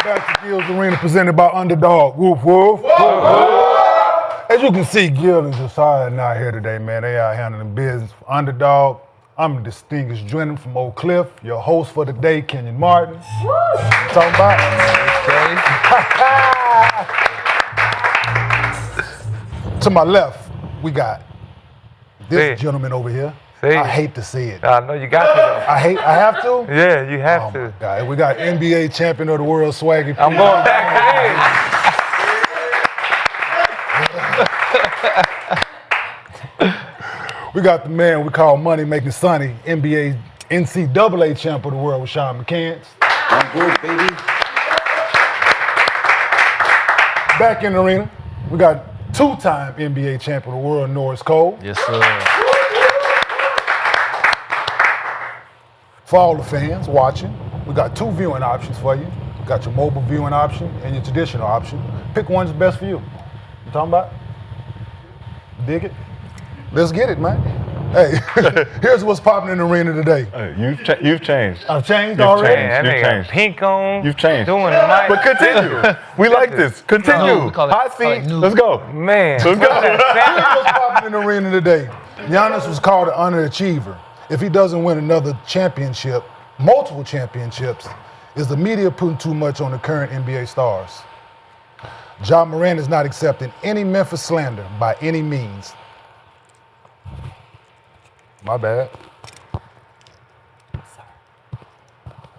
back to Gil's Arena presented by Underdog. Woof, woof. As you can see, Gil and Josiah are not here today, man. They out handling business for Underdog. I'm a distinguished gentleman from Oak Cliff, your host for the day, Kenyon Martin. Talking about? To my left, we got this gentleman over here. I hate to see it. I know you got to though. I have to? Yeah, you have to. My God. We got NBA champion of the world, Swaggy. I'm going back We got the man we call Money Making Sonny, NBA NCAA champ of the world, Rashad McCants. I'm good, baby. Back in the arena, we got two-time NBA champion of the world, Norris. Yes, sir. For all the fans watching, we got two viewing options for you. You got your mobile viewing option and your traditional option. Pick one's best for you. You talking about? Dig it? Let's get it, man. Hey, here's what's popping in the arena today. Hey, you've changed. I've changed already? You've changed. Pink on. You've changed. Doing the mic. But continue. We like this. Continue. Hot seat. Let's go. Man. Let's go. Here's what's popping in the arena today. Giannis was called an underachiever. If he doesn't win another championship, multiple championships, is the media putting too much on the current NBA stars? Ja Morant is not accepting any Memphis slander by any means. My bad.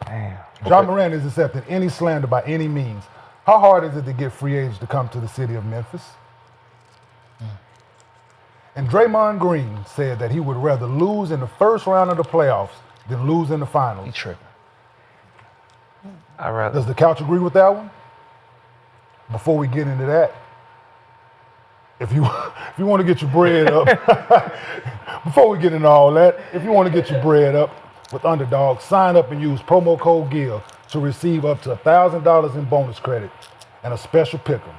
Damn. Ja Morant is accepting any slander by any means. How hard is it to get free agents to come to the city of Memphis? And Draymond Green said that he would rather lose in the first round of the playoffs than lose in the finals. He tripping. Does the couch agree with that one? Before we get into that, if you want to get your bread up, before we get into all that, if you want to get your bread up with Underdog, sign up and use promo code GIL to receive up to $1,000 in bonus credit and a special pick'em.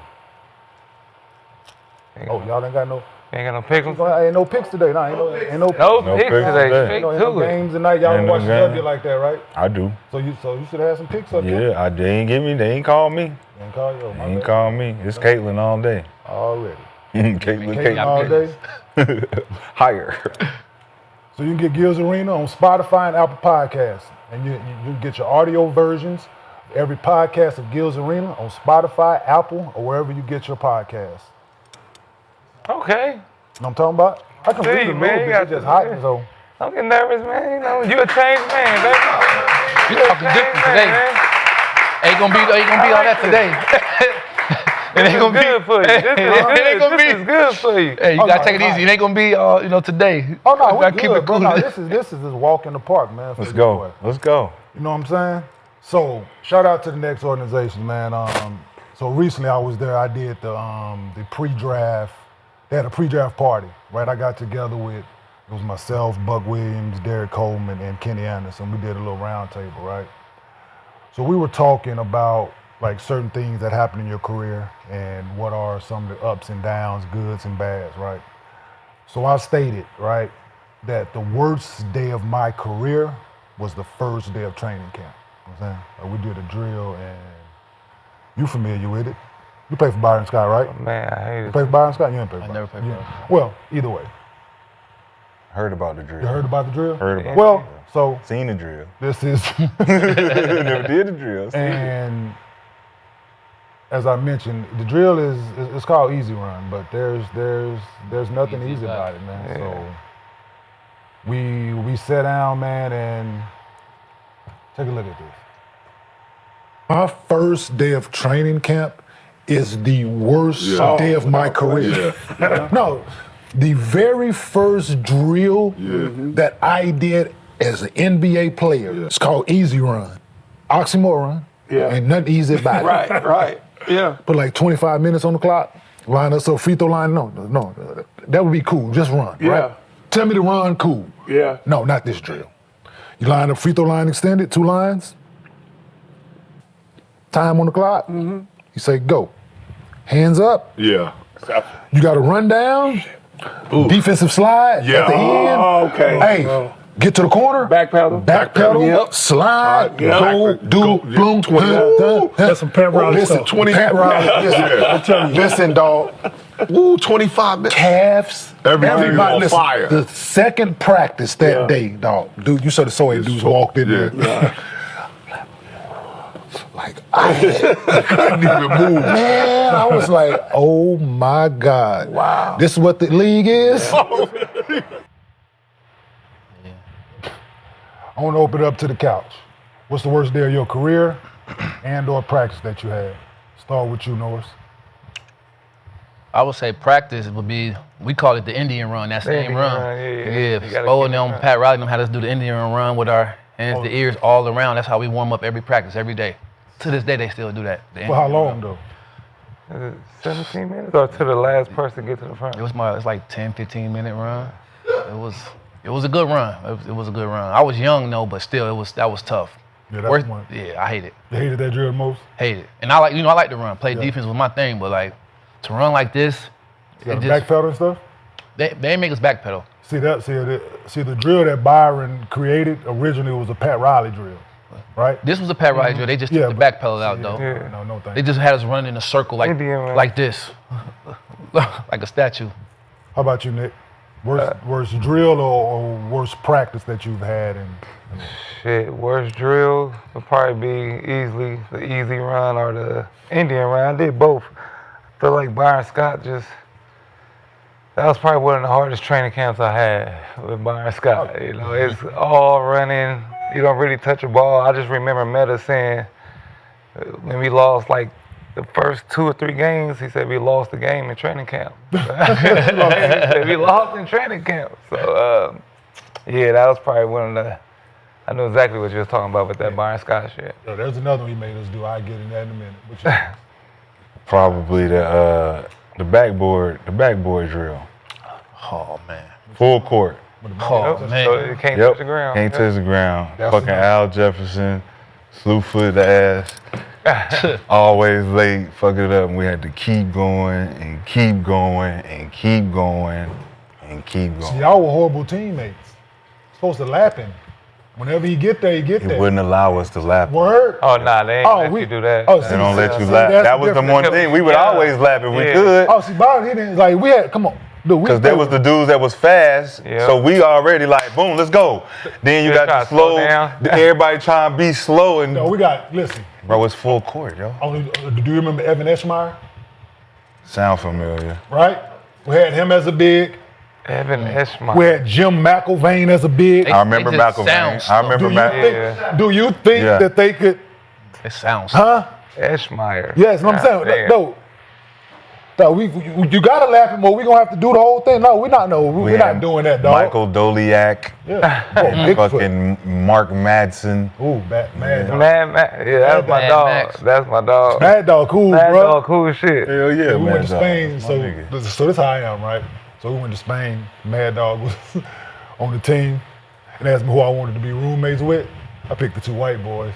Oh, y'all ain't got no. Ain't got no pickles? Ain't no picks today. No, ain't no picks today. Ain't no games tonight. Y'all don't watch the W like that, right? I do. So you should have had some picks up there. Yeah, they ain't give me. They ain't called me. They ain't call you. They ain't called me. It's Caitlin all day. Already. Caitlin all day. Higher. So you can get Gil's Arena on Spotify and Apple Podcasts. And you can get your audio versions of every podcast of Gil's Arena on Spotify, Apple, or wherever you get your podcasts. Okay. You know what I'm talking about? I can read a little bit, it's just hot, so. Don't get nervous, man. You know, you a changed man, baby. You talking different today. Ain't gonna be all that today. It ain't gonna be good for you. This is good for you. Hey, you gotta take it easy. It ain't gonna be today. Oh no, we gotta good, keep it bro. cool. No, this is just walk in the park, man. Let's go. Let's go. You know what I'm saying? So shout out to the next organization, man. So recently I was there. I did the pre-draft. They had a pre-draft party, right? I got together with, it was myself, Buck Williams, Derek Coleman, and Kenny Anderson. We did a little round table, right? So we were talking about like certain things that happen in your career and what are some of the ups and downs, goods and bads, right? So I stated, right, that the worst day of my career was the first day of training camp. You know what I'm saying? Like we did a drill and you familiar with it. You play for Byron Scott, right? Man, I hate it. You play for Byron Scott? You ain't play for I Byron. never played for Byron. Well, either way. Heard about the drill. You heard about the drill? Heard about Well, so seen the drill. this is Never did the drill. and as I mentioned, the drill is it's called Easy Run, but there's nothing easy about it, man. Yeah. So we sat down, man, and take a look at this. My first day of training camp is the worst day of my career. No, the very first drill that I did as an NBA player, it's called Easy Run. Oxymoron. Yeah. Ain't nothing easy about it. Right. Yeah. Put like 25 minutes on the clock, line up, so free throw line, no, that would be cool, just run, right? Tell me to run, cool. Yeah. No, not this drill. You line up, free throw line extended, 2 lines, time on the clock, you say go. Hands up. Yeah. You got to run down, defensive slide at the end. Oh, okay. Hey, Get to the corner. Backpedal. Backpedal. Yep. Slide. Yep. Go. Do. Boom. 20. That's some Pat Riley Listen, stuff. 20. Pat Riley. Listen, dog. Ooh, 25 minutes. Calves. Everybody on listen, fire. The second practice that day, dog. Dude, you should have saw it. Dudes walked in there. Like, I couldn't even move. Man, I was like, oh my God. Wow. This is what the league is? I want to open it up to the couch. What's the worst day of your career and or practice that you had? Start with you, Norris. I would say practice would be, we call it the Indian run, that same run. Yeah, Spo and them, Pat Riley and them had us do the Indian run with our hands, the ears all around. That's how we warm up every practice, every day. To this day, they still do that. For how long, though? 17 minutes or to the last person get to the front? It's like 10, 15-minute run. It was a good run. It was a good run. I was young, though, but still, that was tough. Yeah, that's one. Yeah, I hate it. You hated that drill the most? Hate it. And I like to run. Play defense was my thing, but like to run like this, You got backpedal and stuff? they ain't make us backpedal. See the drill that Byron created originally was a Pat Riley drill, right? This was a Pat Riley drill. They just took the backpedal out, though. Yeah. No They thanks. just had us run in a circle like this, like a statue. How about you, Nick? Worst drill or worst practice that you've had? Shit, worst drill would probably be easily the easy run or the Indian run. I did both. I feel like Byron Scott that was probably one of the hardest training camps I had with Byron Scott. You know, it's all running. You don't really touch a ball. I just remember Meta saying when we lost like the first 2 or 3 games, he said we lost the game in training camp. He said we lost in training camp. So, yeah, that was probably one of the, I know exactly what you was talking about with that Byron Scott shit. Yo, there's another one he made us do. I'll get in that in a minute. What you Probably the backboard drill. Oh man. Full court. Oh man. So you can't touch the ground. Can't touch the ground. That's Fucking Al Jefferson, slew foot the ass. Always late, fuck it up, and we had to keep going and keep going and keep going and keep going. See, y'all were horrible teammates. Supposed to lap him. Whenever he get there, He wouldn't allow us to lap. Word. Oh, nah, they ain't let you do that. They don't let you lap. That was the one thing. We would always lap if we could. Oh, see, Byron, he didn't, like, we had, come on. Because there was the dudes that was fast, so we already like, boom, let's go. Then you got the slow, everybody trying to be slow. And No, we got, listen. Bro, it's full court, yo. Do you remember Evan Eschmeyer? Sound familiar. Right? We had him as a big. Evan Eschmeyer. We had Jim McElvain as a big. I remember McElvain. I remember Do you think that they could? It sounds. Huh? Eschmeyer. Yes, what I'm saying. No, you gotta laugh him, or we gonna have to do the whole thing. No, we're not. No, we're not doing that, dog. Michael Doliak. Yeah. Fucking Mark Madsen. Ooh, Mad Dog. Yeah, that's my dog. That's my dog. Mad Dog, cool, Mad bro. dog, cool shit. Hell yeah, We went to Spain, Dog. so this is how I am, right? So we went to Spain. Mad Dog was on the team, and asked me who I wanted to be roommates with. I picked the 2 white boys.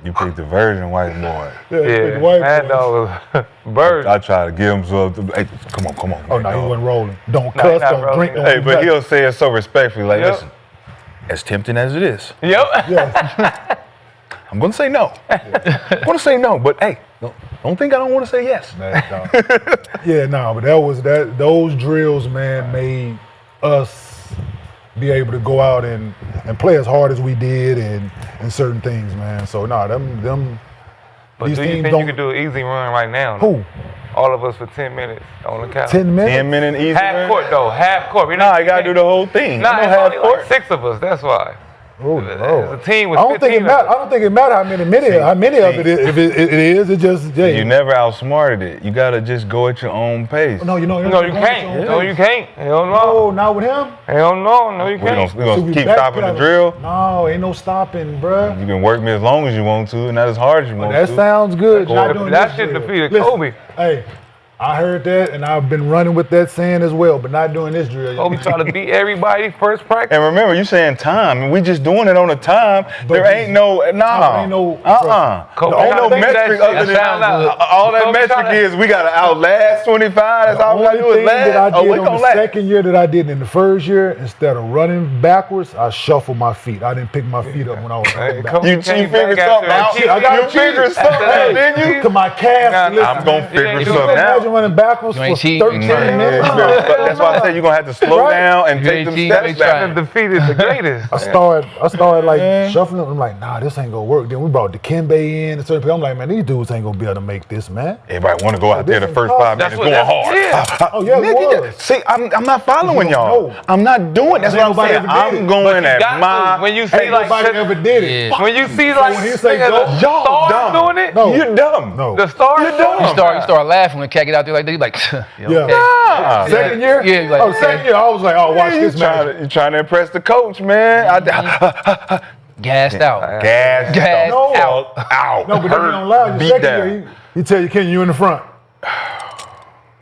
You picked the virgin white boy. Yeah, white Mad boys. Dog was bird. I try to give him some. Hey, come on. Oh, no, he wasn't rolling. Don't cuss, don't drink. Hey, but he'll say it so respectfully, like, listen, as tempting as it is, Yep. Yes. I'm gonna say no. I'm gonna say no, but hey, don't think I don't want to say yes. Mad Dog. Yeah, no, but those drills, man, made us be able to go out and play as hard as we did and certain things, man. So them. But these do you teams think don't. you could do an easy run right now? Who? All of us for 10 minutes on the couch. 10 minutes. 10-minute easy. Half court though, half court. Nah, you gotta do the whole thing. Nah, You it's know, half only court. like 6 of us. That's why. Oh, The team was I don't think it 15 matters. of us. I don't think it matters how many of it is. If it is, it just You never outsmarted it. You gotta just go at your own pace. No, you No, you can't. No, you can't. Hell no. No, not with him. Hell no. No, you can't. We're gonna keep stopping the drill. No, ain't no stopping, bruh. You can work me as long as you want to, and not as hard as you want That to. sounds good. Not doing That this shit drill. defeated Listen, Kobe. Hey, I heard that, and I've been running with that saying as well, but not doing this drill. Kobe trying to beat everybody first practice. And remember, you saying time, and we just doing it on a time. But There ain't no, ain't no Kobe There ain't no trying to beat metric that other shit. than all that Kobe metric trying to- is we got to outlast 25. That's all we got to do is thing that I last. Oh, did we on gonna the last. second year that I did in the first year, instead of running backwards, I shuffled my feet. I didn't pick my feet up when I was running back. Kobe You came figured back something after out. that. I got You figured something out, Hey, didn't you? To my calves. Listen, I'm going to figure you Can you something imagine out. running backwards You for ain't cheating. 13 Yeah, minutes? That's why I said you're going to have to slow Right. down and You take ain't them cheating, steps ain't back. trying. Defeated the greatest. I started like shuffling. I'm like, nah, this ain't gonna work. Then we brought Dikembe in and certain people. I'm like, man, these dudes ain't gonna be able to make this, man. Everybody want to go out there the This first is 5 That's minutes what going hard. yeah. Oh yeah, it Nigga, was. see, I'm not following You don't y'all. know. I'm not doing. That's Ain't what I'm nobody saying. ever did I'm it. going You at got my. to. When you see Ain't like nobody ever did it. Yeah. when you see like when he say nigga, go, the y'all stars dumb. doing it, No. You dumb. No. the stars doing You it. start laughing when the cat get out there like that. You like, Yeah. Ah. Second year? Yeah, like, oh, second year, I was like, oh, watch You this match. trying to impress the coach, man. gassed out. Gas. Gassed No. out. Out. No, but then you don't lie. Your Beat second down. year, he tell you, Kenyon, you in the front.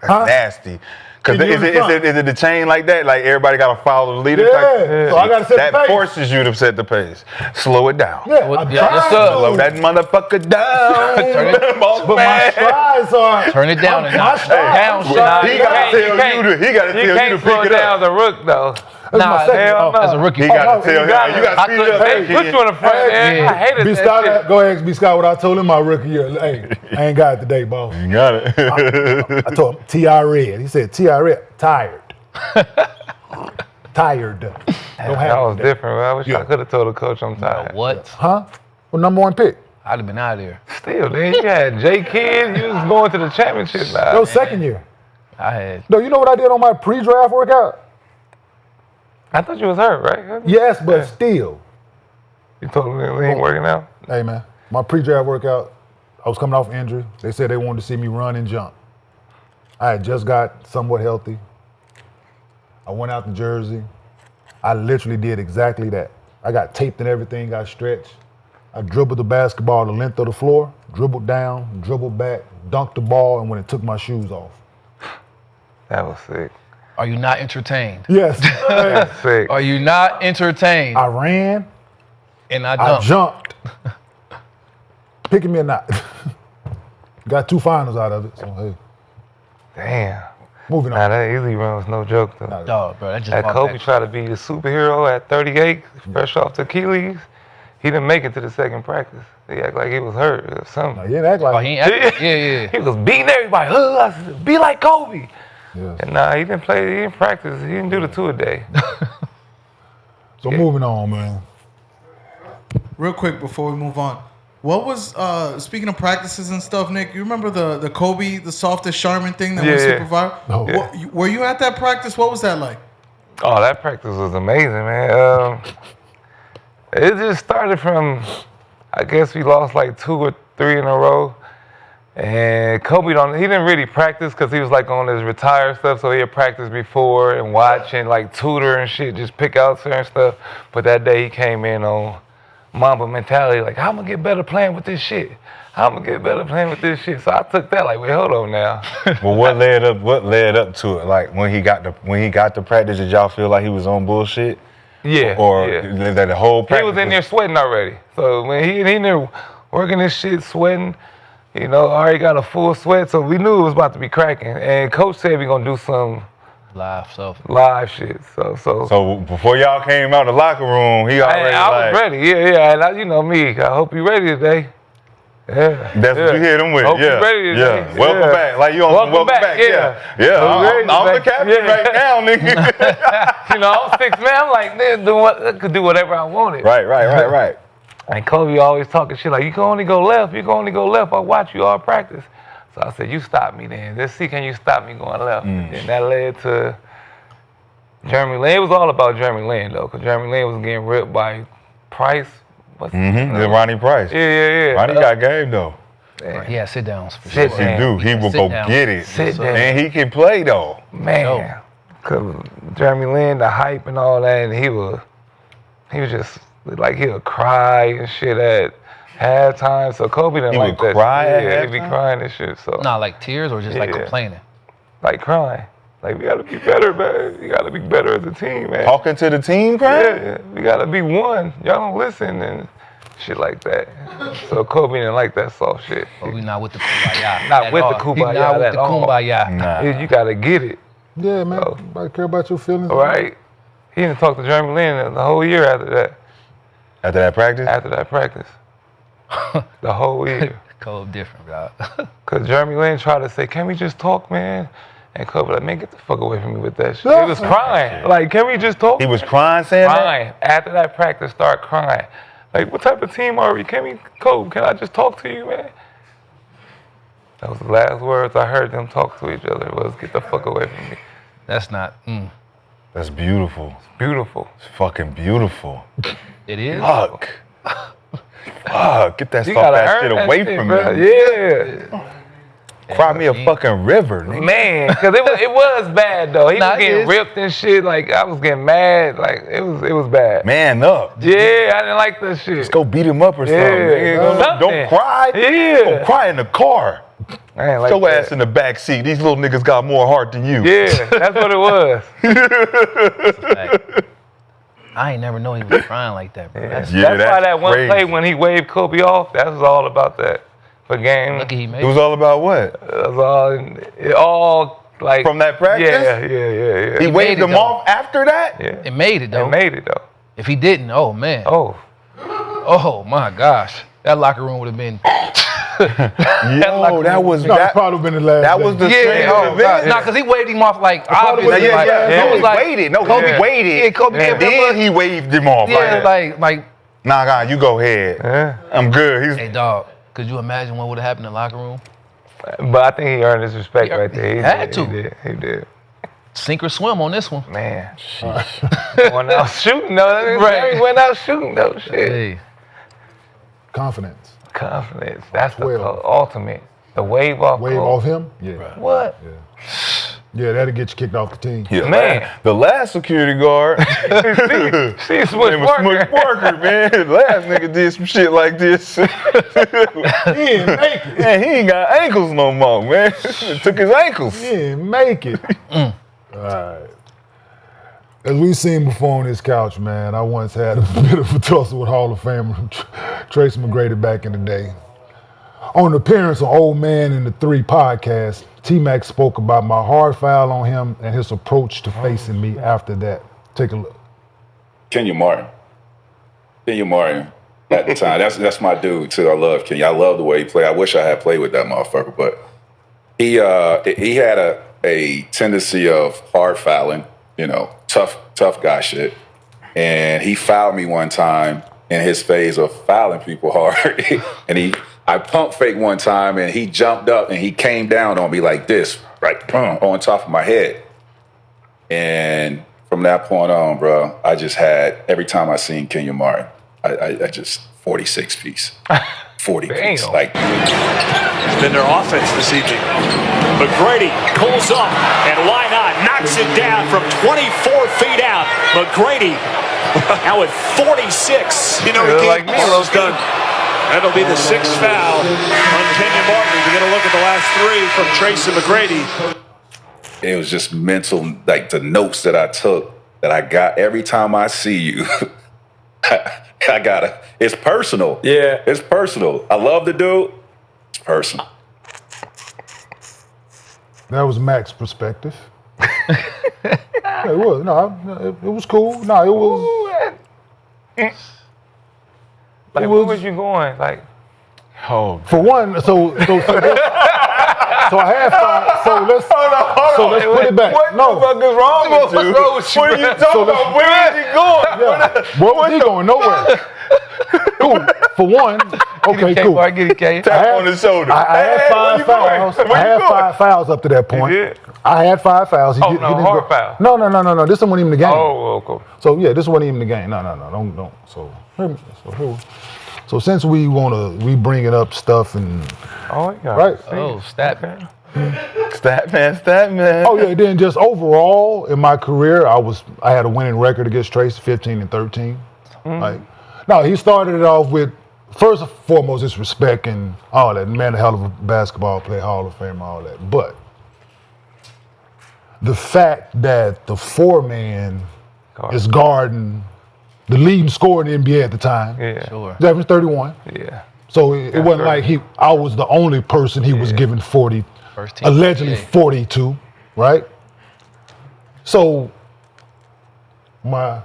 That's nasty. Because Can you is in the front? it the chain like that? Like everybody got to follow the leader? Yeah. So I gotta set that the pace. forces you to set the pace. Slow it down. Yeah, Well, I'm yeah, trying that's to. up. Slow that motherfucker down. Turn it- Boss But my man. strides are. Turn it down and My knock strides- down, Nah, shot. He you gotta can't- tell you you can't- to. He gotta tell You you can't to slow pick it down up. the rook though. That's my Nah, second. hell no. As a rookie. He gotta no, tell you him. gotta- You gotta I speed could, it up. they put you in the front, man. Yeah. I hated B. that Scott, shit. go ahead, B. Scott, what I told him my rookie year. Hey, I ain't got it today, boss. You got it. I told him T.I. Red. He said T.I. Red, tired. Tired. Don't That have was it. different, man. I wish Yeah. I could have told the coach I'm tired. What? Huh? Well, number one pick. I'd have been out of there. Still, man, you had J Kidd, you was going to the championship now. That was second year. I had. No, you know what I did on my pre-draft workout? I thought you was hurt, right? Yes, but still. You told me we ain't working out. Hey, man, my pre-draft workout, I was coming off injury. They said they wanted to see me run and jump. I had just got somewhat healthy. I went out to Jersey. I literally did exactly that. I got taped and everything, got stretched. I dribbled the basketball the length of the floor, dribbled down, dribbled back, dunked the ball, and when it took my shoes off. That was sick. Are you not entertained? Yes. Hey, Sick. Are you not entertained? I ran, And I I dumped. jumped. Picking me or not. Got 2 finals out of it, so hey, Damn. moving Nah, on. that easy run was no joke though. Dog, bro, that just That brought Kobe back- tried to be a superhero at 38, fresh off the Achilles. He didn't make it to the second practice. He acted like he was hurt or No, something. he didn't act like Oh, he ain't yeah. He was beating everybody. I said, be like Kobe. Yes. And nah, he didn't play. He didn't practice. He didn't do the 2-a-day. So moving on, man. Real quick before we move on, what was speaking of practices and stuff, Nick? You remember the Kobe, the softest Charmin thing that was Yeah. super viral? No. Were you at that practice? What was that like? Oh, that practice was amazing, man. It just started from, I guess we lost like 2 or 3 in a row. And Kobe, he didn't really practice because he was like on his retired stuff. So he had practiced before and watch and like tutor and shit, just pick out certain stuff. But that day he came in on Mamba mentality, like, how am I get better playing with this shit? How am I get better playing with this shit? So I took that like, wait, hold on now. Well, what led up to it? Like when he got to practice, did y'all feel like he was on bullshit? Yeah. Or yeah. that the whole He practice was in there sweating already. So when he in there working this shit, sweating, you know, already got a full sweat. So we knew it was about to be cracking. And coach said we gonna do some Live stuff. live shit. So before y'all came out the locker room, he already I was ready. Yeah. And you know me. I hope you ready today. Yeah. That's what you hit him with. Hope you yeah. ready today. Yeah. Welcome back. Like you on welcome back. Yeah. Ready I'm the back. captain Yeah. right now, nigga. You know, I'm 6 man. I'm like, man, I could do whatever I wanted. Right. And Kobe always talking shit like, you can only go left. You can only go left. I watch you all practice. So I said, you stop me then. Let's see, can you stop me going left? And that led to Jeremy Lin. It was all about Jeremy Lin, though, because Jeremy Lin was getting ripped by Price. What's Then Ronnie Price. Yeah. Ronnie got game though. He had sit downs for Sit sure. down. He do. He will Sit go down. get it. Sit down. And he can play though. Man. Because Jeremy Lin, the hype and all that, and he was just like, he would cry and shit at halftime. So Kobe didn't He like would that. cry at Yeah, he'd be halftime? crying and shit. So Nah, like tears or just like Yeah. complaining. like crying. Like, we gotta be better, man. We gotta be better as a team, man. Talking to the team, crying? Yeah, we gotta be one. Y'all don't listen and shit like that. So Kobe didn't like that soft shit. Kobe not with the kumbaya. Not with the kumbaya. He's not with at the all. kumbaya. Nah. You gotta get it, Yeah, man. Nobody care about your feelings. all right? He didn't talk to Jeremy Lin the whole year after that. After that practice? After that practice. The whole year. Kobe different, bro. Because Jeremy Lin tried to say, can we just talk, man? And Kobe like, man, get the fuck away from me with that shit. He was crying. Like, can we just talk? He was crying saying Crying. After that practice, start crying. Like, what type of team are we? Kobe, can I just talk to you, man? That was the last words I heard them talk to each other was, get the fuck away from me. That's not. that? That's beautiful. Beautiful. It's fucking beautiful. It is. Fuck. Fuck. Get that You soft gotta ass earn shit that away shit, from bro. me. Yeah. Cry me a fucking river, nigga. Man, because it was bad, though. He Nah, was it getting is. ripped and shit. Like, I was getting mad. Like, it was bad. Man up. Yeah, I didn't like that shit. Let's go beat him up or something. Yeah, nigga. something. Don't cry. Yeah. Don't cry in the car. I ain't like Your that. ass in the back seat. These little niggas got more heart than you. Yeah, that's what it was. Like, I ain't never known he was crying like that, bro. That's Yeah, That's why that's that one crazy. play when he waved Kobe off, that was all about that. For game, lucky he made It was all about what? that was all like From that practice? Yeah. He made waved it, him though. off after that? Yeah. It made it though. It made it though. If he didn't, oh man. Oh my gosh. That locker room would have been. Yo, that was No, that. probably been the last. That day. was the Yeah, strangest oh, event. nah, because he waved him off like probably obviously. was- like, Yeah, it was he like, waited. No, Kobe Yeah. waited. Yeah, Kobe and gave him then a- he waved him off. Yeah, like, like, nah, you go ahead. Yeah. I'm good. He's hey dog, could you imagine what would have happened in the locker room? But I think he earned his respect He right there. He had did, to. He did. Sink or swim on this one. Man, went out shooting though. Right. He went out shooting though. Shit. Hey, Confidence. Confidence. That's the 12. ultimate. The wave off. Wave Kobe. off him? Yeah. What? Yeah, that'll get you kicked off the team. Yeah, Man. the last security guard. See, Smush Name was Smush Parker. Parker, man. The last nigga did some shit like this. He didn't make it. Man, he ain't got ankles no more, man. Took his ankles. He didn't make it. All right. As we've seen before on this couch, man, I once had a bit of a tussle with Hall of Famer Tracy McGrady back in the day. On an appearance on Old Man in the 3 podcast, T-Mac spoke about my hard foul on him and his approach to facing me after that. Take a look. Kenyon Martin at the time. That's my dude too. I love Kenyon. I love the way he played. I wish I had played with that motherfucker, but he had a tendency of hard fouling, tough guy shit. And he fouled me one time in his phase of fouling people hard. And I pump faked one time and he jumped up and he came down on me like this, right, on top of my head. And from that point on, bro, I just had, every time I seen Kenyon Martin, I just 46 piece. 40 piece. Damn. Like, Been their offense this evening. McGrady pulls up, and why not? Knocks it down from 24 feet out. McGrady now at 46. He like me, Almost done. That'll be the 6th foul on Kenyon Martin. We're going to look at the last 3 from Tracy McGrady. it was just mental, like the notes that I took, that I got every time I see you. I gotta, it's personal. Yeah. It's personal. I love the dude. It's personal. That was Mac's perspective. It was. No, it was cool. No, it was. Like, where was you going? Like, Oh, For one, so I had 5. So let's put it back. What No. the fuck is wrong with you? What's wrong with you, What are you man? talking So about? Where is he going? Yeah. Where was he going? Nowhere. Cool. For one, okay, K, cool. boy, get it, K. Tap on his shoulder. I had Hey, where 5 you going? fouls. Where I you had going? 5 fouls up to that point. did? I had 5 fouls. He Oh, did- no, he didn't hard go- foul. No. This wasn't even the game. Oh, okay. So yeah, this wasn't even the game. No. Don't. So since we bringing up stuff and Oh, yeah. right. oh, stat man. Stat man. Oh yeah, then just overall in my career, I had a winning record against Trace, 15 and 13. Like, no, he started it off with first and foremost his respect and all that. Man, a hell of a basketball player, Hall of Famer, all that. But the fact that the 4-man is guarding the leading scorer in the NBA at the time. Yeah. Sure. Averaged 31. Yeah. So it wasn't like I was the only person he was giving 40, First team allegedly NBA. 42, right? So my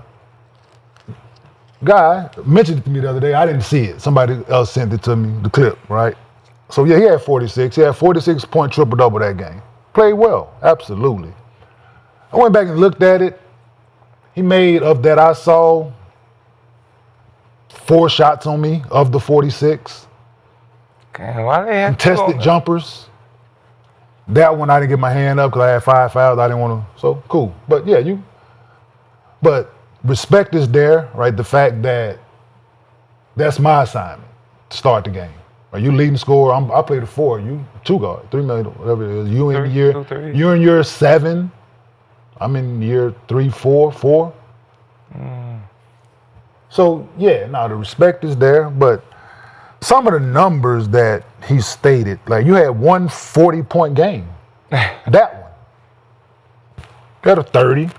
guy mentioned it to me the other day. I didn't see it. Somebody else sent it to me, the clip, right? So yeah, he had 46. He had 46-point triple-double that game. Played well, absolutely. I went back and looked at it. He made, of that I saw, 4 shots on me of the 46. Damn, why they have Contested jumpers. That one I didn't get my hand up because I had 5 fouls. I didn't want to. So cool. But yeah, but respect is there, right? The fact that that's my assignment to start the game. Right? You leading scorer. I play the 4. You 2 guard, 3 million, whatever it is. You in you're in year 7. I'm in year 3, 4. So yeah, the respect is there, but some of the numbers that he stated, like you had one 40-point game. That one. You had a 30.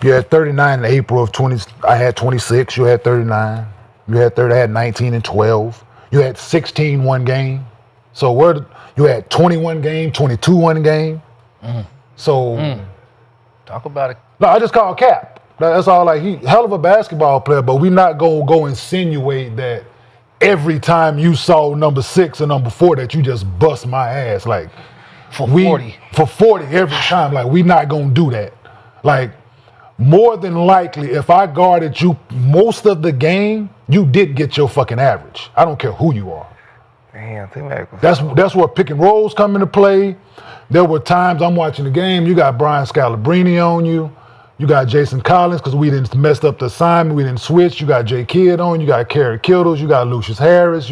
You had 39 in April of 20. I had 26. You had 39. You had 30. I had 19 and 12. You had 16 one game. So you had 21 game, 22 one game. So Talk about it. no, I just call cap. That's all. Like he hell of a basketball player, but we not gonna go insinuate that every time you saw number 6 or number 4 that you just bust my ass like For 40. for 40 every time. Like we not gonna do that. Like more than likely, if I guarded you most of the game, you did get your fucking average. I don't care who you are. Damn, think back. That's where pick and rolls come into play. There were times I'm watching the game, you got Brian Scalabrine on you. You got Jason Collins because we didn't messed up the assignment. We didn't switch. You got Jay Kidd on. You got Kerry Kittles. You got Lucius Harris.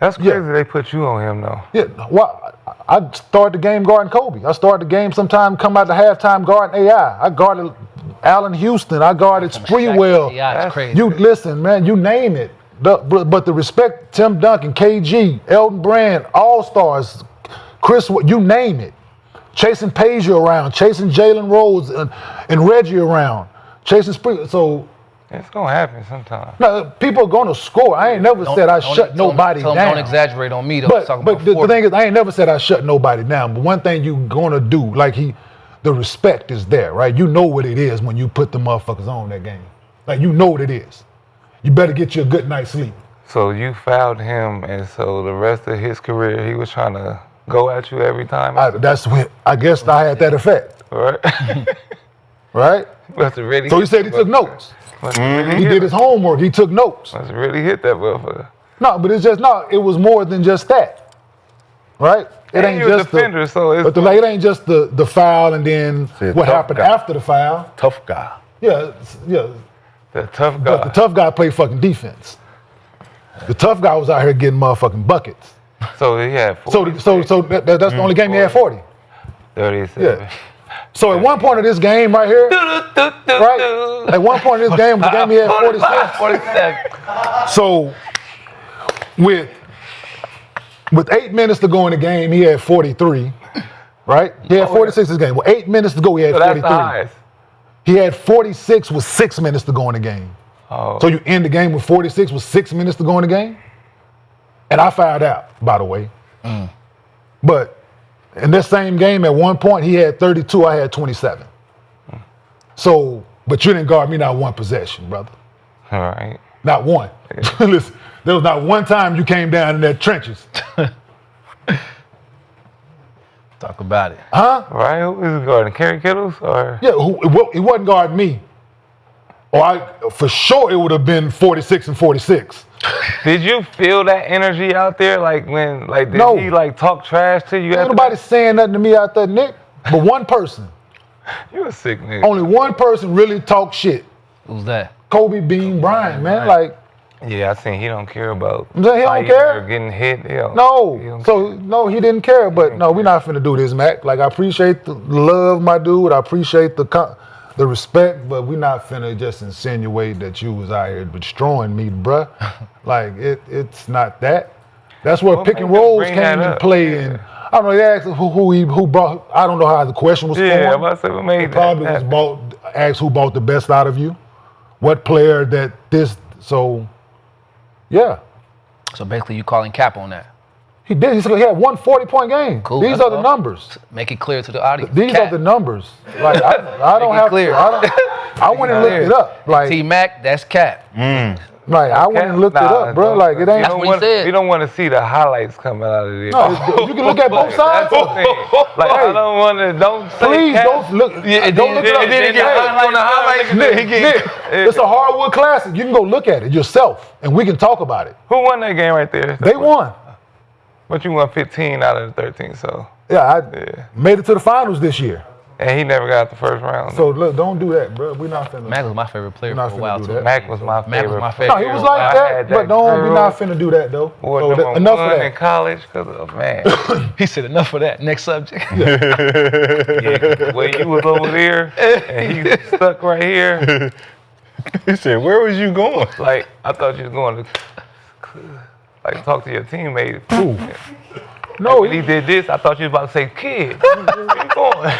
That's crazy they put you on him though. Yeah. Well, I started the game guarding Kobe. I started the game sometime come out the halftime guarding AI. I guarded Allen Houston. I guarded Spreewell. Yeah, it's crazy. You listen, man. You name it. But the respect, Tim Duncan, KG, Elton Brand, All Stars, Chris, you name it. Chasing Paige around, chasing Jalen Rose and Reggie around, chasing Spring. So it's gonna happen sometime. no, people are gonna score. I ain't never said I shut nobody down. Don't exaggerate on me though. But the thing is, I ain't never said I shut nobody down. But one thing you gonna do, like the respect is there, right? You know what it is when you put the motherfuckers on that game. Like you know what it is. You better get you a good night's sleep. So you fouled him, and so the rest of his career, he was trying to go at you every time. I guess I had that effect. Right. Right? Must have really So he said he took notes. Really He did his homework. He took notes. Must have really hit that motherfucker. No, but it was more than just that. Right? It ain't you're a just defender, so it's it ain't just the foul and then Said what tough happened guy. after the foul. Tough guy. Yeah. the tough But the guy. tough guy played fucking defense. The tough guy was out here getting motherfucking buckets. So he had 40, So that's the only game he had 40. 37. Yeah. So at one point of this game right here, right? At one point in this game, the game he had 46. 47. So with 8 minutes to go in the game, he had 43. Right? He had 46 this game. With 8 minutes to go, he had So that's 43. the highest. He had 46 with 6 minutes to go in the game. Oh. So you end the game with 46 with 6 minutes to go in the game? And I fouled out, by the way. But in this same game, at one point, he had 32, I had 27. So, but you didn't guard me not one possession, brother. All right. Not one. Listen, there was not one time you came down in that trenches. Talk about it. Huh? Right? Who was he guarding? Kerry Kittles or? Yeah, he wasn't guarding me. Or for sure it would have been 46 and 46. Did you feel that energy out there? Like when, like, did No. he like talk trash to you? Ain't after nobody saying nothing to me out there, Nick. But one person, that? You a sick nigga. only one person really talked shit. Who's that? Kobe Bean Bryant, man. Like, Yeah, I seen he don't care about he don't fighting care? or getting hit. He don't no. No, he didn't care. But no, we're not finna do this, Mac. Like, I appreciate the love, my dude. I appreciate the respect, but we're not finna just insinuate that you was out here destroying me, bruh. Like, it's not that. That's where What pick and made them rolls bring came that into up? play. Yeah. And I don't know. They asked who brought. I don't know how the question was formed. Yeah, I'm about to say what made that. Probably was asked who bought the best out of you. What player that this? So, yeah. So basically, you calling cap on that. He did. He had one 40-point game. Cool. These are the numbers. Make it clear to the audience. These are the numbers. Like I don't have clear. I went and looked it up. Like T-Mac, that's cap. Like I went and looked it up, bro. Like it ain't. That's what he said. You don't want to see the highlights coming out of this. No, you can look at both sides. That's the thing. Like I don't want to. Don't say Please cap. don't look. Don't look it up. And then he get highlights on the highlights. Nick, it's a hardwood classic. You can go look at it yourself, and we can talk about it. Who won that game right there? They won. But you won 15 out of the 13, so. Yeah, I made it to the finals this year. And he never got the first round. So look, don't do that, bro. We're not finna. Mac was my favorite player We're for not a while finna do too. that. Mac was my favorite. Mac was my favorite. No, he was like that, but we're not finna do that though. Boy, So enough of in that. college, cause man. He said enough of that. Next subject. Yeah, when you was over there and he stuck right here. He said, "Where was you going?" Like I thought you was going to like talk to your teammate. Ooh. No, When he did this, I thought you was about to say, "Kid, where you going?"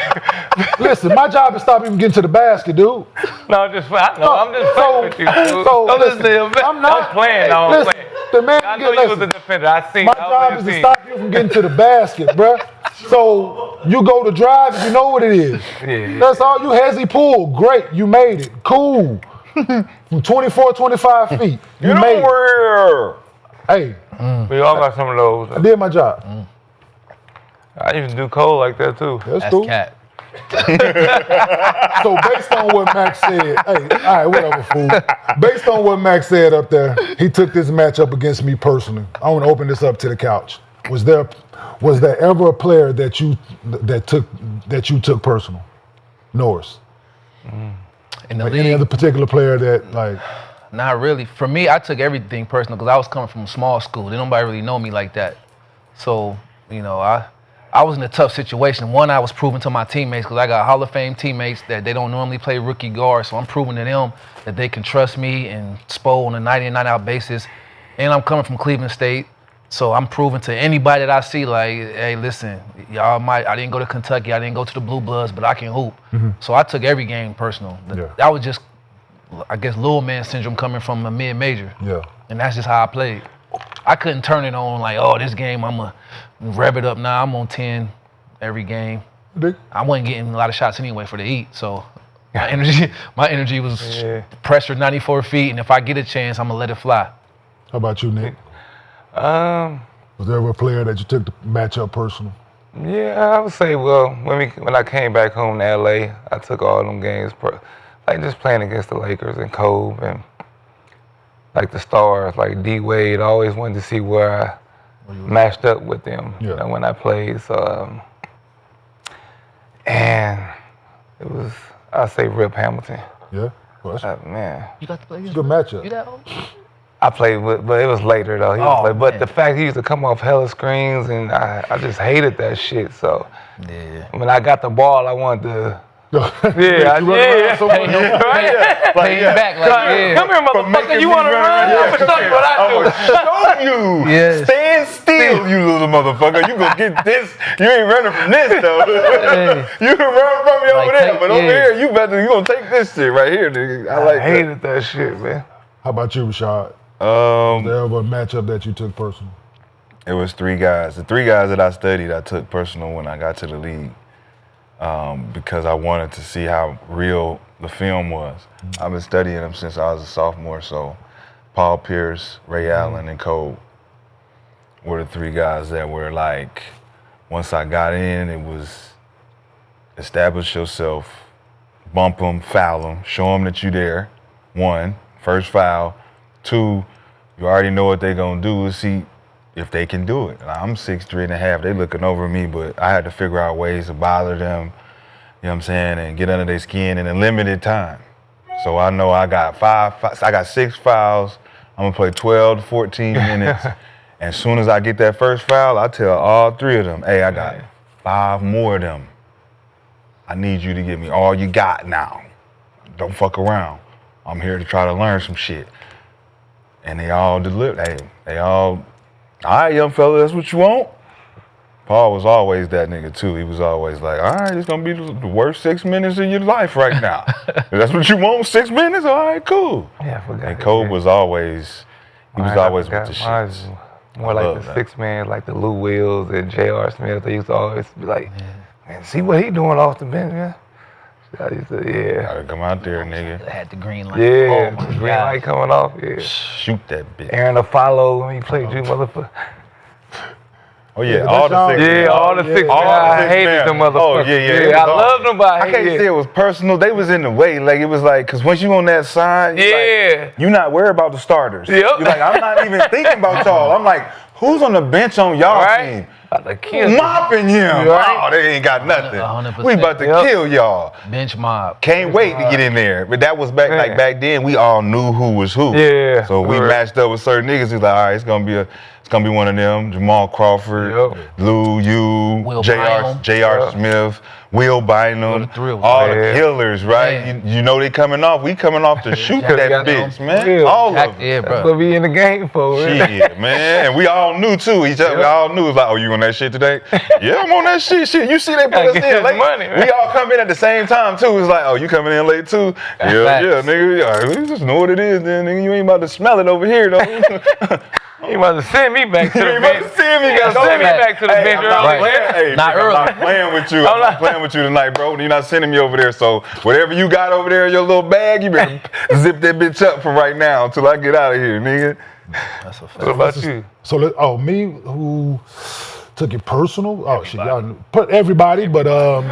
listen, my job is stop even getting to the basket, dude. No, I'm just playing with you, dude. So Don't listen, listen to him. I'm not playing. No, I'm listen, playing. the man I know get you was a listen. defender. I seen. My I was job on is your to team. stop you from getting to the basket, bruh. So you go to drive, you know what it is. Yeah. That's all you hezzy pull. Great, you made it. Cool. From 24, 25 feet. You made it. Where? Hey, We all got some of those. I did my job. I used to do cold like that too. That's cool. cap. So based on what Max said, hey, all right, whatever, fool. Based on what Max said up there, he took this matchup against me personally. I want to open this up to the couch. Was there ever a player that you took personal? Norris. In the Like league, any other particular player that like? not really. For me, I took everything personal because I was coming from a small school. Didn't nobody really know me like that. So, you know, I was in a tough situation. One, I was proving to my teammates because I got Hall of Fame teammates that they don't normally play rookie guard. So I'm proving to them that they can trust me and Spo on a night in, night out basis. And I'm coming from Cleveland State. So I'm proving to anybody that I see, like, hey, listen, I didn't go to Kentucky, I didn't go to the Blue Bloods, but I can hoop. So I took every game personal. That was just, I guess, little man syndrome coming from a mid-major. Yeah. And that's just how I played. I couldn't turn it on like, oh, this game, I'm going to rev it up now. I'm on 10 every game. I wasn't getting a lot of shots anyway for the Heat, so my energy was pressure 94 feet, and if I get a chance, I'm going to let it fly. How about you, Nick? Was there ever a player that you took the matchup personal? Yeah, I would say, well, when I came back home to LA, I took all them games, like just playing against the Lakers and Kobe and like the stars, like D Wade. I always wanted to see where I matched up with them you know, when I played. So, and it was, I'd say Rip Hamilton. Yeah? Well, man. You got to play good matchup. You that old? I played with, but it was later though. But the fact he used to come off hella screens, and I just hated that shit. So when I got the ball, I wanted to. Pay back, like, come here, motherfucker. You want to run? I'm gonna show you what I do. Show you. Stand still, you little motherfucker. You gonna get this. You ain't running from this though. You can run from me over there, but over here, you gonna take this shit right here, nigga. I hated that shit, man. How about you, Rashad? Was there ever a matchup that you took personal? It was 3 guys. The 3 guys that I studied, I took personal when I got to the league. Because I wanted to see how real the film was. I've been studying them since I was a sophomore, so Paul Pierce, Ray Allen, and Cole were the 3 guys that were like, once I got in, it was establish yourself, bump them, foul them, show them that you're there. 1, first foul. 2, you already know what they're gonna do. See if they can do it. I'm 6'3.5". They looking over me, but I had to figure out ways to bother them, you know what I'm saying, and get under their skin in a limited time. So I know I got 6 fouls. I'm gonna play 12 to 14 minutes. And as soon as I get that first foul, I tell all 3 of them, hey, I got 5 more of them. I need you to give me all you got now. Don't fuck around. I'm here to try to learn some shit. And they all delivered. Hey, they all right, young fella, that's what you want? Paul was always that nigga too. He was always like, all right, it's gonna be the worst 6 minutes of your life right now. If that's what you want, 6 minutes? All right, cool. Yeah, I forgot. And Kobe was always, he was always with the shits. More like the 6 man, like the Lou Wills and J.R. Smith. They used to always be like, man, see what he doing off the bench, man. I used to, Gotta come out there, nigga. Had the green light. Yeah, Oh, green light coming off, yeah. Shoot that bitch. Aaron Afalo when he played you, motherfucker. Oh yeah, Yeah, all that's the 6 Yeah, all the 6 man. I hated them motherfuckers. Oh yeah. I loved them, but I can't say it was personal. They was in the way. Like it was like, cause once you on that side, you're not worried about the starters. Yep. You're like, I'm not even thinking about y'all. I'm like, who's on the bench on y'all team? Mopping him. Right. Oh, they ain't got nothing. 100%. We about to kill y'all. Bench mob. Can't wait to get in there. But that was back then. We all knew who was who. Yeah. So we matched up with certain niggas. Who's like, all right, it's gonna be one of them. Jamal Crawford, Lou, you, J.R. Smith, Will Bynum, all the killers, right? You know they coming off. We coming off to shoot that bitch, man. All of them. Yeah, bro. That's what we in the game for, man. Shit, man. And we all knew too. Each other, we all knew. It was like, oh, you on that shit today? Yeah, I'm on that shit. You see they put us in late. Money, we all come in at the same time too. It's like, oh, you coming in late too? Yeah, nigga. Yeah, we just know what it is, then, nigga. You ain't about to smell it over here, though. You about to send me back to the bench. Send me back to the bench early. Not early. I'm not playing with you. I'm not playing with you tonight, bro. You're not sending me over there. So whatever you got over there in your little bag, you better zip that bitch up for right now until I get out of here, nigga. That's a fact. What about you? So, me who took it personal? Oh, shit, y'all put everybody, but Take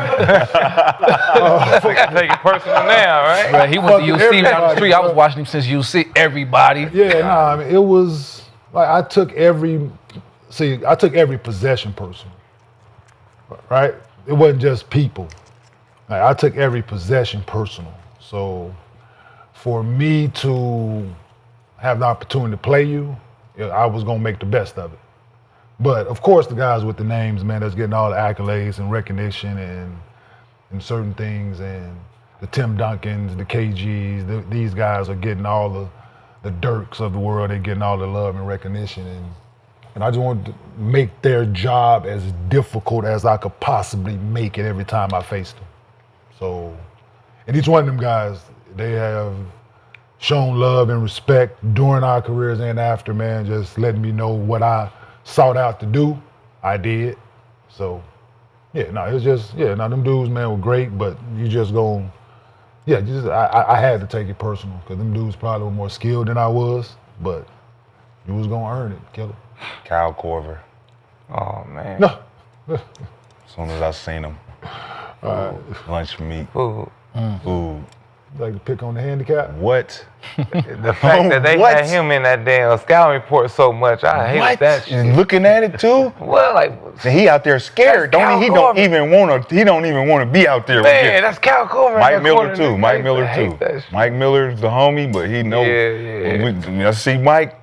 it personal now, right? Bro, he went to UC down the street. I was watching him since UC. Everybody. Yeah, I mean, it was like I took every possession personal, right? It wasn't just people. Like, I took every possession personal. So for me to have the opportunity to play you, I was gonna make the best of it. But of course, the guys with the names, man, that's getting all the accolades and recognition and certain things, and the Tim Duncans, the KGs, these guys are getting all the Dirks of the world. They're getting all the love and recognition, and I just wanted to make their job as difficult as I could possibly make it every time I faced them. So, and each one of them guys, they have shown love and respect during our careers and after, man, just letting me know what I sought out to do, I did. So, it was just, them dudes, man, were great, but you just go, I had to take it personal, because them dudes probably were more skilled than I was, but you was going to earn it, killer. Kyle Korver. Oh, man. No. As soon as I seen him. Lunch meat. Food. Like to pick on the handicap? What? The fact that they had him in that damn scouting report so much, I hate that shit. And looking at it too? Well, like, and he out there scared, don't he? He don't even want to be out there. Man, that's Cal Korver. Mike Miller too. Mike Miller's the homie, but he knows. Yeah. I see Mike.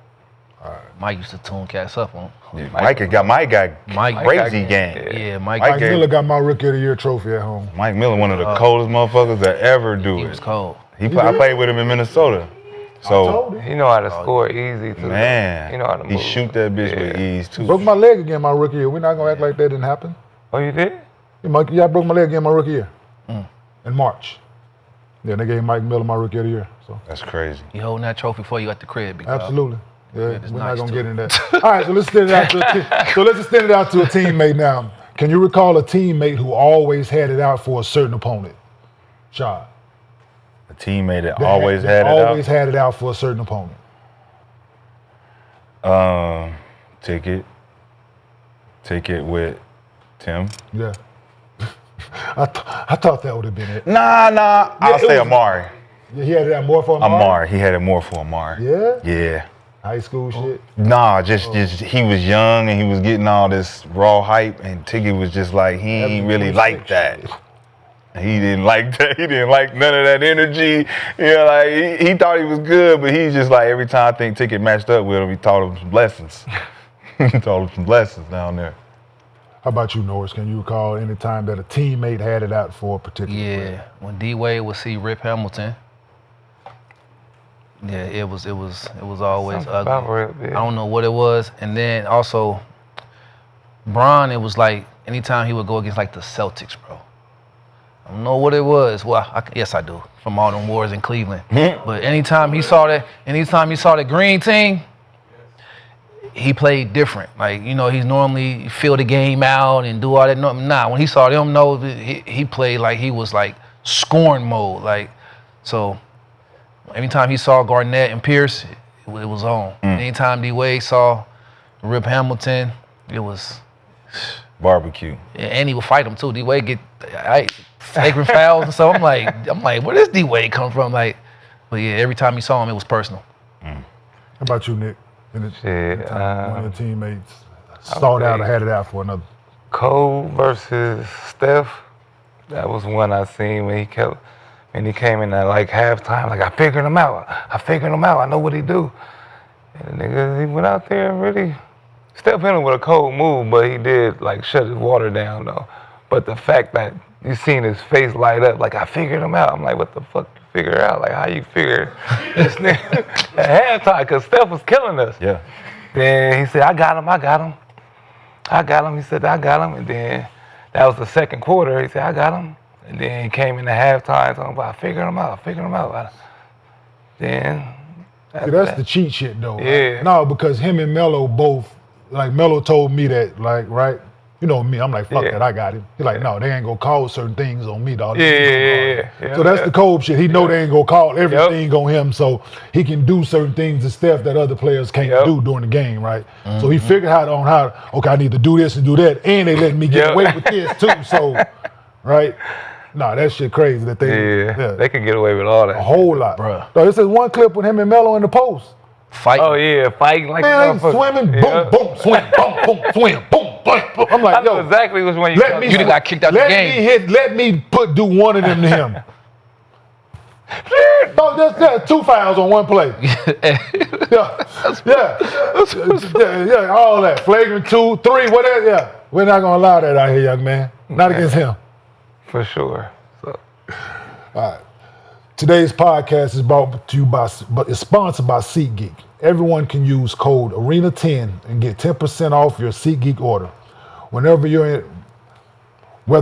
Mike used to tune cats up on. Yeah, Mike got crazy game. Yeah, Mike Miller got my Rookie of the Year trophy at home. Mike Miller, one of the coldest motherfuckers that ever do it. He was cold. I played with him in Minnesota. So he know how to score easy too. Man, he know how to move. He shoot that bitch with ease too. Broke my leg again my rookie year. We're not gonna act like that didn't happen. Oh, you did? Yeah, I broke my leg again my rookie year. In March. Yeah, they gave Mike Miller my Rookie of the Year. So that's crazy. He holding that trophy for you at the crib. Absolutely. Yeah, we're not gonna get into that. All right, so let's extend it out to a teammate now. Can you recall a teammate who always had it out for a certain opponent? Shad. A teammate that always had it out for a certain opponent. Ticket with Tim. Yeah. I thought that would have been it. Nah. I'll say Amari. Yeah, he had it out more for Amari? He had it more for Amari. Yeah? Yeah. High school shit? Nah, just he was young and he was getting all this raw hype, and Tiggy was just like, he ain't really like that. He didn't like that. He didn't like none of that energy. Like he thought he was good, but he's just like, every time I think Ticket matched up with him, he taught him some lessons. He taught him some lessons down there. How about you, Norris? Can you recall any time that a teammate had it out for a particular player? When D-Wade would see Rip Hamilton, it was always ugly. I don't know what it was. And then also, Bron, it was like anytime he would go against like the Celtics, bro. I don't know what it was. Well, yes, I do. From all them wars in Cleveland. But anytime he saw the green team, he played different. Like, you know, he's normally fill the game out and do all that. Nah, when he saw them, he played like he was like scoring mode. Like, so anytime he saw Garnett and Pierce, it was on. Anytime D-Wade saw Rip Hamilton, it was barbecue. And he would fight him too. D-Wade get flagrant fouls and so I'm like, where does D-Wade come from? Like, but yeah, every time he saw him, it was personal. How about you, Nick? One of your teammates stalled out or had it out for another. Cole versus Steph. That was one I seen when he came in at like halftime. Like, I figured him out. I know what he do. And the nigga, he went out there and really. Steph hit him with a cold move, but he did like shut his water down though. But the fact that you seen his face light up, like, I figured him out. I'm like, what the fuck you figure out? Like, how you figure this nigga at halftime? Because Steph was killing us. Yeah. Then he said, I got him. He said, I got him. And then that was the second quarter. He said, I got him. And then he came in the halftime talking about, I figured him out. Then. See, that's the cheat shit though. Yeah. Right? No, because him and Melo both, like Melo told me that, like, right? You know me, I'm like, fuck that, I got him. He's like, no, they ain't gonna call certain things on me, dog. Yeah. So that's the Kobe shit. He know they ain't gonna call everything on him, so he can do certain things to Steph that other players can't do during the game, right? So he figured out okay, I need to do this and do that, and they letting me get away with this too, so, right? Nah, that shit crazy that they can get away with all that. A whole lot. Bruh. No, this is one clip with him and Melo in the post. Fighting. Oh yeah, fighting like Man, swimming, boom, boom, swim, boom, boom, swim, boom, boom, boom. I'm like, I know exactly which one you got kicked out the game. Let me do one of them to him. No, that's 2 fouls on one play. Yeah, all that. Flagrant 2, 3, whatever. Yeah, we're not gonna allow that out here, young man. Not against him. For sure. So. All right. Today's podcast is brought to you is sponsored by SeatGeek. Everyone can use code ARENA10 and get 10% off your SeatGeek order. Whether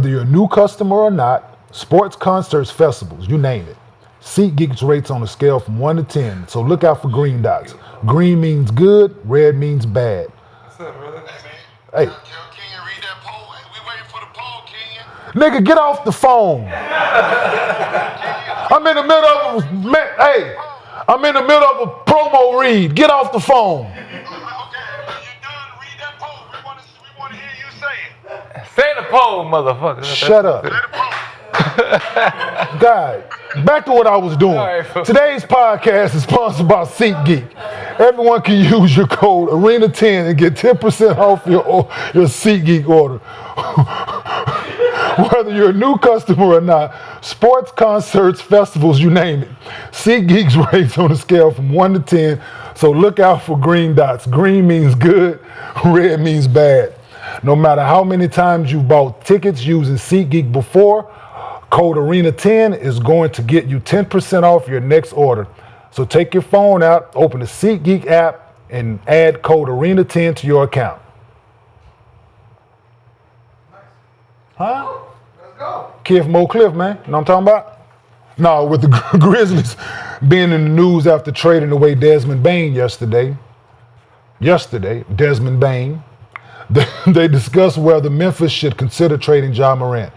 you're a new customer or not, sports, concerts, festivals, you name it. SeatGeek's rates on a scale from 1 to 10, so look out for green dots. Green means good, red means bad. What's up, brother? Hey. Kenyon, read that poll. We waiting for the poll, Kenyon. Nigga, get off the phone. I'm in the middle of a promo read. Get off the phone. Okay, when you're done, read that poll. We want to hear you say it. Say the poll, motherfucker. Shut up. Say the poll. God, back to what I was doing. Today's podcast is sponsored by SeatGeek. Everyone can use your code ARENA10 and get 10% off your SeatGeek order. Whether you're a new customer or not, sports, concerts, festivals, you name it. SeatGeek's rates on a scale from 1 to 10, so look out for green dots. Green means good, red means bad. No matter how many times you've bought tickets using SeatGeek before, code ARENA10 is going to get you 10% off your next order. So take your phone out, open the SeatGeek app, and add code ARENA10 to your account. Huh? Let's go. Kid from Oak Cliff, man. You know what I'm talking about? No, with the Grizzlies being in the news after trading away Desmond Bane yesterday, Desmond Bane, they discussed whether Memphis should consider trading Ja Morant.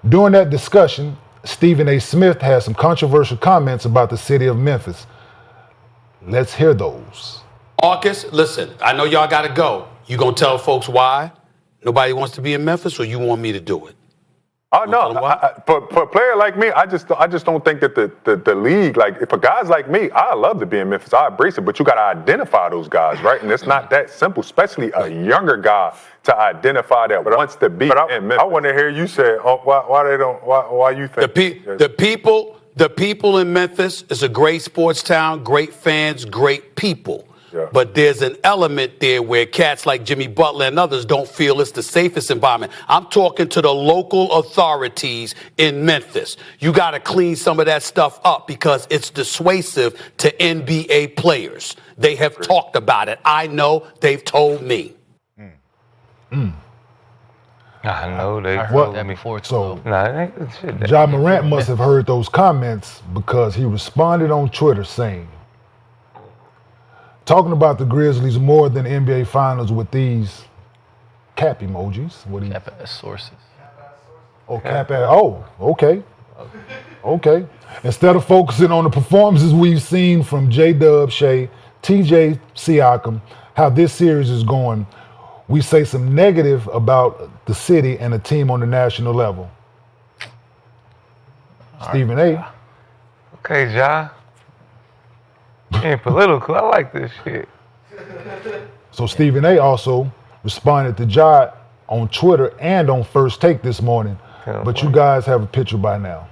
During that discussion, Stephen A. Smith had some controversial comments about the city of Memphis. Let's hear those. Marcus, listen, I know y'all got to go. You going to tell folks why nobody wants to be in Memphis, or you want me to do it? Oh no! For a player like me, I just don't think that the league, like, for guys like me, I love to be in Memphis. I embrace it, but you got to identify those guys, right? And it's not that simple, especially a younger guy to identify that wants to be in Memphis. I want to hear you say, why you think the people in Memphis is a great sports town, great fans, great people. Yeah. But there's an element there where cats like Jimmy Butler and others don't feel it's the safest environment. I'm talking to the local authorities in Memphis. You got to clean some of that stuff up because it's dissuasive to NBA players. They have talked about it. I know they've told me. I know they I heard told that me. before too. So Nah, it ain't shit. That Ja Morant must have heard those comments because he responded on Twitter saying, talking about the Grizzlies more than the NBA Finals with these cap emojis. What do you? Cap sources. Oh, cap. Oh, okay. Okay. Instead of focusing on the performances we've seen from J-Dub, Shea, TJ, Siakam, how this series is going, we say some negative about the city and the team on the national level. Stephen A. Okay, Ja. Being political, I like this shit. So Stephen A. also responded to Ja on Twitter and on First Take this morning, but you guys have a picture by now.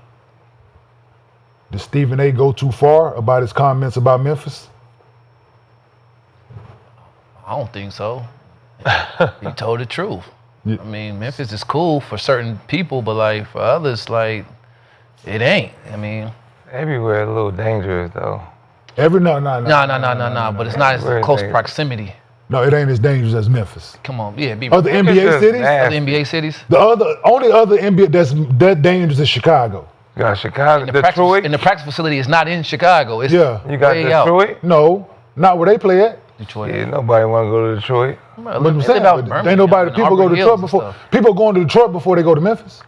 Did Stephen A. go too far about his comments about Memphis? I don't think so. He told the truth. Yeah. I mean, Memphis is cool for certain people, but like for others, like it ain't. I mean, everywhere a little dangerous though. No. But it's not as close proximity. No, it ain't as dangerous as Memphis. Come on, yeah. Other NBA cities? Other NBA cities? The only other NBA that's that dangerous is Chicago. You got Chicago, Detroit. And the practice facility is not in Chicago. It's You got way Detroit? out. No, not where they play at. Detroit. Yeah, nobody want to go to Detroit. But I'm saying, ain't nobody. People go to Detroit before. People going to Detroit before they go to Memphis.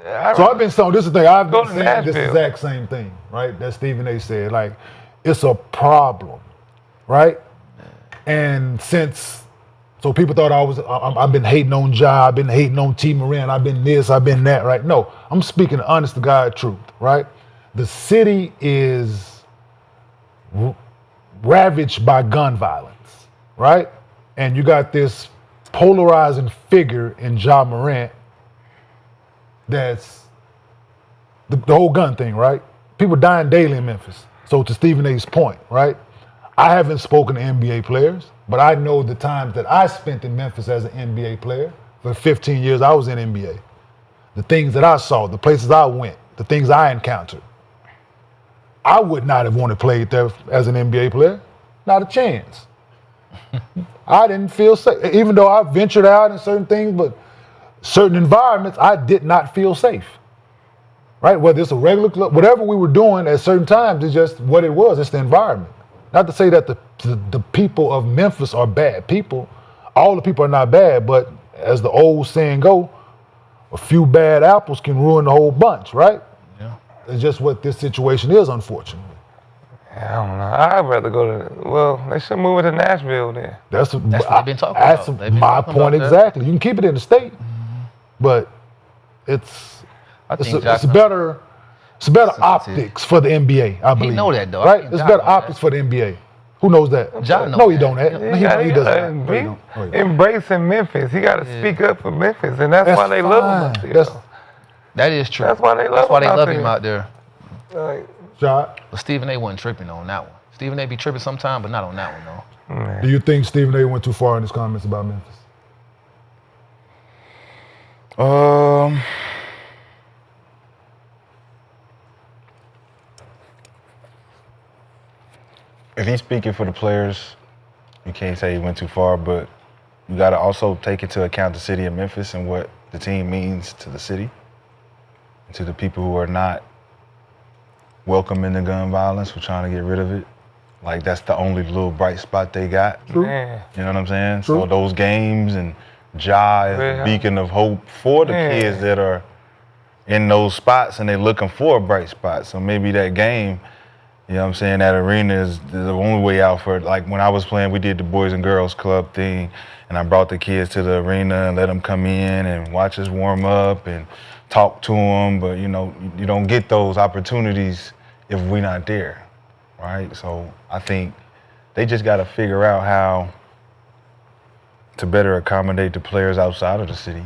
So I've been saying this is the thing. I've been saying this exact same thing, right? That Stephen A. said. Like, it's a problem, right? And so people thought I've been hating on Ja, I've been hating on T. Moran, I've been this, I've been that, right? No, I'm speaking honest to God truth, right? The city is ravaged by gun violence, right? And you got this polarizing figure in Ja Morant that's the whole gun thing, right? People dying daily in Memphis. So to Stephen A.'s point, right? I haven't spoken to NBA players, but I know the times that I spent in Memphis as an NBA player. For 15 years, I was in NBA. The things that I saw, the places I went, the things I encountered. I would not have wanted to play there as an NBA player. Not a chance. I didn't feel safe. Even though I ventured out in certain things, but certain environments, I did not feel safe. Right? Whether it's a regular club, whatever we were doing at certain times, it's just what it was. It's the environment. Not to say that the people of Memphis are bad people. All the people are not bad, but as the old saying go, a few bad apples can ruin the whole bunch, right? Yeah. It's just what this situation is, unfortunately. I don't know. I'd rather go to, well, they should move it to Nashville then. That's what they've been talking about. They've That's been my talking point about exactly. You can keep it in the state, but it's better optics for the NBA, I believe. He know that, though. Right? It's better optics for the NBA. Who knows that? Ja know no, he that. don't. He doesn't. Embracing Memphis. He got to speak up for Memphis, and that's why they love him out there. That is true. That's why they love him out there. Ja. But Stephen A. wasn't tripping on that one. Stephen A. be tripping sometime, but not on that one, though. Man. Do you think Stephen A. went too far in his comments about Memphis? If he's speaking for the players, you can't say he went too far, but you got to also take into account the city of Memphis and what the team means to the city, and to the people who are not welcoming the gun violence. We're trying to get rid of it. Like, that's the only little bright spot they got. True. Yeah. You know what I'm saying? True. So those games and Ja is a beacon of hope for the kids that are in those spots and they're looking for a bright spot. So maybe that game, you know what I'm saying, that arena is the only way out for it. Like when I was playing, we did the Boys and Girls Club thing, and I brought the kids to the arena and let them come in and watch us warm up and talk to them. But, you know, you don't get those opportunities if we're not there, right? So I think they just got to figure out how to better accommodate the players outside of the city.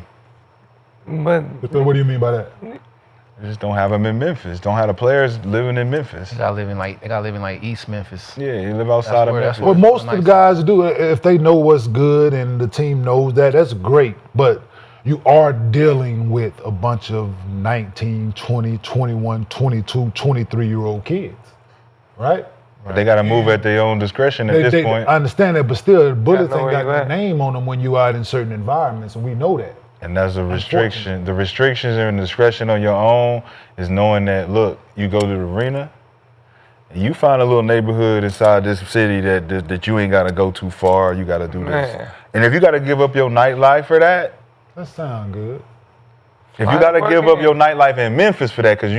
But what do you mean by that? They just don't have them in Memphis. Don't have the players living in Memphis. They gotta live in like East Memphis. Yeah, you live outside of Memphis. Well, most of the guys do, if they know what's good and the team knows that, that's great. But you are dealing with a bunch of 19, 20, 21, 22, 23-year-old kids, right? But they got to move at their own discretion at this point. I understand that, but still, bullets know ain't where got you their at. name on them when you out in certain environments, and we know that. And that's a restriction. The restrictions and discretion on your own is knowing that, look, you go to the arena, and you find a little neighborhood inside this city that you ain't got to go too far. You got to do this. And if you got to give up your nightlife for that, that sound good. If you got to give up your nightlife in Memphis for that, because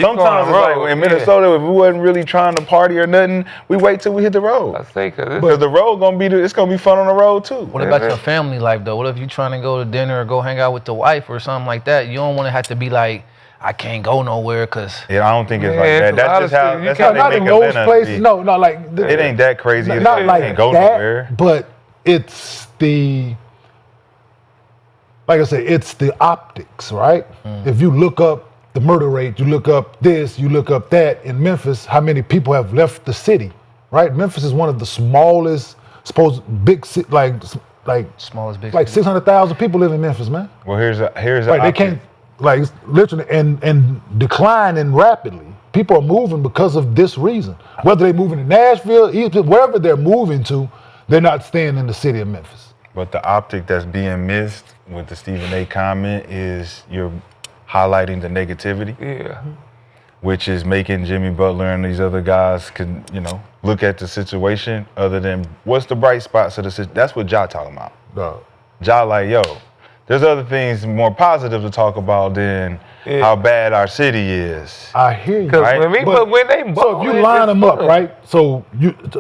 sometimes it's like in Minnesota, if we wasn't really trying to party or nothing, we wait till we hit the road. Because the road it's gonna be fun on the road too. What about your family life though? What if you trying to go to dinner or go hang out with the wife or something like that? You don't want to have to be like, I can't go nowhere because. Yeah, I don't think it's like that. That's just how. That's how not they in make those Atlanta places. No, like it ain't that crazy. Not like can't go that. nowhere. But it's the. Like I said, it's the optics, right? If you look up the murder rate, you look up this, you look up that in Memphis, how many people have left the city, right? Memphis is one of the smallest, big city, like smallest big, like 600,000 people live in Memphis, man. Well, here's right. They can't literally and declining rapidly. People are moving because of this reason. Whether they're moving to Nashville, wherever they're moving to, they're not staying in the city of Memphis. But the optic that's being missed with the Stephen A. comment is you're highlighting the negativity. Yeah. Which is making Jimmy Butler and these other guys look at the situation other than what's the bright spots of the situation. That's what Ja talking about. Ja like, yo, there's other things more positive to talk about than how bad our city is. I hear you. Because right? when they so if you line them up, right? So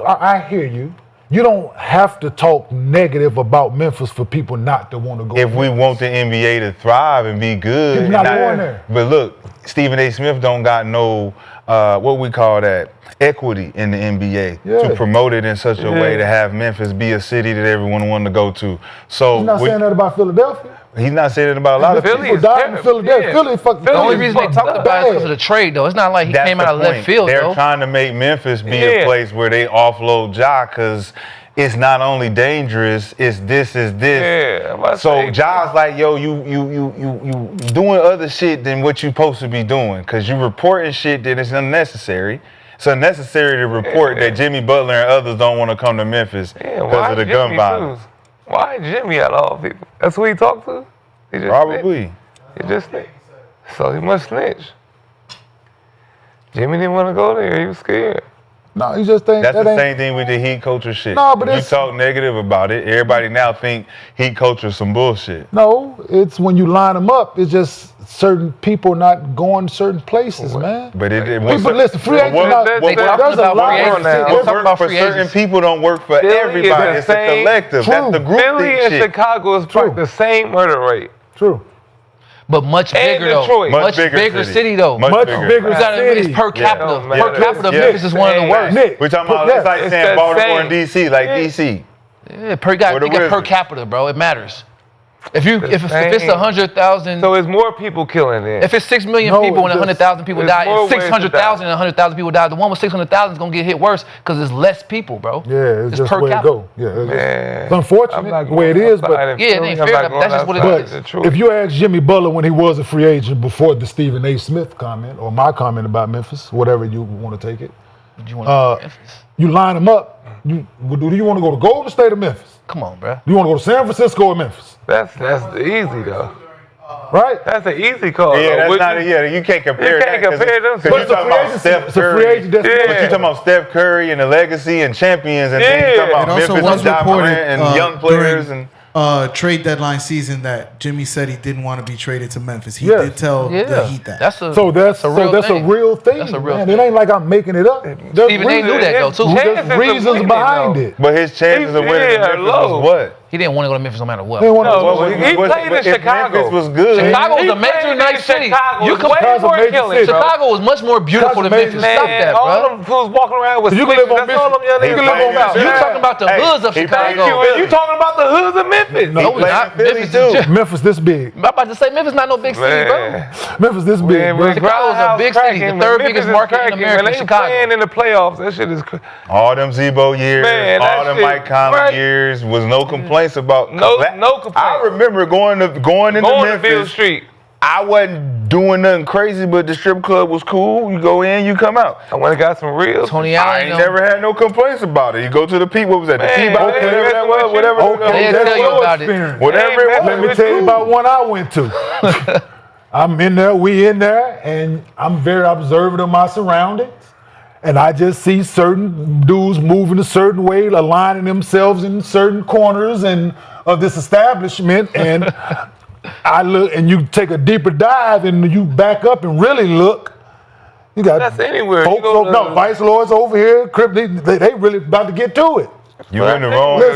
I hear you. You don't have to talk negative about Memphis for people not to want to go. If we want the NBA to thrive and be good. People not going there. But look, Stephen A. Smith don't got no, what we call that, equity in the NBA to promote it in such a way to have Memphis be a city that everyone wanted to go to. So he's not saying that about Philadelphia. He's not saying it about a lot of people. People died in Philadelphia. Philly fucking. The only reason they talked about it is because of the trade, though. It's not like he came out of left field, They're though. trying to make Memphis be a place where they offload Ja, because it's not only dangerous, it's this. So Ja's like, yo, you doing other shit than what you supposed to be doing, because you reporting shit that is unnecessary. It's unnecessary to report that Jimmy Butler and others don't want to come to Memphis because of the gun violence. Why Jimmy out of all people? That's who he talked to? He just Probably. He just snitched. So he must snitch. Jimmy didn't want to go there. He was scared. No, he just think that's the same thing with the Heat culture shit. No, but you talk negative about it, everybody now think Heat culture is some bullshit. No, it's when you line them up, it's just certain people not going certain places, man. But people listen, free agents there's a lot of for certain people don't work for everybody. It's a collective. True. That's the group Philly and Chicago is the same murder rate. True. But much bigger though. Much bigger city though. Much bigger city. It's per capita. Per capita, Memphis is one of the worst. We're talking about it's like saying Baltimore and DC, like DC. Yeah, per capita, bro. It matters. If it's 100,000, so it's more people killing it. If it's 6 million people and 100,000 people die, and 600,000 and 100,000 people die, the one with 600,000 is gonna get hit worse because there's less people, bro. Yeah, it's just per the way capita. it go. Yeah, it's unfortunate the way it is, but yeah, it ain't fair. That's just what it is. If you ask Jimmy Butler when he was a free agent before the Stephen A. Smith comment or my comment about Memphis, whatever you want to take it, you line them up. Do you want to go to Golden State or Memphis? Come on, bro. Do you want to go to San Francisco or Memphis? That's easy though. Right? That's an easy call. Yeah, that's not. You can't compare. You can't compare them. Because you're talking about Steph Curry. But you're talking about Steph Curry and the legacy and champions, and then you're talking about Memphis and Ja Morant and young players and. Trade deadline season that Jimmy said he didn't want to be traded to Memphis. He did tell the Heat that. That's a real thing. That's a real man. thing. It ain't like I'm making it up. Stephen A. knew that though too. There's reasons behind it. But his chances of winning Memphis was what? He didn't want to go to Memphis no matter what. He played in Chicago. Memphis was good. Chicago was a major nice city. Chicago was much more beautiful than Memphis. Stop that, bro. All them fools walking around with you can live on Memphis. You talking about the hoods of Chicago. You talking about the hoods of Memphis. No, we're not. Memphis too. Memphis this big. I'm about to say Memphis not no big city, bro. Memphis this big. Chicago is a big city, the third biggest market in America. Chicago. Playing in the playoffs, that shit is crazy. All them Zebo years, all them Mike Conley years, was no complaints about. No complaints. I remember going into Memphis. Street. I wasn't doing nothing crazy, but the strip club was cool. You go in, you come out. I went and got some real. Tony I Allen. ain't never had no complaints about it. You go to the What was that? The Peabody, whatever that was, whatever. They'll tell you about it. Whatever it was. Let me tell you about one I went to. I'm in there, we in there, and I'm very observant of my surroundings. And I just see certain dudes moving a certain way, aligning themselves in certain corners of this establishment. And I look, and you take a deeper dive, and you back up and really look. You got That's anywhere. folks, vice lords over here. They really about to get to it. You in the wrong place.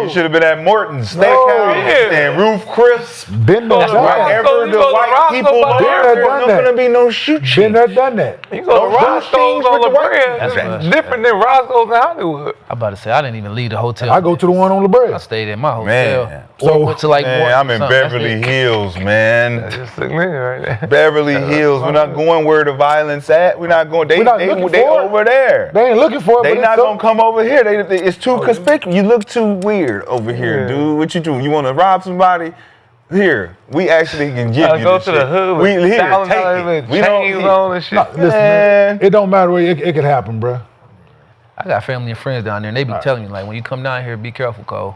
You should have been at Morton's Steakhouse and Roof Chris. Been there, done that. Wherever the white people are, there's not going to be no shoot. Been there, done that. You go to Roscoe's on La Brea. That's different than Roscoe's in Hollywood. I'm about to say, I didn't even leave the hotel. I go to the one on La Brea. I stayed at my hotel. Man. So went to like Man, I'm in Beverly Hills, man. That's just a nigga right there. Beverly Hills. We're not going where the violence at. We're not going. They over there. They ain't looking for it. They not gonna come over here. It's too conspicuous. You look too weird over here, dude. What you doing? You want to rob somebody? Here, we actually can give you go this to shit. the hood We with here, $1,000 take it. We chains don't. on and shit. No, listen, man, it don't matter where it could happen, bro. I got family and friends down there, and they be telling me, like, when you come down here, be careful, Cole.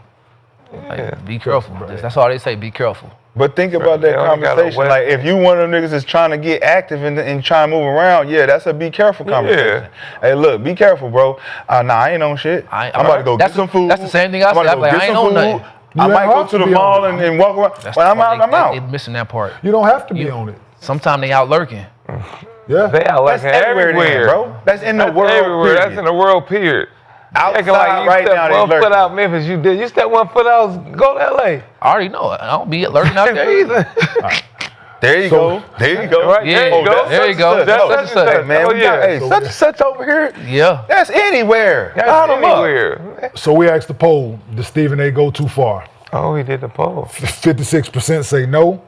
Like, be careful. That's all they say, be careful. But think about that conversation. Like, if you one of them niggas that's trying to get active and trying to move around, yeah, that's a be careful conversation. Hey, look, be careful, bro. Nah, I ain't on shit. I'm about to go get some food. That's the same thing I said. I'm like, I ain't on nothing. I might go to the mall and walk around. When I'm out, I'm out. They missing that part. You don't have to be on it. Sometimes they out lurking. Yeah. They out lurking everywhere, bro. That's in the world. Everywhere. That's in the world, period. Outside like you right step now, one foot out Memphis, you did. You step 1 foot out, go to LA. I already know it. I don't be lurking out there either. There you go. There you go. Right, Yeah, there you go. That's Such and such. Man, we got, hey, such and such over here. Yeah. That's anywhere. That's anywhere. So we asked the poll, does Stephen A go too far? Oh, he did the poll. 56% say no.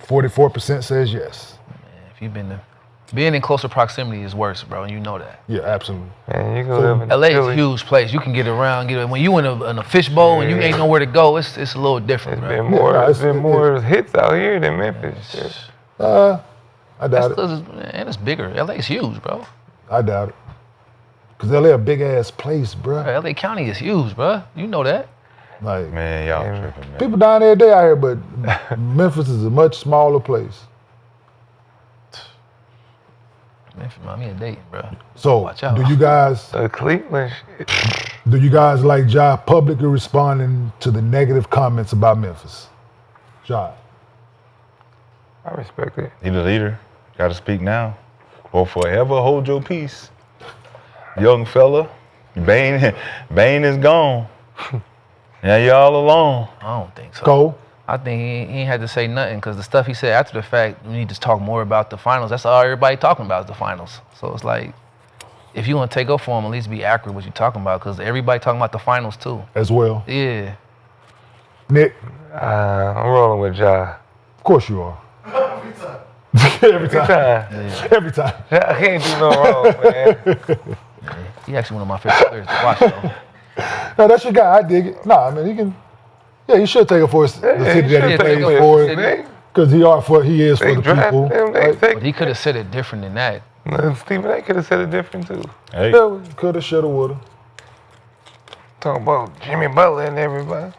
44% says yes. If you've been being in closer proximity is worse, bro, and you know that. Yeah, absolutely. Man, you go live in LA is Philly. a huge place. You can get around, when you in a fishbowl and you ain't nowhere to go, it's a little different, There's bro. been more, Yeah, there's been more hits out here than Memphis. I doubt it. And it's bigger. LA is huge, bro. I doubt it. Because LA a big ass place, bro. LA County is huge, bro. You know that. Like, Man, y'all tripping, man. people down there every day out here, but Memphis is a much smaller place. Memphis, I mean, Dayton, bro. So, Watch out. do you guys Cleveland shit. like Ja publicly responding to the negative comments about Memphis? Ja. I respect it. He the leader. Got to speak now, or forever hold your peace. Young fella, Bane is gone. Now y'all alone. I don't think so. Cole? I think he ain't had to say nothing because the stuff he said after the fact, we need to talk more about the finals. That's all everybody talking about is the finals. So it's like, if you want to take up for him, at least be accurate what you're talking about because everybody talking about the finals too. As well. Yeah. Nick? I'm rolling with Ja. Of course you are. Every time. Every time. Ja can't do no wrong, man. He actually one of my favorite players to watch though. No, that's your guy. I dig it. Nah, I mean, he can. Yeah, he should take it for the city that he plays for. Because he is for the people. Right? But he could have said it different than that. Stephen A. could have said it different too. Hey. Yeah, coulda, shoulda, woulda. Talking about Jimmy Butler and everybody.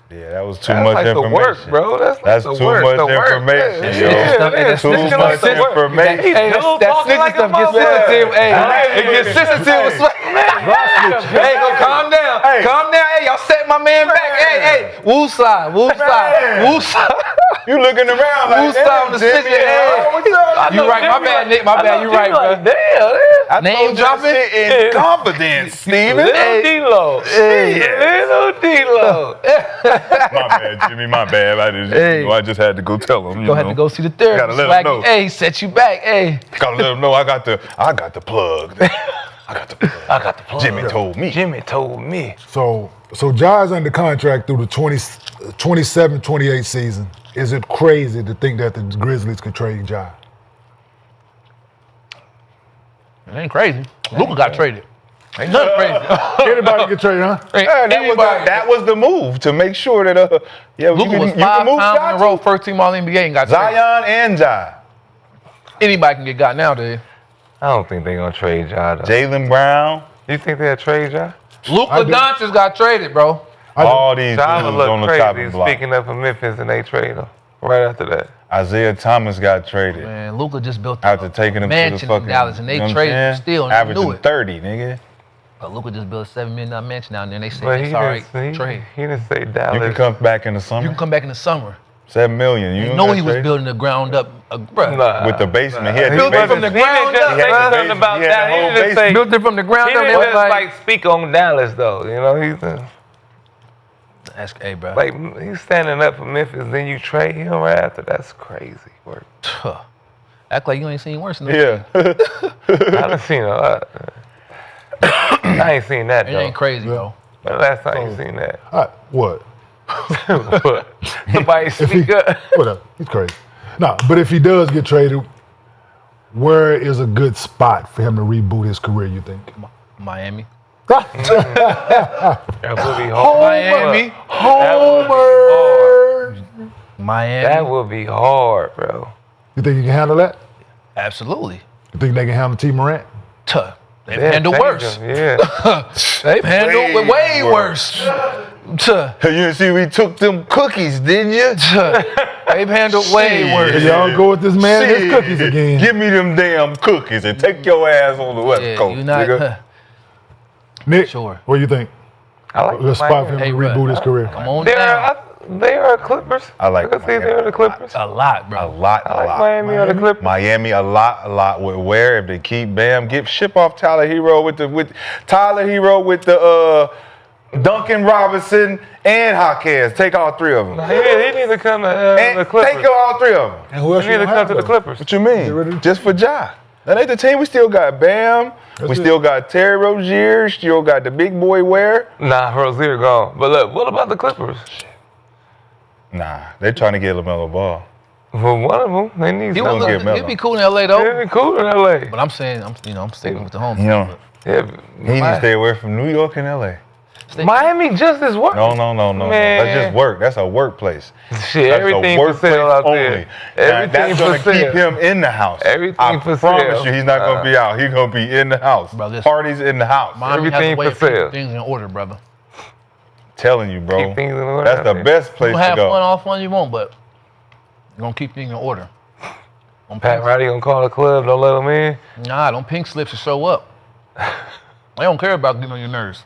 Yeah, that was too That's much like information. the work, bro. That's too work. much The work. information, Yeah, yo. yeah, Too yeah. much information. Hey, that snitching stuff gets sensitive. Hey, it gets sensitive with Swaggy. Hey, go calm down. Calm down. Hey, y'all set my man back. Hey, woo side. You looking around like, Woo side on the Jimmy, snitching. Hey, you right. My bad, Nick. My bad. You right, bro. I Name dropping in confidence, Steven. Little D-Lo. Little D-Lo. My bad, Jimmy. My bad. I just had to go tell him. Go ahead to go see the therapist. Gotta let him know. Hey, set you back. Hey. Gotta let him know I got the plug. I got the plug. Jimmy told me. So Ja's under contract through the 27-28 season. Is it crazy to think that the Grizzlies could trade Ja? It ain't crazy. Luka got traded. Ain't nothing crazy. Anybody get traded, huh? Yeah, that was the move to make sure that Luka was 5 times in a row first team All NBA and got traded. Zion and Ja. Anybody can get got nowadays. I don't think they're gonna trade Ja. Jaylen Brown. You think they'll trade Ja? Luka Doncic got traded, bro. All these Ja dudes look on the crazy chopping block. speaking up for Memphis and they trade him right after that. Isaiah Thomas got traded. Man, Luka just built after taking him to the mansion fucking in Dallas, and they you know what I'm traded him saying? still, and they averaging knew it. 30, nigga. But Luka just built a $7 million mansion down there, and they said But it's all right, trade. He didn't say Dallas. You can come back in the summer. You can come back in the summer. $7 million. You You know he was building the ground up, bro. with the basement. He had Built the it from the basement. ground just up. say something about He had that. the whole He didn't say Built it from the ground he up. didn't They just was like speak on Dallas though. You know he's That's, hey, bro. like he's standing up for Memphis. Then you trade him right after. That's crazy work. Act like you ain't seen worse than that. Yeah. I done seen a lot. I ain't seen that It though. ain't crazy, bro. But last time you seen that. What? Somebody speak up. Whatever. He's crazy. No, but if he does get traded, where is a good spot for him to reboot his career, you think? Miami. That would be hard. Miami. Homer. Miami. That would be hard, bro. You think you can handle that? Absolutely. You think they can handle T. Morant? They've handled worse. Yeah. They've handled way worse. You didn't see we took them cookies, didn't you? They've handled way worse. Y'all go with this man and his cookies again. Give me them damn cookies and take your ass on the West Coast, you're not, nigga. Nick, Sure. what do you think? I like A spot for him Hey, to bro. reboot his career. Come on They down. are Clippers. I like can see they're the Clippers. A lot, bro. A lot. I like Miami or the Clippers. Miami, a lot. With where if they keep Bam, ship off Tyler Hero with the Duncan Robinson and Jaquez. Take all three of them. He needs to come to the Clippers. Take all three of them. And who else He needs to come to the Clippers. What you Get rid mean? of- Just for Ja. That ain't the team. We still got Bam. We still got Terry Rozier. Still got the big boy Ware. Nah, Rozier gone. But look, what about the Clippers? Nah, they trying to get LaMelo Ball. For one of them, they need He'd something. be cool in LA though. It'd be cool in LA. But I'm saying, I'm sticking with the home. You know, Yeah, he needs to stay away from New York and LA. Miami just as work. No. Man. That's just work. That's a workplace. Shit, That's everything a for sale out there. Everything that's for gonna sale. keep him in the house. Everything for I promise sale. you, he's not gonna be out. He's gonna be in the house. Bro, listen. Parties in the house. Miami has a Everything way for of keeping sale. things in order, brother. Telling you, bro. Keep things in order That's out the there. best place You to have go. fun, all fun you want, but you're gonna keep things in order. Pat Riley gonna call the club, don't let him in. Nah, don't pink slips to show up. They don't care about getting on your nerves.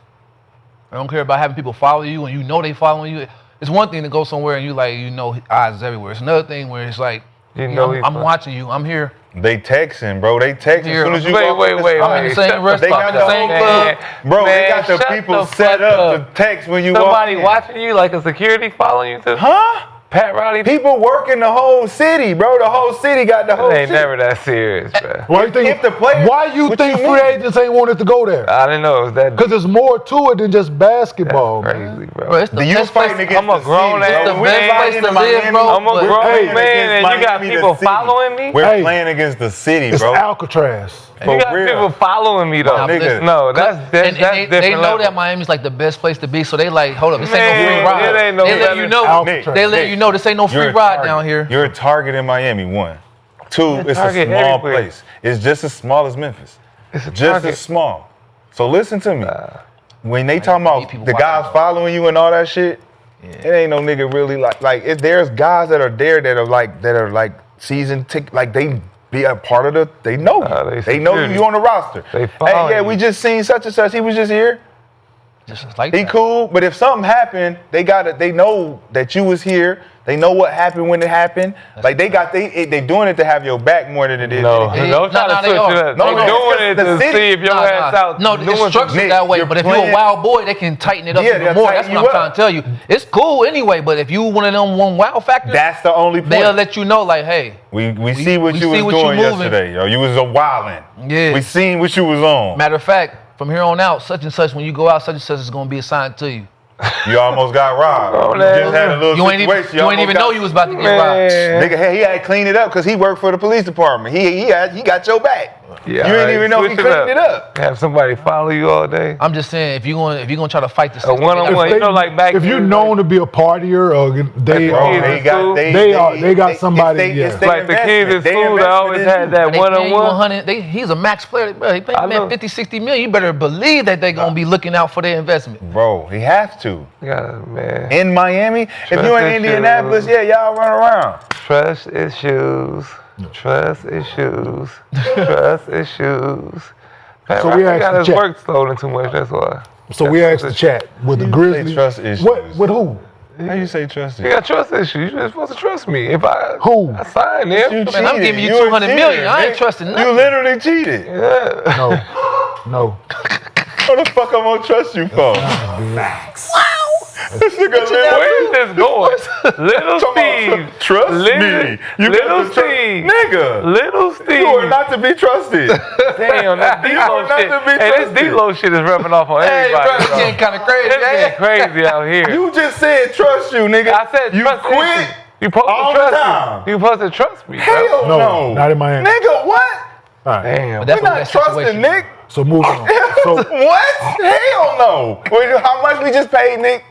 They don't care about having people follow you and you know they following you. It's one thing to go somewhere and you eyes is everywhere. It's another thing where it's like, You know he's I'm watching you. I'm here. They texting, bro. They texting as Here. soon as you Wait, walk wait, in the wait, spot. I'm in the same Shut restaurant, They got in the the same whole club. Bro, they Man, got the shut people the set fuck up to text when you Somebody walk in. watching you like a security following you too? Huh? Pat Riley? People working the whole city, bro. The whole city got the whole It ain't shit. never that serious, bro. Why you think? If the players- Why you what think you free mean? agents ain't wanted to go there? I didn't know it was that Because there's more to it than just basketball, crazy, man. bro. Bro, it's the You best fighting place. against I'm a the grown city, ass bro. the We're best playing place in to live, Miami. bro. I'm a But- grown Hey, man and you got Miami, the people city. following me? We're Hey. playing against the city, It's bro. Alcatraz. You got real. people following me though. Nah, nigga. No, that's And different. they know that Miami's like the best place to be, so they like, hold up, this ain't no Man, free ride. it ain't no they let better- you know. Alcatraz. They let you know this ain't no free You're a ride target. down here. You're a target in Miami, one. Two, it's a target small everywhere. place. It's just as small as Memphis. It's a Just target. as small. So listen to me. When they talking need about people the watching guys though. following you and all that shit, it ain't no nigga really like if there's guys that are there that are like season tick like they be a part of the they know you. they They know security. you on the roster. They Hey, follow yeah, you. we just seen such and such. He was just here. Just like He that. cool, but if something happened, they know that you was here. They know what happened when it happened. Like they doing it to have your back more than it is. No, anything. don't try to they switch are. it up. No, They no, doing it the to city- see if your ass out. No, doing it's structured Nick, that way. you're But if you're a playing- wild boy, they can tighten it up Yeah, even they'll more. tighten That's what I'm you trying up. to tell you. It's cool anyway, but if you one of them one wow factors, That's the only point. they'll let you know, like, hey, we see what we you see was what you doing moving. yesterday, yo. You was a wildin'. Yeah. We seen what you was on. matter of fact, from here on out, such and such, when you go out, such and such is gonna be assigned to you. You almost got robbed. You just had a little situation. You ain't even know you was about to get robbed. Nigga, he had to clean it up because he worked for the police department. He got your back. Yeah, you didn't even know he cleaned it up. Have somebody follow you all day. I'm just saying, if you gonna try to fight the system, one-on-one, you know, like back. If you're known to be a partier, or they got somebody. It's like the kids in school that always had that one-on-one. He's a max player. Bro, he paid man 50, 60 million. You better believe that they're gonna be looking out for their investment. Bro, he have to. Yeah, man. In Miami, if you in Indianapolis, y'all run around. Trust issues. Trust issues. Trust issues. Man, So we asked got the his chat. work stolen too much. That's why. So we asked the chat with the Grizzlies. Trust issues. With who? How you say trust You got trust issues. You're supposed to trust me. If I sign them, Man, I'm giving you 200 million. I ain't trusting nothing. You literally cheated. Yeah. No. What the fuck I'm gonna trust you for? Facts. This nigga, where is this going? Little Steve. Trust me. You Little Steve. Nigga. Little Steve. You are not to be trusted. Damn, that D-Lo shit. Hey, this D-Lo shit is rubbing off on everybody. Hey, bro, it's getting kind of crazy. It's getting crazy out here. You just said trust you, nigga. I said you trust quit. You supposed all to the trust time. me. You supposed to trust me. Hell no. Not in Miami. Nigga, what? All right. Damn. But that's We're what not that trusting situation- Nick. So moving on. So What? Hell no. Wait, how much we just paid Nick?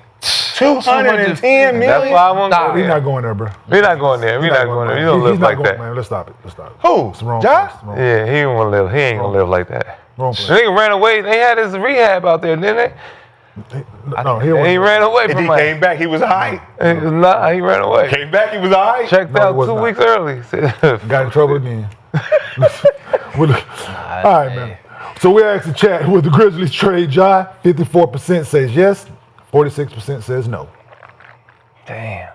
210 million? That's why I won't go we're there. not going there, bro. We're not going there. We're not going there. You don't live He's not like going, that. Man, let's stop it. Let's stop it. Who? It's the wrong Ja? place. It's the wrong Yeah, he ain't gonna live. He ain't gonna live like that. Wrong The place. nigga ran away. They had his rehab out there, didn't they? No, he And he ran away And from he us. came back, he was high. Nah, he ran away. Came back, he was high. Checked No, he out was 2 not. weeks early. got in trouble again. All right, man. So we asked the chat, would the Grizzlies trade Ja? 54% says yes, 46% says no. Damn.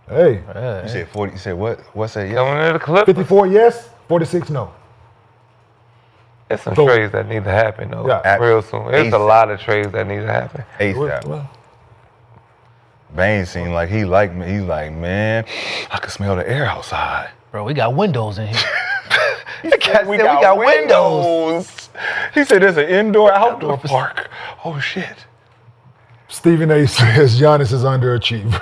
Hey, You said 40, you said what? What's that? Coming to the clip. 54 yes, 46 no. There's some So- trades that need to happen though. Yeah. Real soon. There's a ASAP. lot of trades that need to happen. ASAP. Well, Bane seemed like he liked me. He's like, man, I can smell the air outside. Bro, we got windows in here. We got windows. He said there's an indoor-outdoor park. Oh, shit. Stephen A says Giannis is underachiever.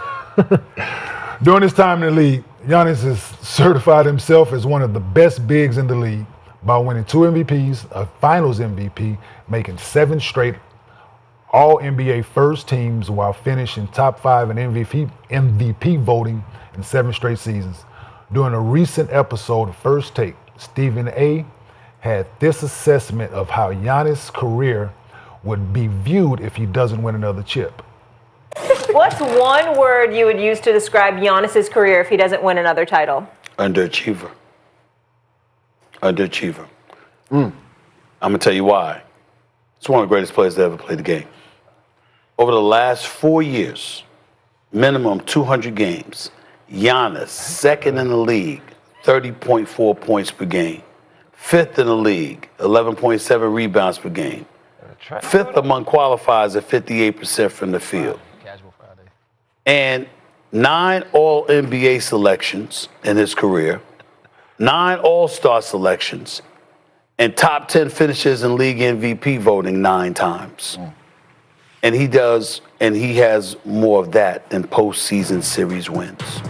During his time in the league, Giannis has certified himself as one of the best bigs in the league by winning 2 MVPs, a Finals MVP, making 7 straight All-NBA first teams while finishing top 5 in MVP voting in 7 straight seasons. During a recent episode of First Take, Stephen A had this assessment of how Giannis' career would be viewed if he doesn't win another chip. What's one word you would use to describe Giannis's career if he doesn't win another title? Underachiever. Underachiever. I'm going to tell you why. It's one of the greatest players to ever play the game. Over the last 4 years, minimum 200 games, Giannis, second in the league, 30.4 points per game. Fifth in the league, 11.7 rebounds per game. Fifth among qualifiers at 58% from the field. Casual Friday. And 9 All-NBA selections in his career, 9 All-Star selections, and top 10 finishes in league MVP voting 9 times. And he has more of that than postseason series wins.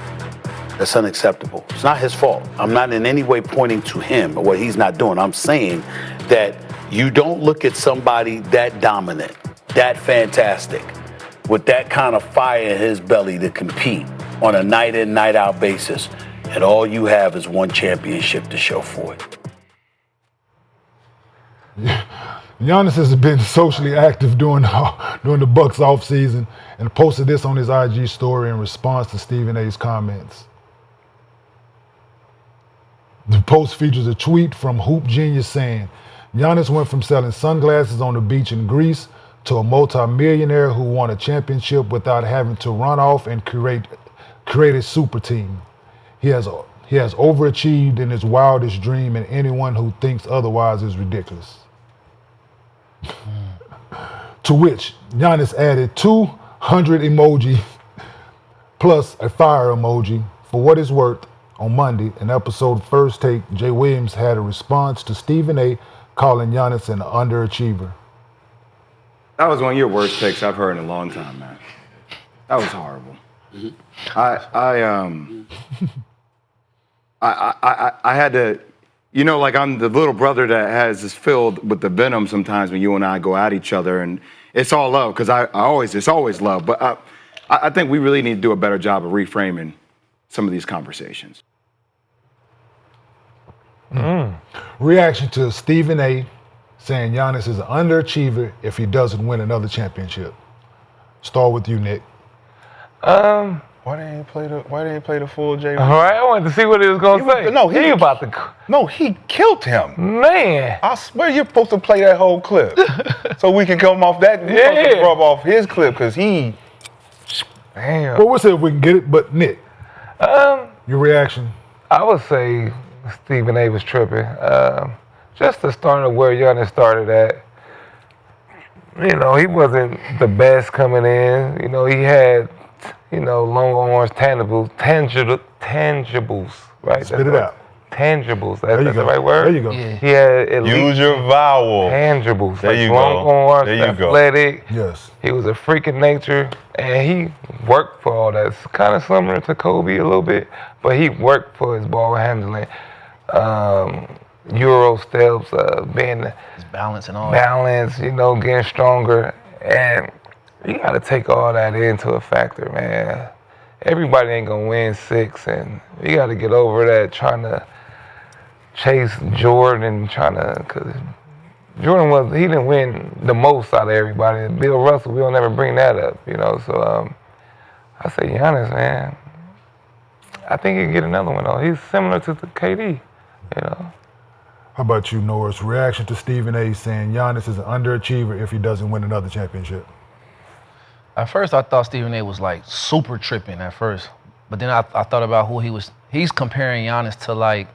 That's unacceptable. It's not his fault. I'm not in any way pointing to him or what he's not doing. I'm saying that you don't look at somebody that dominant, that fantastic, with that kind of fire in his belly to compete on a night in, night out basis, and all you have is one championship to show for it. Giannis has been socially active during the Bucks offseason and posted this on his IG story in response to Stephen A's comments. The post features a tweet from Hoop Genius saying, Giannis went from selling sunglasses on the beach in Greece to a multi-millionaire who won a championship without having to run off and create a super team. He has overachieved in his wildest dream, and anyone who thinks otherwise is ridiculous. To which Giannis added 200 emoji plus a fire emoji. For what it's worth, on Monday, an episode of First Take, Jay Williams had a response to Stephen A calling Giannis an underachiever. That was one of your worst takes I've heard in a long time, man. That was horrible. I had to, like I'm the little brother that is filled with the venom sometimes when you and I go at each other, and it's all love because it's always love. But I think we really need to do a better job of reframing some of these conversations. Reaction to Stephen A. saying Giannis is an underachiever if he doesn't win another championship. Start with you, Nick. Why didn't he play the full J? All right, I wanted to see what he was gonna say. He killed him. Man, I swear you're supposed to play that whole clip so we can come off that. We're supposed to rub off his clip because he. Damn. Well, we'll see if we can get it. But Nick, your reaction? I would say Stephen A. was tripping. Just to start of where Giannis started at. He wasn't the best coming in. He had, long arms, tangibles, right? Spit it out. Tangibles. That's the right word? There you go. Yeah. He had Use your vowel. tangibles. There like you long go. arms, There you go. athletic. Yes. He was a freak of nature, and he worked for all that. It's kind of similar to Kobe a little bit, but he worked for his ball handling. Euro steps, being His balance and all. balance, getting stronger. And you got to take all that into a factor, man. Everybody ain't going to win 6, and you got to get over that trying to chase Jordan, because Jordan he didn't win the most out of everybody. Bill Russell, we'll never bring that up, So I say Giannis, man. I think he can get another one, though. He's similar to the KD, How about you, Norris? Reaction to Stephen A. saying Giannis is an underachiever if he doesn't win another championship. At first, I thought Stephen A. was like super tripping at first, but then I thought about who he was. He's comparing Giannis to like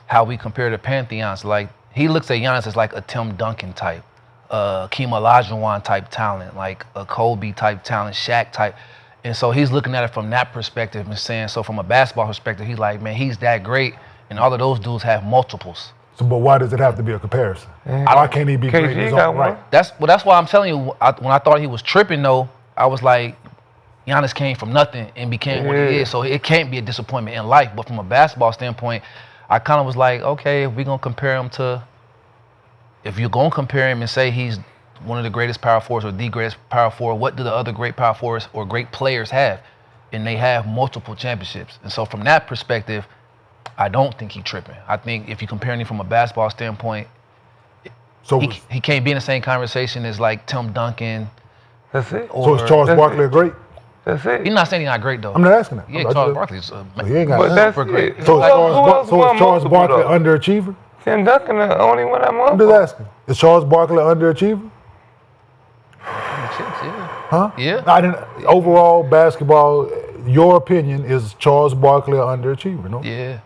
how we compare the Pantheons. Like he looks at Giannis as like a Tim Duncan type, Hakeem Olajuwon type talent, like a Kobe type talent, Shaq type. And so he's looking at it from that perspective and saying, so from a basketball perspective, he's like, man, he's that great. And all of those dudes have multiples. So, but why does it have to be a comparison? Why can't he be great in his own right? That's why I'm telling you. When I thought he was tripping, though, I was like, Giannis came from nothing and became what he is. So it can't be a disappointment in life. But from a basketball standpoint, I kind of was like, okay, if we're gonna compare him if you're gonna compare him and say he's one of the greatest power forwards or the greatest power forward, what do the other great power forwards or great players have? And they have multiple championships. And so from that perspective, I don't think he's tripping. I think if you compare him from a basketball standpoint, so he can't be in the same conversation as like Tim Duncan. That's it. So is Charles Barkley great? That's it. He's not saying he's not great though. I'm not asking that. Yeah, Charles Barkley's so he ain't got but that's super great. it. So is Charles Barkley underachiever? Tim Duncan the only one I'm just asking. Is Charles Barkley underachiever? Huh? Yeah. Overall basketball, your opinion is Charles Barkley an underachiever, no? Yeah.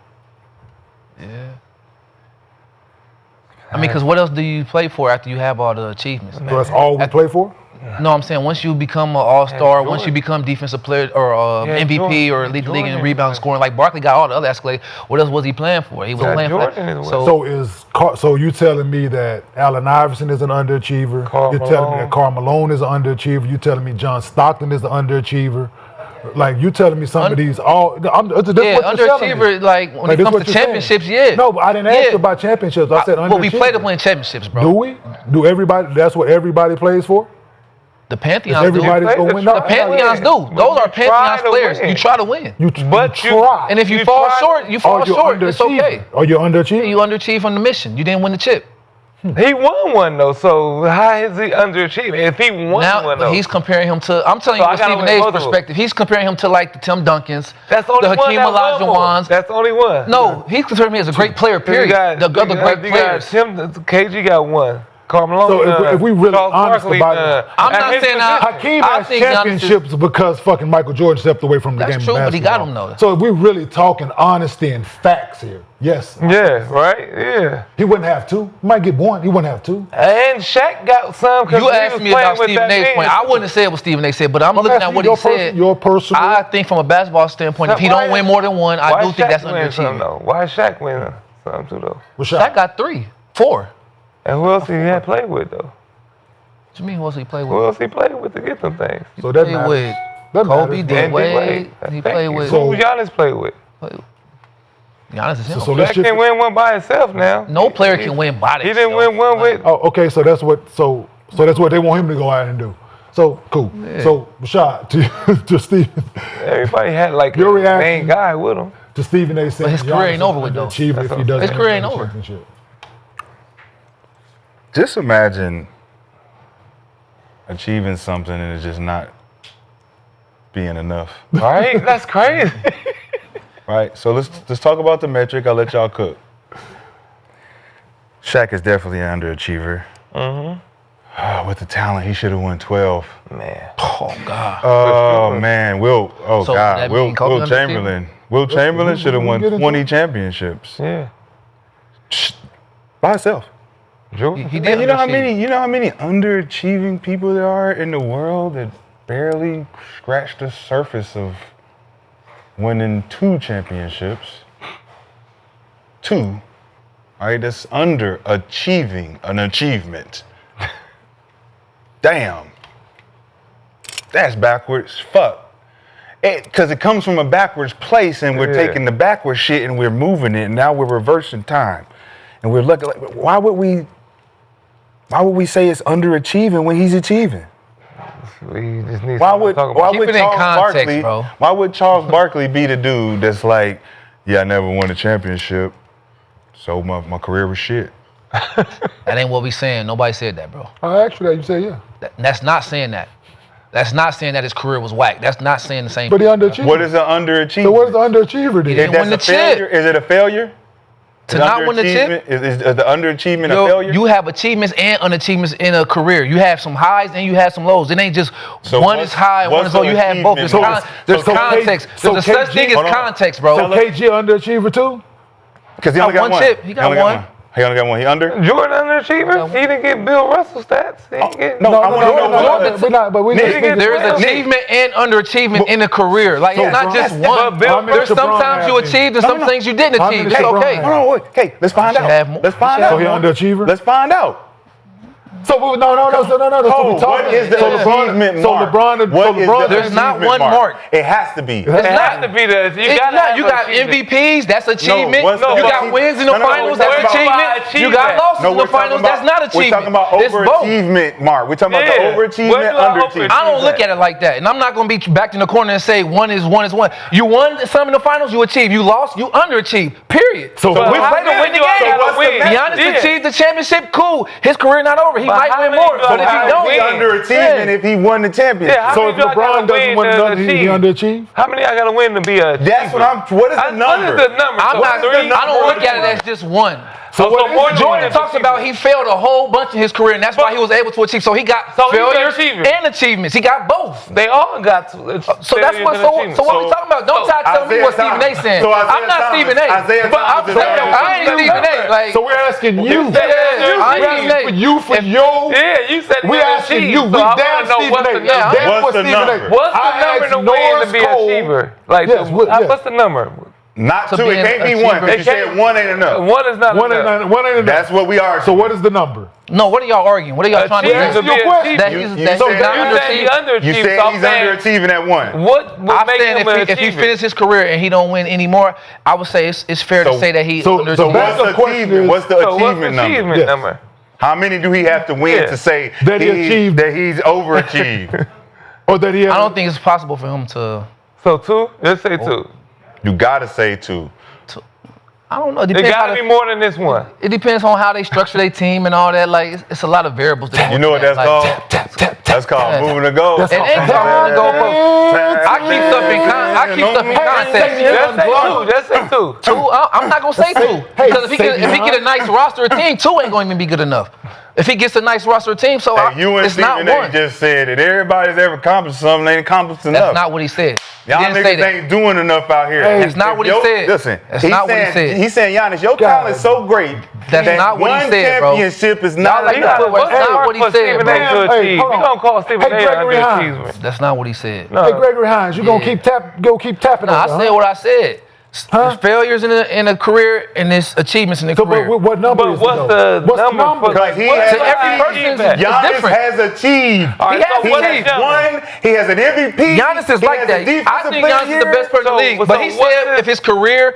I mean, because what else do you play for after you have all the achievements? So that's all we play for? No, I'm saying once you become an all-star, once you become defensive player or MVP or lead the league in rebound scoring, like Barkley got all the other accolades. What else was he playing for? He was playing for that. So you telling me that Allen Iverson is an underachiever? You're telling me that Karl Malone is an underachiever? You telling me John Stockton is an underachiever? Like you telling me some of these underachiever. Like when it comes to championships, No, but I didn't ask you about championships. I said underachiever. But we play to win championships, bro. Do we? Do everybody? That's what everybody plays for. The Pantheons do. Everybody's gonna win. The Pantheons do. Those are Pantheons players. You try to win. You try. And if you fall short, you fall short. It's okay. Are you underachieving? You underachieved on the mission. You didn't win the chip. He won one though, so how is he underachieving? If he won one though, he's comparing him to. I'm telling you, from Stephen A's perspective, he's comparing him to like the Tim Duncans, the Hakeem Olajuwons. That's the only one. No, he's comparing me as a great player. Period. The other great players. KG got one. Karl Malone. So if we really honest about it, I'm not saying Hakeem has championships because fucking Michael Jordan stepped away from the game of basketball. That's true, but he got them though. So if we're really talking honesty and facts here, yes. Yeah, right? Yeah. He wouldn't have two. He might get one. He wouldn't have two. And Shaq got some. You asked me about Stephen A's point. I wouldn't have said what Stephen A said, but I'm looking at what he said. Your personal. I think from a basketball standpoint, if he don't win more than one, I do think that's underachieving. Why is Shaq winning something too though? Shaq got 3, 4. And who else he had played with though? What you mean, who else he played with? Who else he played with to get them things? So that matters. Kobe, D-Wade. He played with. Who Giannis played with? Giannis is him. So Shaq can't win one by himself now. No player can win by themselves. He didn't win one with. Oh, okay. So that's what. So that's what they want him to go out and do. So cool. Yeah. So Rashad, to Stephen. Everybody had like Your a reaction main guy with him. To Stephen A. saying But his career ain't over with though. If he doesn't his career ain't win the over. championship. Just imagine achieving something and it's just not being enough. Right? That's crazy. Right? So let's talk about the metric. I'll let y'all cook. Shaq is definitely an underachiever. Mm-hmm. With the talent, he should have won 12. Man. Oh God. Oh man, Will Kobe Chamberlain. Will Chamberlain should have won 20 championships. Yeah. By himself. Jordan. He And did. you know how many underachieving people there are in the world that barely scratch the surface of winning 2 championships. 2. All right, that's underachieving an achievement. Damn. That's backwards. Fuck. Because it comes from a backwards place, and we're taking the backwards shit and we're moving it, and now we're reversing time. And we're looking like, why would we say it's underachieving when he's achieving? We just need Why would Charles Barkley be the dude that's like, yeah, I never won a championship, so my career was shit? That ain't what we saying. Nobody said that, bro. I asked you that. You said yeah. That's not saying that. That's not saying that his career was whack. That's not saying the same But he thing. underachieved. What is an underachiever? So what is the underachiever He then? didn't win the chip. Is it a failure? To not win the chip? Is the underachievement a failure? You have achievements and unachievements in a career. You have some highs and you have some lows. It ain't just one is high, one is low. You have both. There's context. There's a such thing as context, bro. So KG underachiever too? Because he only got one chip. He got one. He only got one. He under? Jordan underachiever? He didn't get Bill Russell stats. He didn't get There's achievement and underachievement in a career. Like it's not just one. There's sometimes you achieved and some things you didn't achieve. It's okay. Hold on, wait. Okay, let's find out. Let's find out. So he underachiever? Let's find out. So no. What is the achievement mark? There's not one mark. It has to be. It has to be the. You got MVPs. That's achievement. You got wins in the finals. That's achievement. You got losses in the finals. That's not achievement. We're talking about overachievement, Mark. We're talking about the overachievement, underachievement. I don't look at it like that, and I'm not going to be backed in the corner and say one is one. You won some in the finals. You achieved. You lost. You underachieved. Period. So we play to win the game. Giannis achieved the championship. Cool. His career not over. He might win more, but if he don't, underachieving if he won the championship. Yeah, so if LeBron doesn't win nothing, he underachieved. How many I gotta win to be a? That's what I'm. What is the number? What is the number? I don't look at it as just one. So Jordan talks about he failed a whole bunch in his career, and that's why he was able to achieve. So he got failures and achievements. He got both. They all got. So that's what. So what we talking about? Don't try to tell me what Stephen A. saying. I'm not Stephen A. But I ain't Stephen A. Like so, we're asking you. For you. Yeah, you said we asking you. We damn Stephen A. What's the number? What's the number to win to be an achiever? Like, what's the number? Not two. It can't be one. They said one ain't enough. One is not one enough. One ain't enough. That's what we are. So what is the number? No, what are y'all arguing? What are y'all trying to do? You said he's underachieving at one. What would make him an if he finishes his career and he don't win anymore, I would say it's fair to say that he underachieved. So what's the achievement number? How many do he have to win to say that he's overachieved? Or that he? I don't think it's possible for him to. So 2? Let's say 2. You gotta say 2. I don't know. It gotta be more than this one. It depends on how they structure their team and all that. Like it's a lot of variables. You know what that's called? That's called moving the goal. It ain't called moving the goal. I keep stuff in context. Just say 2. 2. I'm not gonna say 2 because if he get a nice roster of team, 2 ain't gonna even be good enough. If he gets a nice roster of team, so it's not one. Just said that everybody's ever accomplished something, they ain't accomplished enough. That's not what he said. Y'all niggas ain't doing enough out here. That's not what he said. Listen, that's not what he said. He's saying, Giannis, your talent is so great. That's not what he said, bro. One championship is not enough. That's not what he said, bro. We gonna call Stephen A. underachievement. That's not what he said. Hey, Gregory Hines, you gonna keep tapping? No, I said what I said. There's failures in a career and there's achievements in a career. But what number is it? What's the number? Because he To has every person is Giannis different. has achieved. All right, He so has what achieved. is Won. He has an MVP. Giannis is He like has that. a defensive I think player Giannis is the year. best player in the league. But he said if his career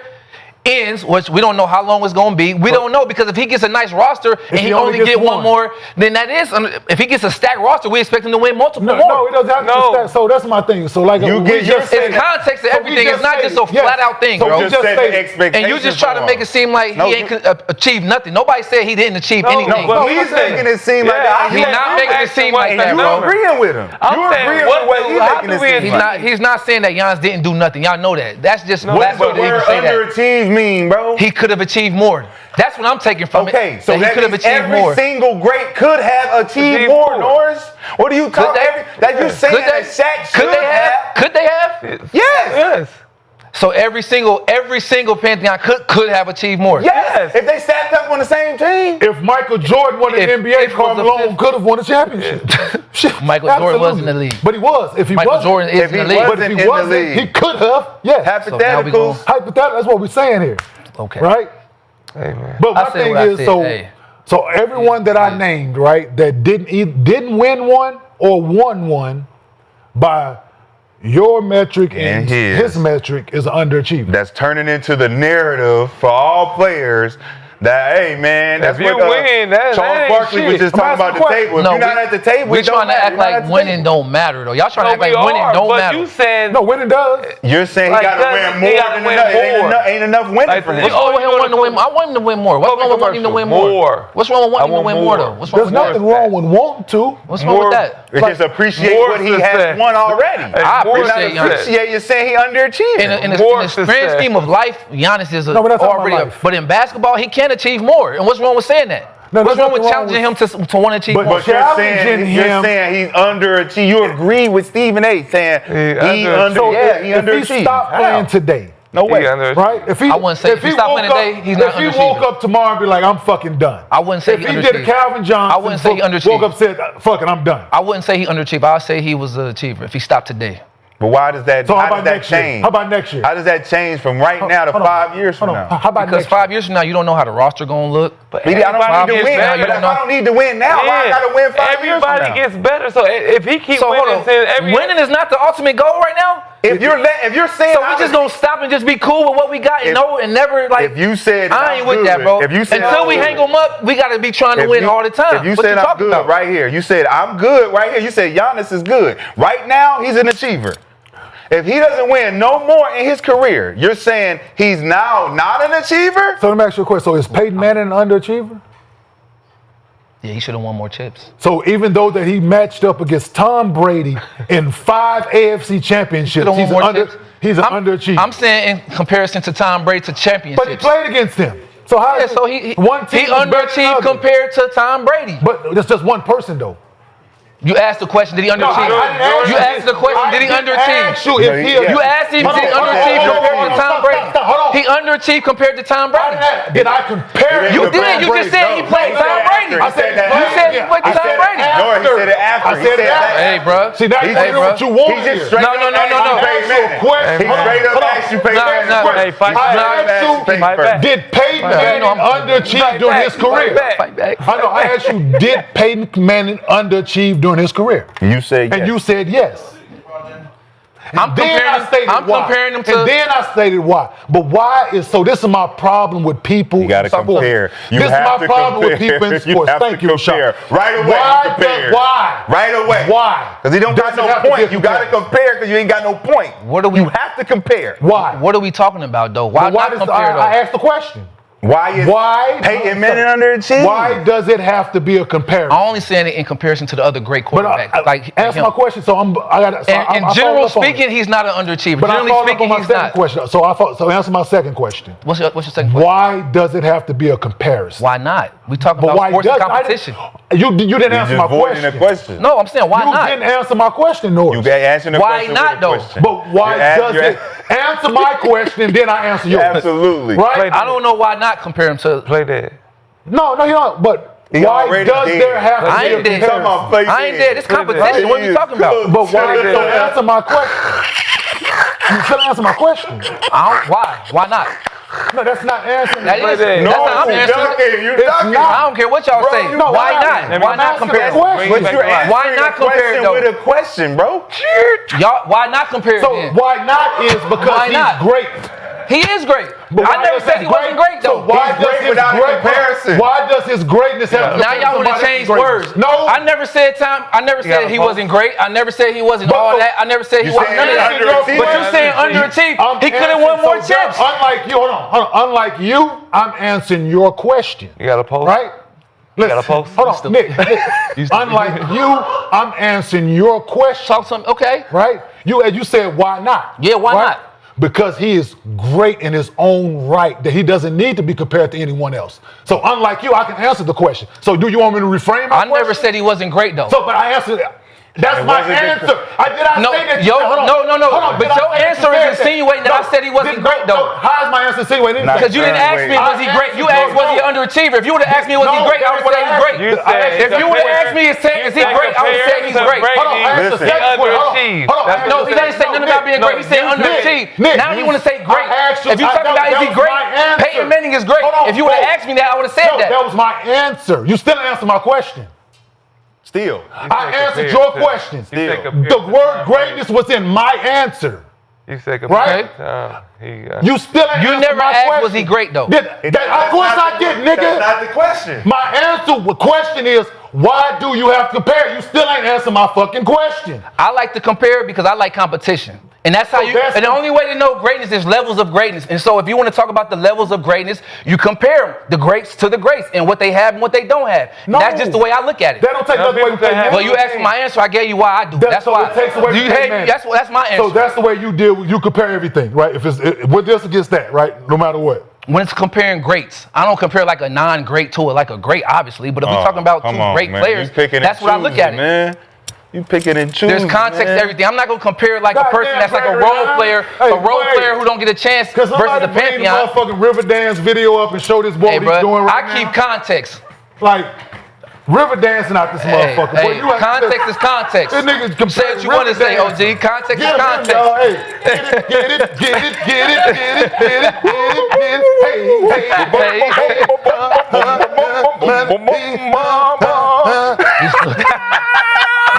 ends, which we don't know how long it's going to be, we don't know because if he gets a nice roster and he only gets get one one. more, then that is, if he gets a stacked roster, we expect him to win multiple more. No, he doesn't have to stack. So that's my thing. So like it's context of everything. It's not just a flat out thing, bro. You just said the expectations. And you just try to make it seem like he ain't achieved nothing. Nobody said he didn't achieve anything. No, he's making it seem like that. He's not making it seem like that, You bro. agreeing with him. You agreeing with what he's making it seem like. He's not saying that Giannis didn't do nothing. Y'all know that. That's just What does the blasphemy to even word say that. underachieve mean, bro? He could have achieved more. That's what I'm taking from it. Okay, so he could have means achieved every more. single great could have achieved more, Norris. What are you talking? That you saying that Shaq should have? Could they have? Yes. So every single Pantheon could have achieved more. Yes. If they stacked up on the same team. If Michael Jordan won the NBA, Karl Malone could have won a championship. Michael Jordan was in the league. But he was. If he Michael wasn't, Jordan is in the league. But if he wasn't, he could have. Yes. Hypotheticals. Hypothetical. That's what we're saying here. Okay. Right? Hey, man. But my thing is, so everyone that I named, right, that didn't win one or won one by your metric and his metric is an underachiever. That's turning into the narrative for all players that, hey, man, that's if you what win, that Charles ain't Barkley was shit. just talking about the table. If you're not at the table, we're trying to act like winning don't matter, though. Y'all trying to act like winning don't matter. You saying no, winning does. You're saying he got to win more than ain't enough winning for him. What's wrong with him to win? I want him to win more. What's wrong with wanting him to win more? What's wrong with wanting him to win more, though? What's wrong There's nothing wrong with wanting to. What's wrong with that? It's just appreciate what he has won already. I appreciate Giannis. You're saying he underachieved. In the grand scheme of life, Giannis is already. But in basketball, he can achieve more. And what's wrong with saying that? No, what's wrong with challenging him to want to achieve more? But you're saying he's underachieved. You agree with Stephen A. saying he underachieved. If he stopped playing today, no way, right? I wouldn't say if he stopped playing today, he's not underachieving. If he woke up tomorrow and be like, I'm fucking done. I wouldn't say if he did a Calvin Johnson, I wouldn't say he underachieved. Woke up and said, fuck it, I'm done. I wouldn't say he underachieved. I'd say he was an achiever if he stopped today. But why does that? So how does that change? How about next year? How does that change from right now to 5 years from now? How about because 5 years from now, you don't know how the roster gonna look. But I don't need to win. But if I don't need to win now, why I gotta win 5 years from now? Everybody gets better. So if he keeps winning, winning is not the ultimate goal right now. If you're saying, so we just gonna stop and just be cool with what we got and know and never like. If you said I ain't with that, bro. If you said until we hang them up, we gotta be trying to win all the time. If you said I'm good right here, you said I'm good right here. You said Giannis is good right now. He's an achiever. If he doesn't win no more in his career, you're saying he's now not an achiever? So let me ask you a question. So is Peyton Manning an underachiever? Yeah, he should have won more chips. So even though that he matched up against Tom Brady in 5 AFC championships, he's an underachiever. I'm saying in comparison to Tom Brady to championships. But he played against him. So how? Yeah, so he underachieved compared to Tom Brady. But it's just one person though. You asked the question, did he underachieve? You asked the question, did he underachieve? You asked him, did he underachieve compared to Tom Brady? He underachieved compared to Tom Brady. Did I compare him? You did. You just said he played Tom Brady. I said that. You said he played Tom Brady. No, he said it after. I said that. Hey, bro. See, now you know what you want here. No. He straight up asked you Peyton Manning. Did Peyton Manning underachieve during his career? I know. I asked you, did Peyton Manning underachieve during his career? You said yes. And you said yes. I'm comparing them to. And then I stated why. But why is so? This is my problem with people. You got to compare. This is my problem with people in sports. Thank you, Rashad. Right away. Why? Right away. Why? Because he don't got no point. You got to compare because you ain't got no point. You have to compare. Why? What are we talking about though? Why not compare? I asked the question. Why Peyton Manning underachieved? Why does it have to be a comparison? I'm only saying it in comparison to the other great quarterbacks. Answer my question. So in general speaking, he's not an underachiever. But Generally speaking, he's not. Question. So answer my second question. What's your second question? Why does it have to be a comparison? Why not? We talking about sports and competition. You didn't answer my question. No, I'm saying why not? You didn't answer my question, Norris. You got answering the question. Why not though? But why does it? Answer my question, then I answer yours. Absolutely. Right? I don't know why not compare him to play dead. No, you don't. But why does there have to be a comparison? I ain't dead. It's competition. What are you talking about? But why? So answer my question. You still answer my question. Why? Why not? No, that's not answering. That is. No, That's not I'm answering. I don't care what y'all say. no, Why not? Why not compare? But you're answering Why not compare question though? with a question, bro. Y'all, why not compare? So then? why not is because Why not? he's great. He is great. But I never said he wasn't great though. So why He's does great his without a comparison. Why does his greatness have to Now y'all want to change words. No. I never said he wasn't great. I never said he wasn't all that. I never said he wasn't none of that. But you're saying underachieved. He could have won more chips. Unlike you, hold on. Unlike you, I'm answering your question. You got a post? Right? You got a post? Hold on, Nick. Unlike you, I'm answering your question. Talk something. Okay. Right? You said why not? Yeah, why not? Because he is great in his own right, that he doesn't need to be compared to anyone else. So unlike you, I can answer the question. So do you want me to reframe my question? I never said he wasn't great though. So, but I answered it. That's my answer. Did I say that? No. But your answer is insinuating that I said he wasn't great though. How is my answer insinuating? Because you didn't ask me was he great. You asked was he an underachiever. If you would have asked me was he great, I would have said he's great. If you would have asked me is he great, I would have said he's great. No, he didn't say nothing about being great. He said underachieved. Now you want to say great. If you talking about is he great, Peyton Manning is great. If you would have asked me that, I would have said that. That was my answer. You still didn't answer my question. Still. I answered your question. The word greatness was in my answer. You said right? You still ain't You never my asked question. was he great though? Of course I did, nigga. That's not the question. My question is, why do you have to compare? You still ain't answer my fucking question. I like to compare because I like competition. And that's how and the only way to know greatness is levels of greatness. And so if you want to talk about the levels of greatness, you compare them, the greats to the greats, and what they have and what they don't have. No. That's just the way I look at it. That don't take nothing away from that. Well, you asked for my answer, I gave you why I do. That's why. It takes away from that's my answer. So that's the way you deal with, you compare everything, right? If it's with this against that, right? No matter what. When it's comparing greats, I don't compare like a non-great to like a great, obviously. But if we're talking about two great players, that's what I look at it. Man. You picking and choosing. There's context to everything. I'm not gonna compare like a person that's like a role player, player who don't get a chance versus the Pantheon. Motherfucking Riverdance video up and show this boy what he's doing right now. I keep context. Like river dancing out this motherfucker. Hey, context is context. This nigga say what you want to say, OG. Context is context. Get it.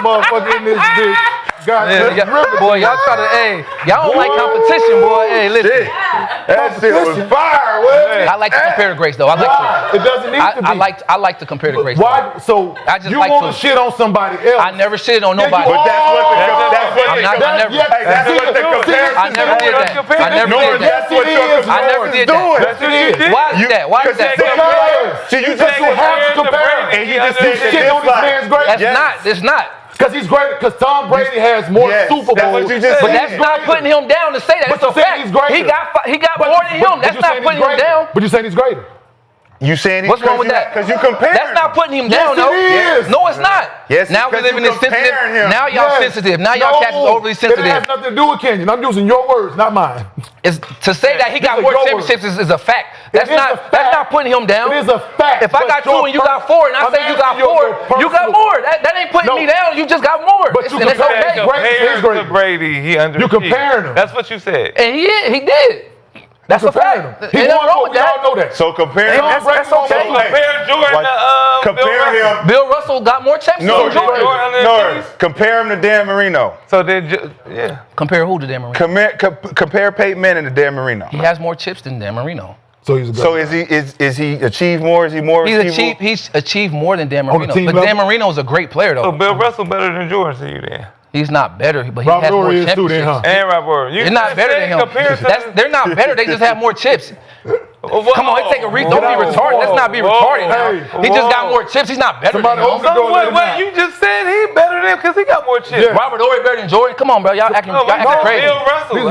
Motherfucker in this bitch. Boy, y'all try to, y'all don't like competition, boy. Hey, listen. That shit was fire, man. I like to compare the greats, though. I like to. It doesn't need to be. I like to compare the greats. Why? So I just you like want to shit on somebody else? I never shitted on nobody. But that's what the comparison. I never did that. I never did that. I never did that. Why is that? Why is that? So you just have to compare. And you just said shit on this man's great. That's not. It's not. Because he's great. Because Tom Brady has more Super Bowls. That's what you just but that's not putting him down to say that. But it's a fact. He's greater. He got more than him. That's not putting him down. But you're saying he's greater. You saying what's wrong with that? Because you compare. That's not putting him down, though. Yes, it is. No, it's not. Yes, now we live in this sensitive. Now y'all sensitive. Now y'all cats is overly sensitive. It has nothing to do with Kenyon. I'm using your words, not mine. It's to say that he got more championships is a fact. That's not putting him down. It is a fact. If I got 2 and you got 4, and I say you got 4, you got more. That ain't putting me down. You just got more. But you compared to Brady, he underachieved. You comparing him. That's what you said. And he did. That's a fact. He won wrong with that. Know that. So compare him. That's okay. Compare Jordan to compare him. Bill Russell got more championships than Jordan. Norris. Compare him to Dan Marino. So then, Compare who to Dan Marino? Compare Peyton Manning to Dan Marino. He has more chips than Dan Marino. So he's a good So is he achieved more? Is he more? He's achieved more than Dan Marino. But Dan Marino is a great player though. So Bill Russell better than Jordan to you then? He's not better, but he has more championships. And Robert, they're not better than him. They're not better. They just have more chips. Come on, don't be retarded. Let's not be retarded now. He just got more chips. He's not better than him. Wait, you just said he better than him because he got more chips. Robert Ory better than Jordan. Come on, bro. Y'all acting crazy. Bill Russell.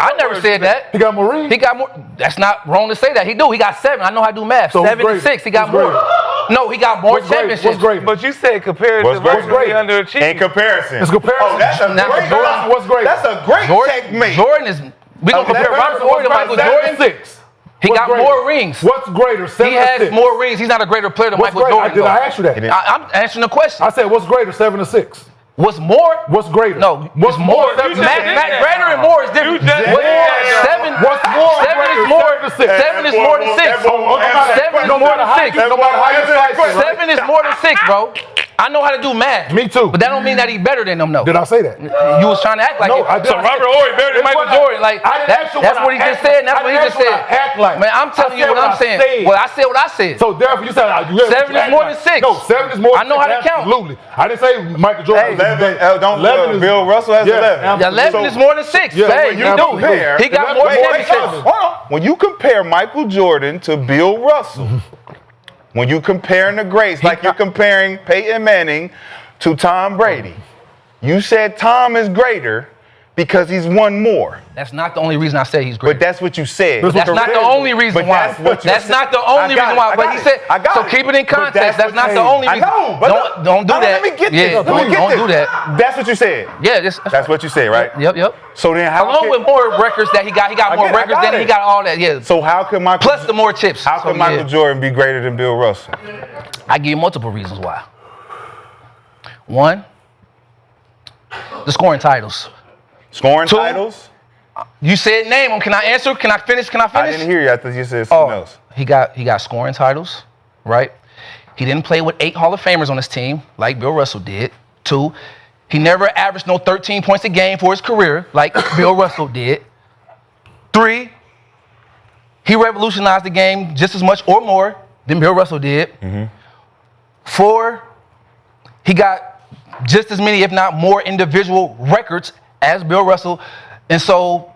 I never said that. He got more rings. He got more. That's not wrong to say that. He do. He got 7. I know how to do math. 7 and 6. He got more. No, he got more championships. What's great? But you said compared to what's great? Underachieved. In comparison. It's comparison. Oh, that's a great. What's great? That's a great take, mate. Jordan is. We gonna compare Robert Ory to Michael Jordan. 6. He got more rings. What's greater? 7 He or has 6? more rings. He's not a greater player than Michael Jordan. Did I ask you that? I'm answering the question. I said, what's greater, 7 or 6? What's more? What's greater? No, What's it's more. more? Greater and more is different. Seven. What's more? Seven is more. Seven is more than 6. Seven is more than 6. No matter how you slice it. 7 is more than 6, bro. I know how to do math. Me too. But that don't mean that he's better than them, though. Did I say that? You was trying to act like No, it. I did. So Robert Horry better than Michael Jordan. Like that's what he just said. And that's what he just said. Act like. Man, I'm telling you what I'm saying. Well, I said what I said. So therefore, you said 7 is more than 6. No, 7 is more. I know how to count. Absolutely. I didn't say Michael Jordan. 11 is Bill Russell has 11. 11 is more than 6. Yeah, Hey, you do. He got more championships. Hold on. When you compare Michael Jordan to Bill Russell, when you comparing the greats, like you're comparing Peyton Manning to Tom Brady, you said Tom is greater because he's won more. That's not the only reason I said he's great. But that's what you said. That's not the only reason why. That's not the only reason why. But he said, so keep it in context. That's not the only reason. I know, but don't do that. Let me get this. Yeah, don't do that. That's what you said. Yeah, that's what you said, right? Yep. So then how along with more records that he got more records than he got all that. Yeah. So how could Michael plus the more chips? How could Michael Jordan be greater than Bill Russell? I give you multiple reasons why. One, the scoring titles. Scoring titles? You said name them. Can I answer? Can I finish? I didn't hear you. I thought you said something else. He got scoring titles, right? He didn't play with 8 Hall of Famers on his team like Bill Russell did. 2, he never averaged no 13 points a game for his career like Bill Russell did. 3, he revolutionized the game just as much or more than Bill Russell did. 4, he got just as many, if not more, individual records as Bill Russell. And so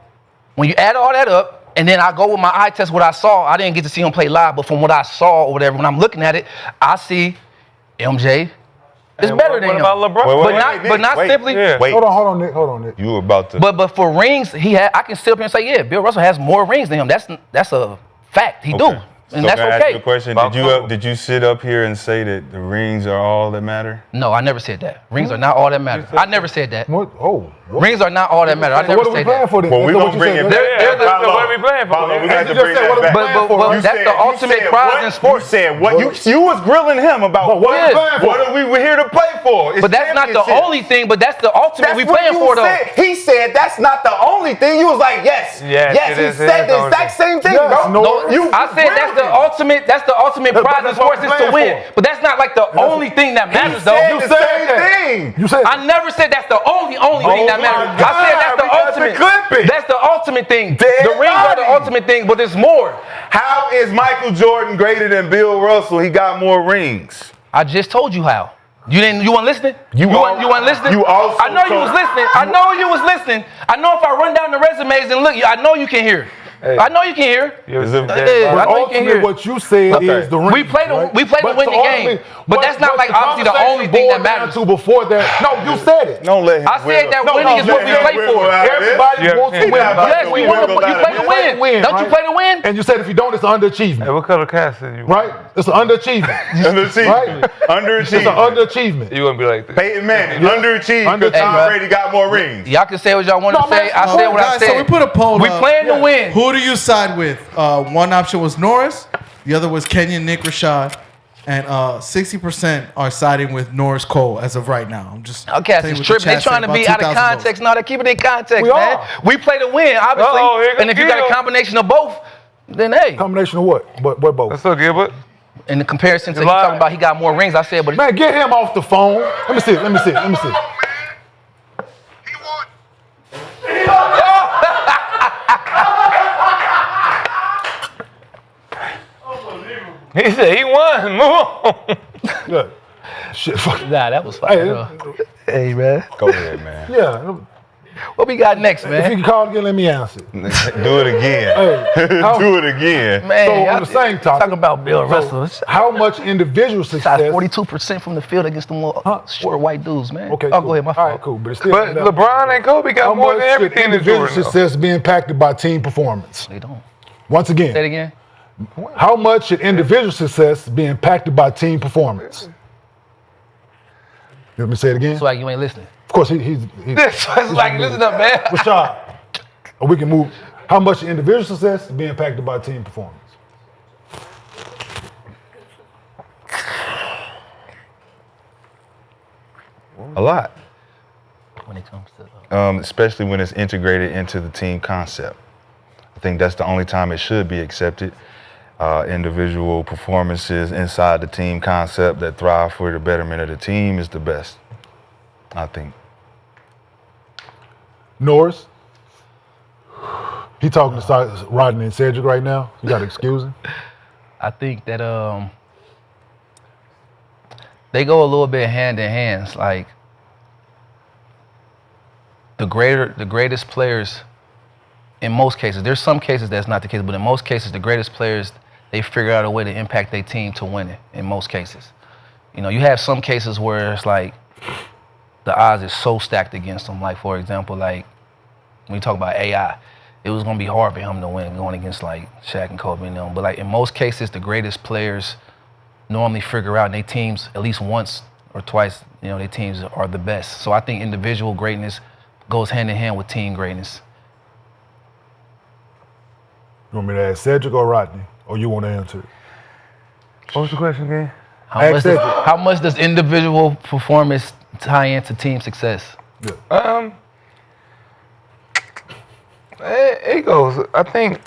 when you add all that up, and then I go with my eye test, what I saw, I didn't get to see him play live, but from what I saw or whatever, when I'm looking at it, I see MJ is better than him. What about LeBron? But not simply. Wait. Hold on, Nick. You were about to. But for rings, I can sit up here and say, yeah, Bill Russell has more rings than him. That's a fact. He do. And that's can I okay. ask you a question? Did you sit up here and say that the rings are all that matter? No, I never said that. Rings are not all that matter. I never said that. What? Oh. What? Rings are not all that matter. I never what are we said playing that. for then? Well, we're going to bring it back. What are we playing for? We're going to bring that back. But that's the ultimate prize in sports. You said what? You was grilling him about what are we here to play for? It's but that's not the only thing, but that's the ultimate we playing for, though. He said that's not the only thing. You was like, yes. Yes, he said the exact same thing, bro. No, I said that's the ultimate prize in sports is to win. But that's not like the only thing that matters, though. You said the same thing. You said I never said that's the only thing that matters. I said that's the ultimate. That's the ultimate thing. The rings are the ultimate thing, but there's more. How is Michael Jordan greater than Bill Russell? He got more rings. I just told you how. You weren't listening? You weren't listening? You also I know you was listening. I know you was listening. I know if I run down the resumes and look, I know you can hear. I know you can hear. But ultimately, what you said is the ring. We play to win the game, but that's not like obviously the only thing that matters. Before that, no, you said it. Don't let him. I said that winning is what we play for. Everybody wants to win. Yes, we want to. You play to win. Don't you play to win? And you said if you don't, it's an underachievement. Hey, what color cast are you? Right? It's an underachievement. Underachievement. Right? Underachievement. It's an underachievement. You wouldn't be like this. Peyton Manning, underachieved because Tom Brady got more rings. Y'all can say what y'all want to say. I said what I said. So we put a poll. We playing to win. Who do you side with? One option was Norris, the other was Kenyon, Nick, Rashad, and 60% are siding with Norris Cole as of right now. I'm just okay, it's tripping. They're trying to be out of context. No, they're keeping it in context, man. We play to win, obviously. And if you got a combination of both, then hey. Combination of what? What both? That's so Gilbert. In the comparison to talking about he got more rings, I said, but man, get him off the phone. Let me see. He won. He said he won. Move on. Good. Shit, fuck. Nah, that was fire. Hey, man. Go ahead, man. Yeah. What we got next, man? If you can call again, let me answer. Do it again. Do it again. Man, so on the same topic, talking about Bill Russell. How much individual success? 42% from the field against the more short white dudes, man. Okay, cool. Go ahead, my fault. All right, cool. But LeBron and Kobe got more than everything. Individual success be impacted by team performance? They don't. Once again. Say it again. How much should individual success be impacted by team performance? You want me to say it again? Swaggy, you ain't listening. Of course, he's like, listen up, man. Rashad, we can move. How much should individual success be impacted by team performance? A lot. when it comes to especially when it's integrated into the team concept. I think that's the only time it should be accepted. Individual performances inside the team concept that thrive for the betterment of the team is the best, I think. Norris, he talking to Rodney and Cedric right now. You got to excuse him. I think that they go a little bit hand in hand. Like the greatest players, in most cases, there's some cases that's not the case, but in most cases, the greatest players, they figure out a way to impact their team to win it. In most cases, you know, you have some cases where it's like the odds is so stacked against them. Like for example, like when we talk about AI, it was gonna be hard for him to win going against like Shaq and Kobe and them. But like in most cases, the greatest players normally figure out in their teams at least once or twice, you know, their teams are the best. So I think individual greatness goes hand in hand with team greatness. You want me to ask Cedric or Rodney? Or you want to answer it? What was the question again? How much does individual performance tie into team success? Yeah. It goes, I think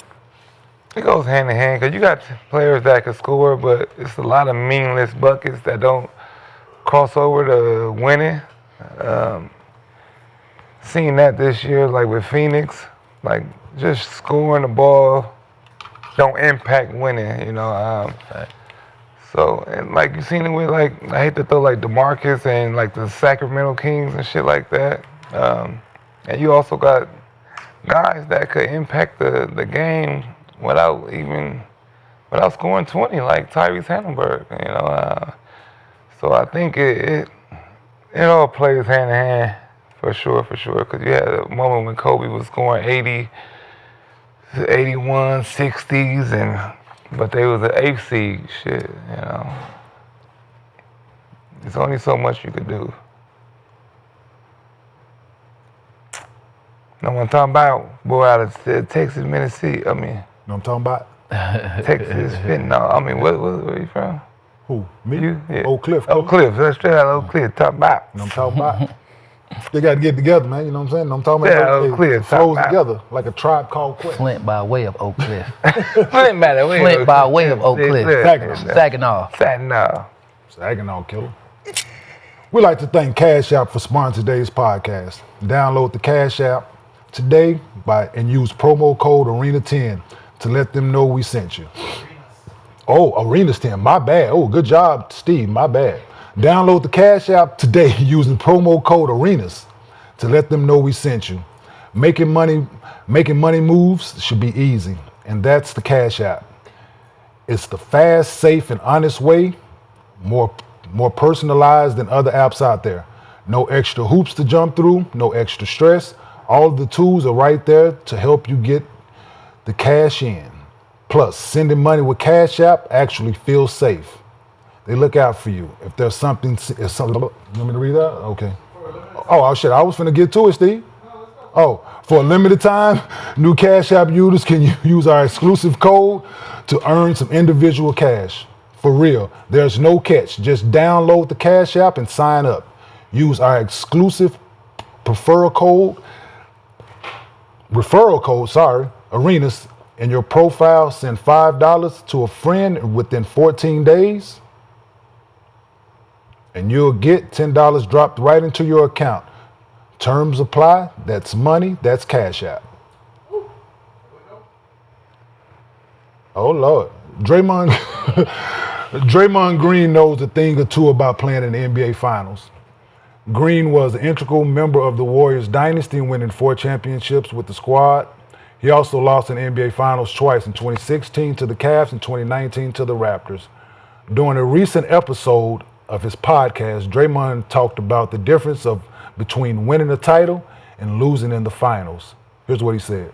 it goes hand in hand because you got players that can score, but it's a lot of meaningless buckets that don't cross over to winning. Seeing that this year, like with Phoenix, like just scoring the ball don't impact winning, you know. So, and like you seen it with like, I hate to throw like DeMarcus and like the Sacramento Kings and shit like that. And you also got guys that could impact the game without scoring 20, like Tyrese Hannibal, you know. So I think it all plays hand in hand for sure, because you had a moment when Kobe was scoring 80, 81, 60s, but they was an 8th seed, shit, you know. There's only so much you could do. No one talking about boy out of Texas, Mississippi. I mean, know what I'm talking about? Texas, no. I mean, where you from? Who? Me? You? Yeah. Oak Cliff. Oak Cliff. That's straight out of Oak Cliff. Talk about. You know what I'm talking about? They got to get together, man. You know what I'm saying? Know what I'm talking about? Yeah, Oak Cliff. It flows together like a Tribe Called Quest. Flint by way of Oak Cliff. Flint by way of Oak Cliff. Saginaw. Saginaw killer. We'd like to thank Cash App for sponsoring today's podcast. Download the Cash App today and use promo code ARENA10 to let them know we sent you. Oh, Arenas 10, my bad. Oh, good job, Steve, my bad. Download the Cash App today using promo code ARENAS to let them know we sent you. Making money moves should be easy, and that's the Cash App. It's the fast, safe, and honest way, more personalized than other apps out there. No extra hoops to jump through, no extra stress. All of the tools are right there to help you get the cash in. Plus, sending money with Cash App actually feels safe. They look out for you. If there's something, you want me to read that? Okay. Oh, shit, I was finna get to it, Steve. Oh, for a limited time, new Cash App users can use our exclusive code to earn some individual cash. For real, there's no catch. Just download the Cash App and sign up. Use our exclusive referral code, ARENAS, in your profile. Send $5 to a friend within 14 days, and you'll get $10 dropped right into your account. Terms apply. That's money. That's Cash App. Oh, Lord. Draymond Green knows a thing or two about playing in the NBA Finals. Green was an integral member of the Warriors dynasty, winning 4 championships with the squad. He also lost in the NBA Finals twice, in 2016 to the Cavs and 2019 to the Raptors. During a recent episode of his podcast, Draymond talked about the difference between winning a title and losing in the finals. Here's what he said.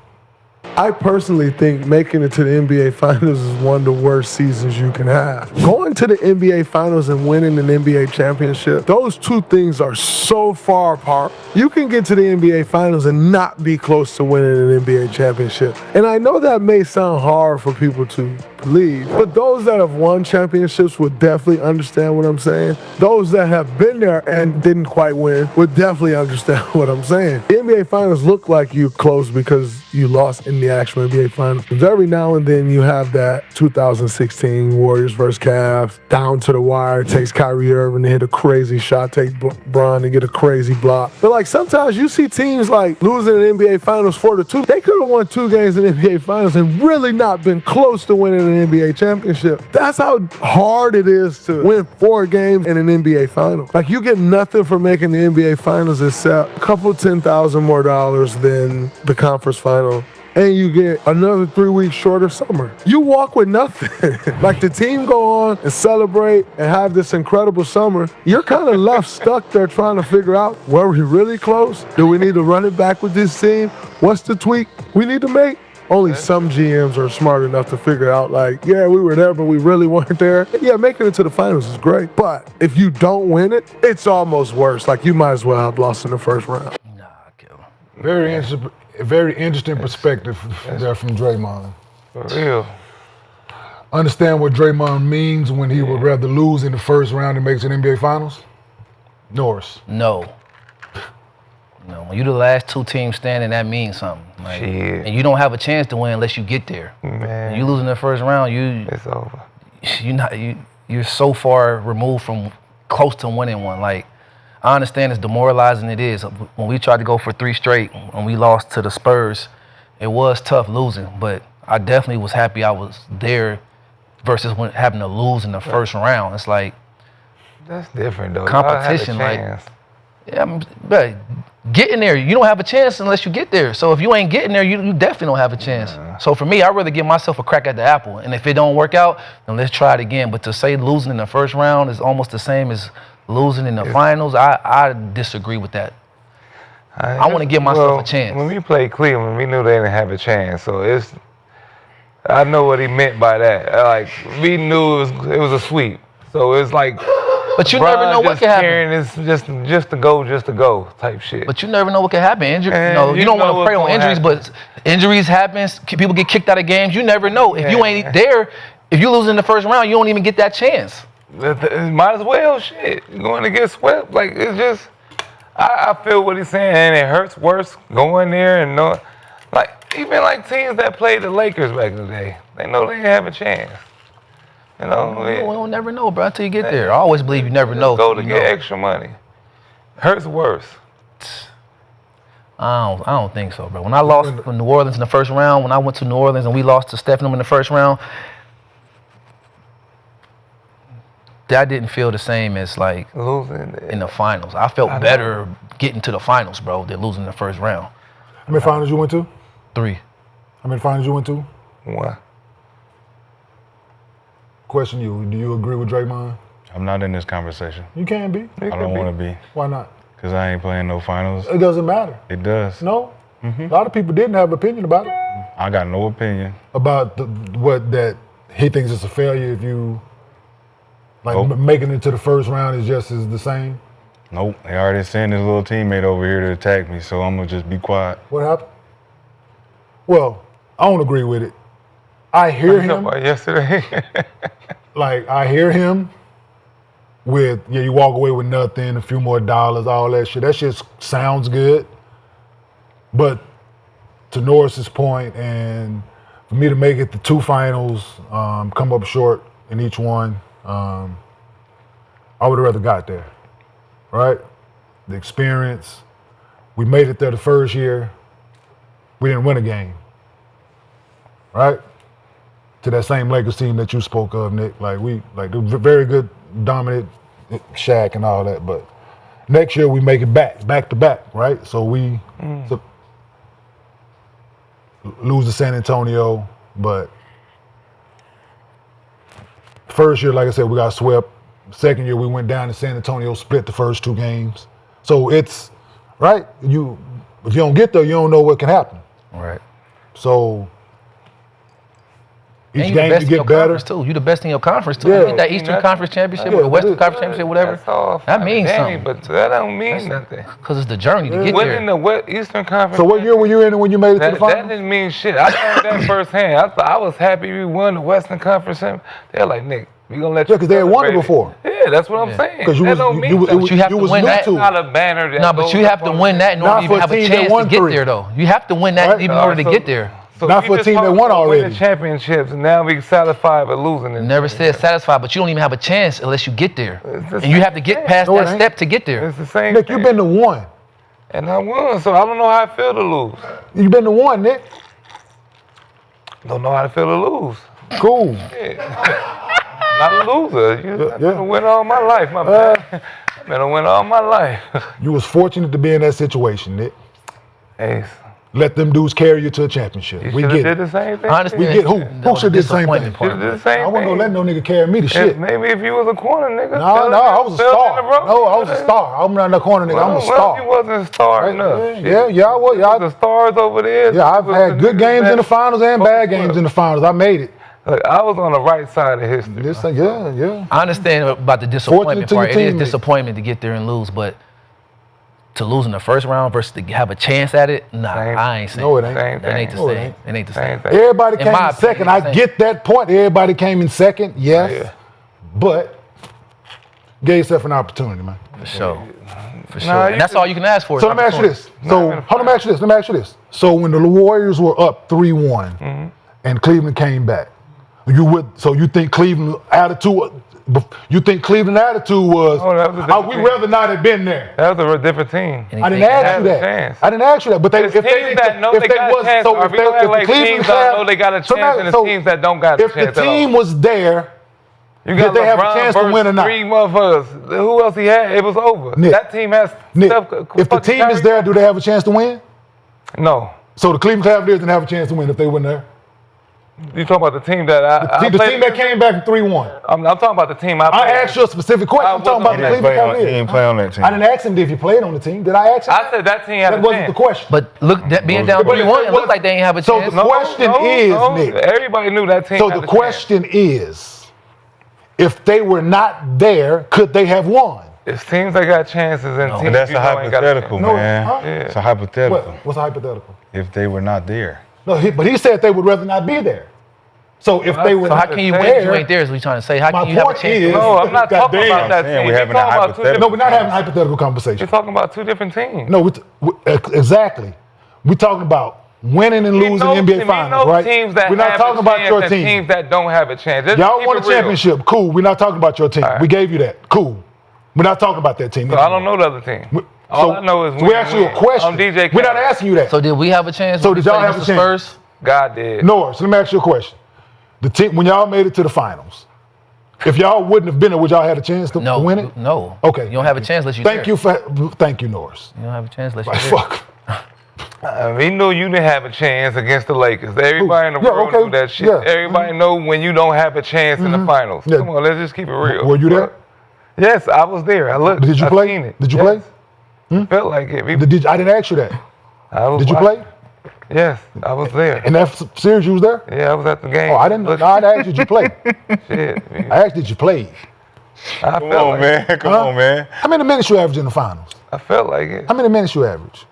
I personally think making it to the NBA Finals is one of the worst seasons you can have. Going to the NBA Finals and winning an NBA championship, those two things are so far apart. You can get to the NBA Finals and not be close to winning an NBA championship. And I know that may sound hard for people to leave. But those that have won championships would definitely understand what I'm saying. Those that have been there and didn't quite win would definitely understand what I'm saying. The NBA Finals look like you close because you lost in the actual NBA Finals. Because every now and then you have that 2016 Warriors versus Cavs, down to the wire, takes Kyrie Irving to hit a crazy shot, take Bron to get a crazy block. But like sometimes you see teams like losing an NBA Finals 4-2. They could have won 2 games in the NBA Finals and really not been close to winning an NBA championship. That's how hard it is to win 4 games in an NBA Final. Like you get nothing for making the NBA Finals except a couple $10,000 more than the conference final. And you get another 3 weeks shorter summer. You walk with nothing. Like the team go on and celebrate and have this incredible summer. You're kind of left stuck there trying to figure out, were we really close? Do we need to run it back with this team? What's the tweak we need to make? Only some GMs are smart enough to figure out like, yeah, we were there, but we really weren't there. Yeah, making it to the finals is great. But if you don't win it, it's almost worse. Like you might as well have lost in the first round. Very interesting perspective there from Draymond. For real. Understand what Draymond means when he would rather lose in the first round and makes an NBA Finals? Norris. No. When you're the last 2 teams standing, that means something. Like, and you don't have a chance to win unless you get there. Man. You lose in the first round, it's over. You're so far removed from close to winning one. Like, I understand as demoralizing it is. When we tried to go for 3 straight, when we lost to the Spurs, it was tough losing. But I definitely was happy I was there versus having to lose in the first round. It's like that's different though. Competition, like but getting there, you don't have a chance unless you get there. So if you ain't getting there, you definitely don't have a chance. So for me, I'd rather give myself a crack at the apple. And if it don't work out, then let's try it again. But to say losing in the first round is almost the same as losing in the finals, I disagree with that. I want to give myself a chance. When we played Cleveland, we knew they didn't have a chance. So I know what he meant by that. Like we knew it was a sweep. So it's like, but you never know what can happen. It's just to go type shit. But you never know what can happen. You don't want to prey on injuries, but injuries happen. People get kicked out of games. You never know. If you ain't there, if you lose in the first round, you don't even get that chance. Might as well, shit. You're going to get swept. Like, it's just, I feel what he's saying, and it hurts worse going there and know, like, even like teams that played the Lakers back in the day, they know they didn't have a chance. You know, we don't never know, bro, until you get there. I always believe you never know. Go to get extra money. Hurts worse. I don't think so, bro. When I lost from New Orleans in the first round, when I went to New Orleans and we lost to Stephen in the first round, that didn't feel the same as like losing in the finals. I felt better getting to the finals, bro, than losing the first round. How many finals you went to? 3. How many finals you went to? 1. Question you, do you agree with Draymond? I'm not in this conversation. You can be. I don't want to be. Why not? Because I ain't playing no finals. It doesn't matter. It does. No? A lot of people didn't have an opinion about it. I got no opinion. About that he thinks it's a failure if you, making it to the first round is just as the same? Nope. They already sent his little teammate over here to attack me, so I'm going to just be quiet. What happened? Well, I don't agree with it. I hear him. Yesterday. I hear him with, you walk away with nothing, a few more dollars, all that shit. That shit sounds good. But to Norris's point, and for me to make it to 2 finals, come up short in each one, I would have rather got there, right? The experience. We made it there the first year. We didn't win a game, right? To that same Lakers team that you spoke of, Nick. They're very good, dominant, Shaq and all that. But next year we make it back to back, right? So we lose to San Antonio, but first year, like I said, we got swept. Second year, we went down to San Antonio, split the first 2 games. So it's, right? If you don't get there, you don't know what can happen. Right. So Each and you game the best you in your get better. conference too. You the best in your conference too. Yeah. You get that Eastern Conference Championship or the Western Conference Championship, whatever. That means something. But that don't mean nothing. Because it's the journey to get Winning there. the Eastern Conference. So what year were you in when you made it to the That finals? didn't mean shit. I learned that firsthand. I was happy we won the Western Conference. They're like, Nick, we gonna let you. Yeah, because they had won it before. Yeah, that's what I'm saying. Because That don't mean nothing. But you have to win that. to it. Not a banner. That No, but you have to win that in order to even have a chance to get there, though. You have to win that even in order to get there. So Not we for a just team that talked won about already. winning championships, and now we satisfied with losing it. Never said satisfied, but you don't even have a chance unless you get there. the And you have to get past No, it that ain't. step to get there. It's the same Nick, thing. you've been to one. And I won, so I don't know how I feel to lose. You've been to one, Nick. Don't know how to feel to lose. Cool. Not a loser. I've been a winner all my life, my man. I've been a winner all my life. You was fortunate to be in that situation, Nick. Hey, Let them dudes carry you to a championship. you We should get have did it. the same thing. Honestly, We get who? that Who was should the do the same thing? disappointing part. Should have did the same I wasn't thing. gonna let no nigga carry me to If- shit. Maybe if you was a corner, nigga. No, I was a star. No, I was a star. I'm not in the corner, nigga. I'm a Well, star. you wasn't a star Right? enough. Yeah, I was. Yeah, The stars over there. yeah, I've had good games in the finals and bad games in the finals. I made it. Look, I was on the right side of history. This, yeah. I understand about the disappointment to your part. It is teammates. disappointment to get there and lose, but to lose in the first round versus to have a chance at it, nah, Same. I ain't saying. No, it ain't. Same That ain't the No, it same. ain't. It ain't the Same same. thing. Everybody In came my in second. opinion, I get that point. Everybody came in second, yes. Yeah. But gave yourself an opportunity, man. For sure. For Nah, sure. you And that's all you can ask for. So is let me ask you this. opportunity. So hold on, let me ask you this. So when the Warriors were up 3-1 Mm-hmm. and Cleveland came back, you think Cleveland attitude? You think Cleveland attitude was? Oh, that was a different we team. rather not have been there. That was a different team. I didn't ask you that. chance. I didn't ask you that. But There's teams that know they got a chance. Are we gonna act like teams that know they got a chance and the teams that don't got a if chance the at all? team was there, You did got they have a LeBron chance to versus win or not? 3 motherfuckers. Who else he had? It was over. Nick, That team has Nick, Steph. if the team is there, do they have a chance to win? No. So the Cleveland Cavaliers didn't have a chance to win if they weren't there. You talking about the team that The team that came back from 3-1. I'm talking about the team I I played. asked you a specific question. I'm talking about He the didn't Cleveland play on, he Cavaliers. didn't play on that team. I didn't ask him if he played on the team. Did I ask him? I said that team had That a wasn't chance. the question. But look, that being down But if 3-1, it it was- looked like they ain't have a So chance. the question is, Nick. Everybody knew that team So had the a question is, if they were not there, could they have won? chance. It's teams that got chances and teams But that's you a know ain't got a hypothetical, chance. man. huh? Yeah. It's a hypothetical. What's a hypothetical? If they were not there. No, but he said they would rather not be there. So if they were So how not can you there, win if you ain't there? Is what you trying to say? How My can you have a point chance? is- No, I'm not talking Goddamn. about that saying team. we're You're having a talking about two hypothetical. no, different we're not having a hypothetical conversation. You're talking about two different teams. No, exactly. We're talking about winning and losing NBA Finals, right? Teams that We're not have talking a about chance your and team. teams that don't have a chance. Let's Y'all keep won a it real. championship. Cool. We're not talking about your team. All right. We gave you that. Cool. We're not talking about that team. So I don't know the other team. All I know is we asked you a question. I'm DJ We're not Khaled. asking you that. So did we have a chance? So when did we y'all played have a against the chance? Spurs? God did. Norris, let me ask you a question. The team, when y'all made it to the finals, if y'all wouldn't have been there, would y'all have a chance to No. win it? No. Okay. You don't have a chance unless you Thank there. Thank you, Norris. You don't have a chance unless Like, you're there. fuck. We knew you didn't have a chance against the Lakers. Everybody in the Yeah, world okay. knew that shit. Yeah. Everybody know when you don't have a chance in the finals. Yeah. Come on, let's just keep it real. Were you there? Yes, I was there. I looked. Did you I play? Seen it. Did you Yes. play? Felt like it. I didn't ask you that. Did you play? Yes, I was there. In that series, you was there? Yeah, I was at the game. Oh, I didn't. No, I didn't ask, did you play? Shit, man. I asked, did you play? I Come felt on, like man. Come on, man. How many minutes you average in the finals? I felt like it. How many minutes you average?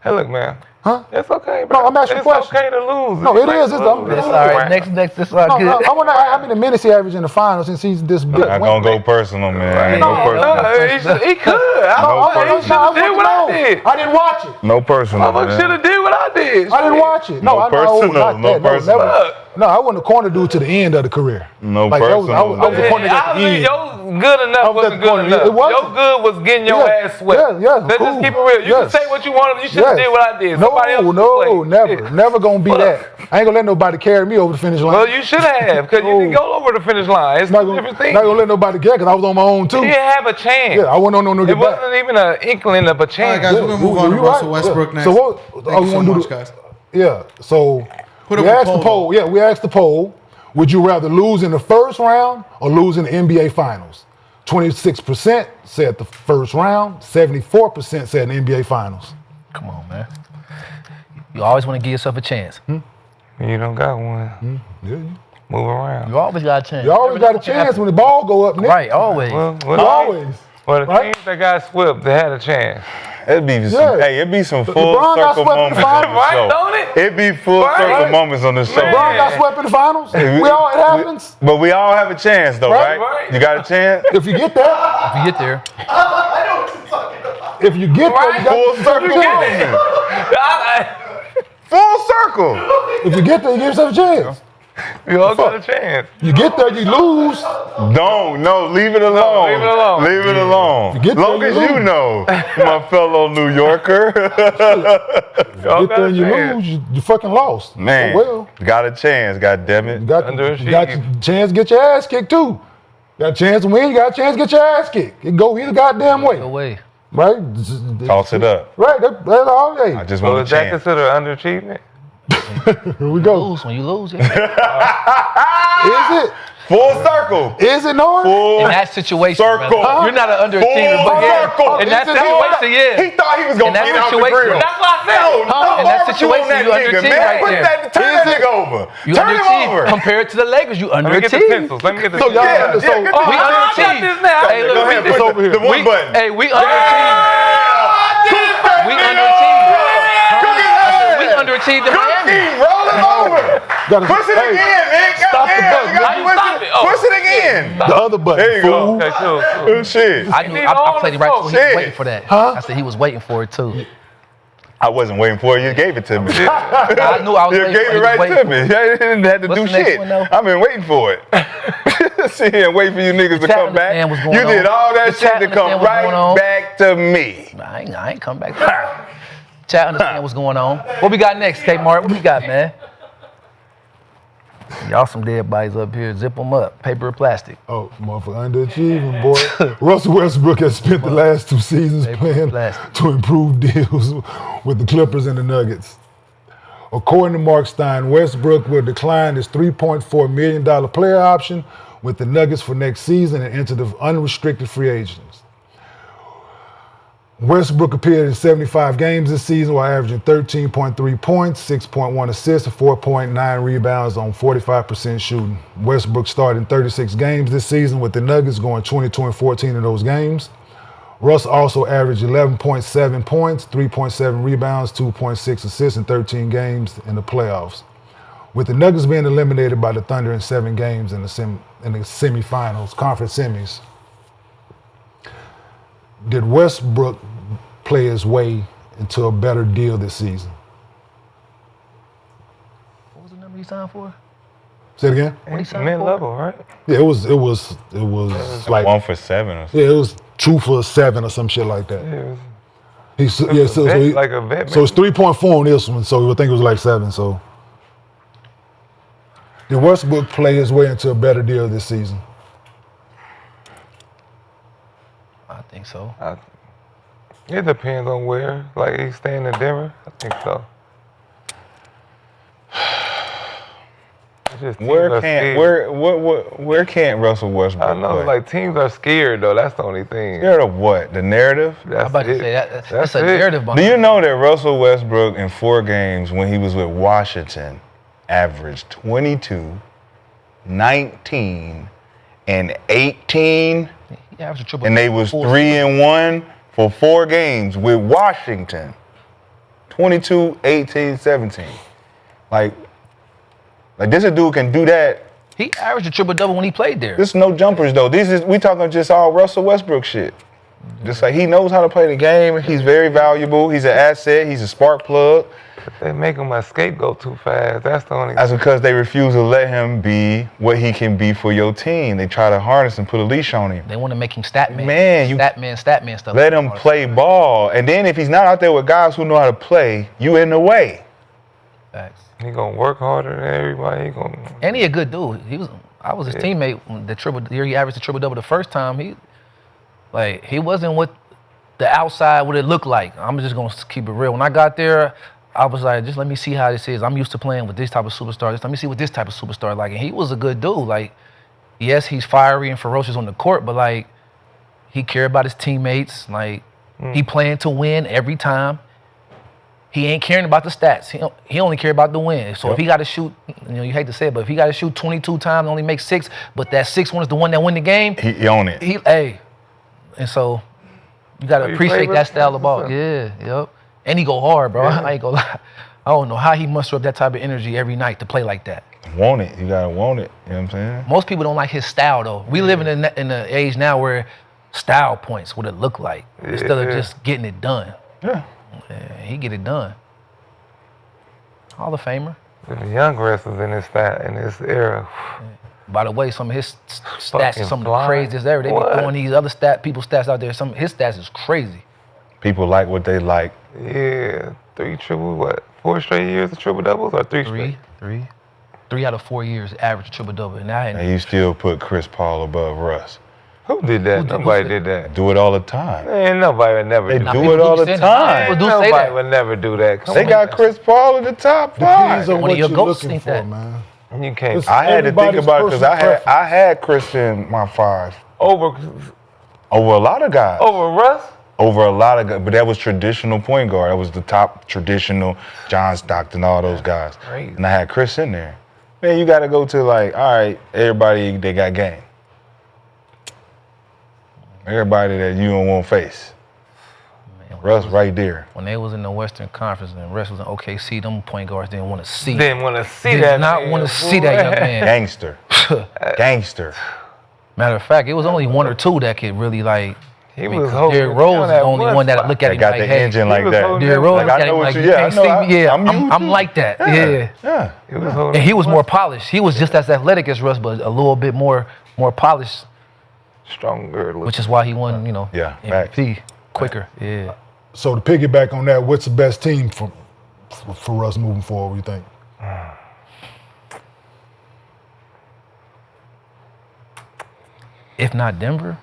Hey, look, man. Huh? It's okay, bro. No, I'm asking a it's question. okay to lose. No, it is. It's That's all right. Next, this all No, good. no, I want to know how many minutes he averaged in the finals since he's this big. I'm not gonna go personal, man. No, No personal. He could. No, He should have did what I did. I didn't watch it. No personal, Motherfucker should man. have did what I did. I didn't watch it. No, No I know. personal, Not no that. personal. Never. No, I wasn't a corner dude to the end of the career. No Like, that was- I was- I was a personal. corner at the Obviously, end. your good enough I was at wasn't the good corner. enough. It wasn't. Your good was getting your Yeah. ass swept. Yeah, yeah, Let's cool. just keep it real. You Yes. can say what you want. You should have Yes. did what I did. No, Somebody else no, played. never. Yeah. Never gonna be Fuck. that. I ain't gonna let nobody carry me over the finish line. Well, you should have, because you didn't go over the finish line. It's not two gonna, different things. not gonna let nobody carry because I was on my own too. He didn't have a chance. Yeah, I wasn't on no nigga It back. wasn't even an inkling of a All right, chance. guys, we're gonna move on to You Russell right. Westbrook Yeah. next. So what? Thank you so much, guys. Yeah. So Put up we a asked poll, the poll. Yeah, we asked the poll. Would you rather lose in the first round or lose in the NBA Finals? 26% said the first round. 74% said the NBA Finals. Come on, man. You always want to give yourself a chance. You don't got one. Yeah. Move around. You always got a chance. You always got a chance when the ball go up, Nick. Right, always. Always. Well, the Right? teams that got swept, they had a chance. It'd be some, hey, it'd be some full LeBron got circle swept in the moments on finals. the Right, show. don't it? It'd be full circle moments on the show. LeBron got swept in the finals. It happens. But we all have a chance, though, Right? right? You got a chance? If you get there. If you get there. If you get there, you got Full circle moments. Full circle. If you get there, you give yourself a chance. You all got a chance. You get there, you lose. No, leave it alone. Leave it alone. Leave it alone. You get there, Long you as you lose. know, my fellow New Yorker. You get there and you lose, you fucking lost. Man, Oh, well. got a chance, goddammit. You got a chance to get your ass kicked too. Got a chance to win, you got a chance to get your ass kicked. It go either goddamn way. No way. Right? Toss it up. Right, that's all. Hey, I just So want is a that chance. considered underachievement? here we go. When you lose, yeah. Is it? Full circle. Is it, Norris? Full In that situation, circle. brother, you're not an underachiever, but yeah. circle. In that Is it situation, yeah. He thought he was In going to that get out the situation, grill. That's what I said. In that situation, you underachieve right there. Turn that nigga over. You Turn him underachieve. over. Compared to the Lakers, you Let me get the underachieve. pencils. Let me get the So y'all, pencils. so get the We pencils. underachieve. this now. Hey, look, Go ahead, we push over here. the one button. Hey, we underachieve. We underachieve. We underachieved in Miami. Roll him over. Push it again, man. Stop the Goddamn, button. you gotta How you push stop it. it? Oh. Push it again. the other button. There you go. fool. Okay, cool. Oh, shit. I knew. I played it right before he Shit. was waiting for that. Huh? I said he was waiting for it too. I wasn't waiting for it. You gave it to me. I knew I was You waiting gave for it it. right to me. I didn't have to What's do the next shit. one, though? I've been waiting for it. Sit here and wait for you niggas to chat come back. understand what's going You did on. all that The chat shit to come understand what's going right on. back to me. I ain't come back there. Chat understand what's going on. What we got next, K-Mart? What we got, man? Y'all some dead bodies up here. Zip them up. Paper or plastic. Oh, motherfucker, underachieving, boy. Russell Westbrook has spent the last 2 seasons playing to improve deals with the Clippers and the Nuggets. According to Mark Stein, Westbrook will decline his $3.4 million player option with the Nuggets for next season and enter the unrestricted free agents. Westbrook appeared in 75 games this season while averaging 13.3 points, 6.1 assists, and 4.9 rebounds on 45% shooting. Westbrook started in 36 games this season with the Nuggets going 22-14 in those games. Russ also averaged 11.7 points, 3.7 rebounds, 2.6 assists in 13 games in the playoffs. With the Nuggets being eliminated by the Thunder in 7 games in the semifinals, conference semis, did Westbrook play his way into a better deal this season? What was the number he signed for? Say it again? What he signed Mid-level, for? right? Yeah, it was like 1 for 7 or something. yeah, it was 2 for 7 or some shit like that. Yeah, So like a vet. so it's 3.4 on this one, so I think it was like 7. So did Westbrook play his way into a better deal this season? I think so. It depends on where. Like he's staying in Denver. I think so. Where can't Russell Westbrook I know, play? like teams are scared though. That's the only thing. Scared of what? The narrative? I'm about to say that's a it. narrative. Do you know that Russell Westbrook in 4 games when he was with Washington averaged 22, 19, and 18? He averaged a triple. And they was 3-1 for 4 games with Washington. 22, 18, 17. Like this a dude can do that. He averaged a triple-double when he played there. This is no jumpers though. We talking just all Russell Westbrook shit. Just like he knows how to play the game. He's very valuable. He's an asset. He's a spark plug. They make him a scapegoat too fast. That's the only. That's because they refuse to let him be what he can be for your team. They try to harness and put a leash on him. They want to make him stat man. Man, stat man stuff. Let him play ball. And then if he's not out there with guys who know how to play, you in the way. Facts. He gonna work harder than everybody. And he a good dude. I was his teammate when the year he averaged the triple-double the first time. He wasn't what the outside what it looked like. I'm just gonna keep it real. When I got there, I was like, just let me see how this is. I'm used to playing with this type of superstar. Just let me see what this type of superstar like. And he was a good dude. Like, yes, he's fiery and ferocious on the court, but like, he cared about his teammates. Like, he planned to win every time. He ain't caring about the stats. He only care about the win. So if he got to shoot, you hate to say it, but if he got to shoot 22 times, only make 6, but that 6th one is the one that win the game. He own it. And so you got to appreciate that style of ball. Yeah, yep. And he go hard, bro. I ain't gonna lie. I don't know how he muster up that type of energy every night to play like that. Want it. You gotta want it. You know what I'm saying? Most people don't like his style though. We living in the age now where style points what it look like instead of just getting it done. Yeah. He get it done. Hall of Famer. The young wrestlers in this era. By the way, some of his stats are some of the craziest ever. They be throwing these other people's stats out there. Some of his stats is crazy. People like what they like. Yeah, 4 straight years of triple doubles or 3 straight? 3 out of 4 years average triple double. And you still put Chris Paul above Russ. Who did that? Nobody did that. Do it all the time. Man, nobody would never do that. They do it all the time. People do say that. Nobody would never do that. They got Chris Paul at the top 5. Depends on what you're looking for, man. You can't. I had to think about it because I had Chris in my 5. Over a lot of guys. Over Russ? Over a lot of guys. But that was traditional point guard. That was the top traditional John Stockton, all those guys. Crazy. And I had Chris in there. Man, you got to go to like, all right, everybody, they got game. Everybody that you don't want to face. Man, Russ right there. When they was in the Western Conference and Russ was in OKC, them point guards didn't want to see. Didn't want to see Did that. not want to see that young man. Gangster. Gangster. Matter of fact, it was only 1 or 2 that could really like. He was holding. Derrick Rose is the only one that look at him got like, the hey, engine like that. Derrick Rose look at him like, you can't see me. Yeah, I'm like that. Yeah. And he was more polished. He was just as athletic as Russ, but a little bit more polished. Stronger. Which is why he won, MVP quicker. Yeah. So to piggyback on that, what's the best team for us moving forward, what do you think? If not Denver?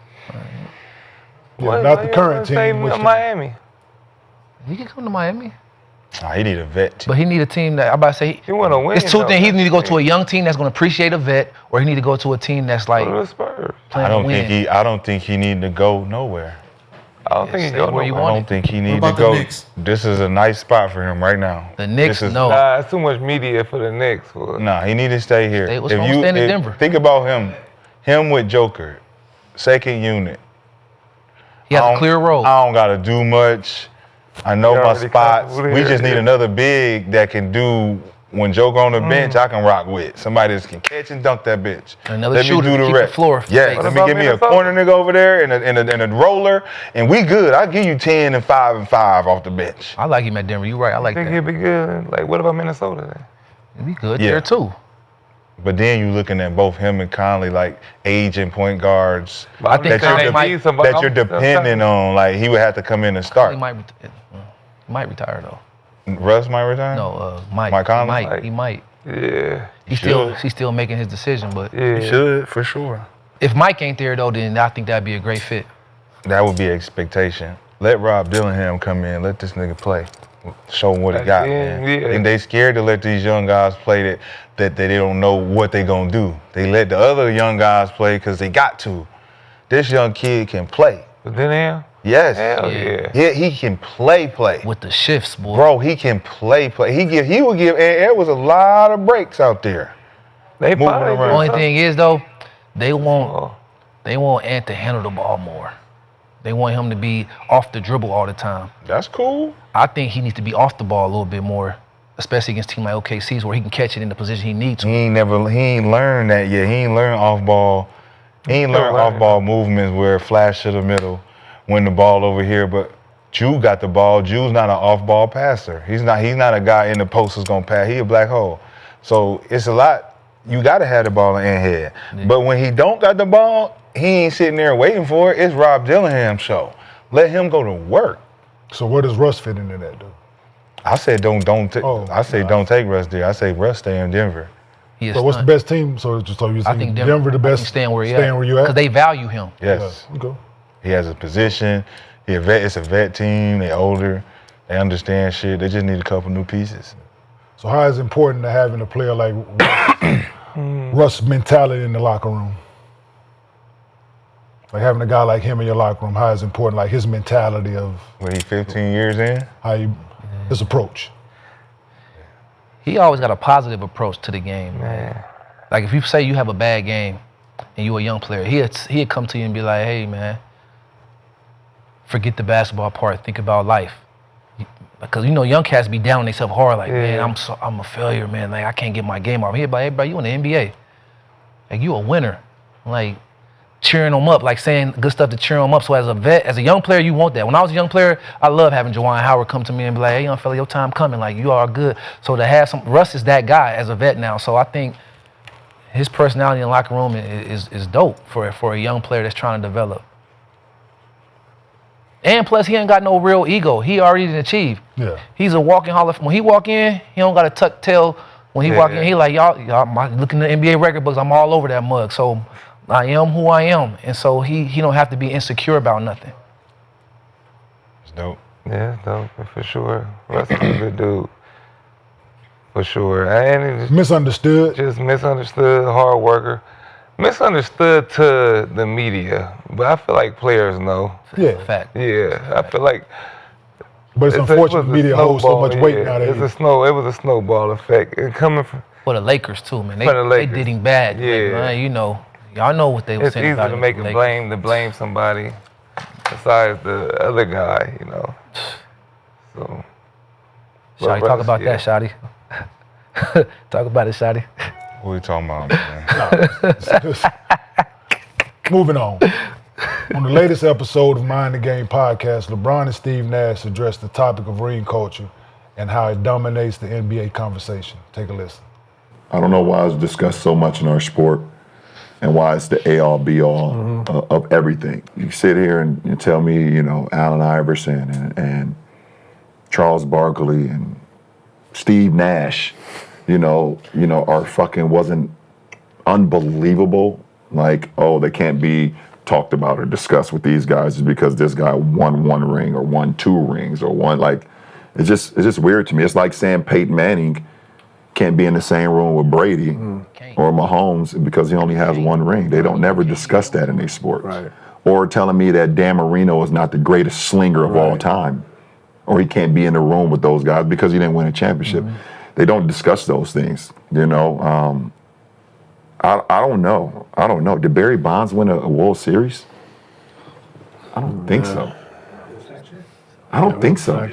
Yeah, not the current team. Miami. He can come to Miami. Nah, he need a vet team. But he need a team that, I'm about to say, he want to win. It's 2 things. He need to go to a young team that's going to appreciate a vet, or he need to go to a team that's like I don't think he need to go nowhere. I don't think he go where you I want don't think he need about to the go. Knicks? This is a nice spot for him right now. The Knicks, no. Nah, it's too much media for the Knicks. Nah, he need to stay here. What's wrong with staying in Denver? Think about him with Joker, second unit. He has a clear role. I don't got to do much. I know my spots. We just need another big that can do, when Joker on the bench, I can rock with. Somebody that can catch and dunk that bitch. Another Let shooter me do to the keep rest. the floor Yeah, let me give me a corner nigga over there and a roller, and we good. I'll give you 10 and 5 and 5 off the bench. I like him at Denver. You're right. I like think that. he'd be good. Like, what about Minnesota then? He'd be good there too. But then you looking at both him and Conley like aging point guards I think that you're depending on. Like he would have to come in and start. He might retire though. Russ might retire? No, Mike. Mike Conley? He might. Yeah. He's still making his decision, but He should, for sure. if Mike ain't there though, then I think that'd be a great fit. That would be an expectation. Let Rob Dillingham come in. Let this nigga play. Show him what he got, man. Yeah. And they scared to let these young guys play that they don't know what they gonna do. They let the other young guys play because they got to. This young kid can play. But then Yes. Hell yeah. Yeah, he can play. With the shifts, boy. Bro, he can play. He would give, and there was a lot of breaks out there. They moving around. The only thing is though, they want Ant to handle the ball more. They want him to be off the dribble all the time. That's cool. I think he needs to be off the ball a little bit more, especially against teams like OKC's where he can catch it in the position he needs to. He ain't learned that yet. He ain't learned off ball. He ain't learned off ball movements where flash to the middle, win the ball over here. But Jew got the ball. Jew's not an off ball passer. He's not a guy in the post who's gonna pass. He a black hole. So it's a lot. You gotta have the ball in head. Yeah. But when he don't got the ball, he ain't sitting there waiting for it. It's Rob Dillingham's show. Let him go to work. So where does Russ fit into that, though? I said don't take Russ there. I say Russ stay in Denver. So what's the best team? So you I think Denver the best. Staying where you at because they value him. Yes. Yeah. Okay. He has a position. He a vet. It's a vet team. They older. They understand shit. They just need a couple new pieces. So how is it important to having a player like Russ' mentality in the locker room? Like having a guy like him in your locker room, how is it important? Like his mentality of What, he 15 years in? how you his approach? He always got a positive approach to the game, man. Like if you say you have a bad game and you a young player, he'd come to you and be like, hey, man, forget the basketball part, think about life. Because, you know, young cats be down on themselves hard, like, man, I'm a failure, man. Like, I can't get my game off. He'd be like, hey, bro, you in the NBA. Like, you a winner. Like, cheering them up, like saying good stuff to cheer them up. So as a vet, as a young player, you want that. When I was a young player, I love having Juwan Howard come to me and be like, hey, young fella, your time coming. Like, you are good. So to have Russ is that guy as a vet now. So I think his personality in the locker room is dope for a young player that's trying to develop. And plus, he ain't got no real ego. He already didn't achieve. Yeah. He's a walking Hall of Fame. When he walk in, he don't got to tuck tail. When he walk in, he like, y'all looking at the NBA record books, I'm all over that mug. So I am who I am. And so he don't have to be insecure about nothing. It's dope. Yeah, it's dope, for sure. Russ is a good dude. For sure. And he's misunderstood. Just misunderstood, hard worker. Misunderstood to the media, but I feel like players know. Yeah. Fact. Yeah, I feel like. But it's unfortunate the media holds so much weight nowadays. It was a snowball effect. And coming from. For the Lakers, too, man. They did him bad. Yeah. Like, you know, y'all know what they were saying about him. It's easy to blame somebody besides the other guy, you know. So. Shotty, talk about that, Shotty. Talk about it, Shotty. What are we talking about, man? Moving on. On the latest episode of Mind the Game podcast, LeBron and Steve Nash addressed the topic of ring culture and how it dominates the NBA conversation. Take a listen. I don't know why it's discussed so much in our sport and why it's the A-all, B-all of everything. You sit here and tell me, you know, Allen Iverson and Charles Barkley and Steve Nash, you know, are fucking wasn't unbelievable. Like, oh, they can't be talked about or discussed with these guys is because this guy won one ring or won two rings or won, like, it's just weird to me. It's like saying Peyton Manning can't be in the same room with Brady or Mahomes because he only has one ring. They don't never discuss that in their sports. Right. Or telling me that Dan Marino is not the greatest slinger of all time, or he can't be in the room with those guys because he didn't win a championship. They don't discuss those things, you know. I don't know. I don't know. Did Barry Bonds win a World Series? I don't think so. I don't think so.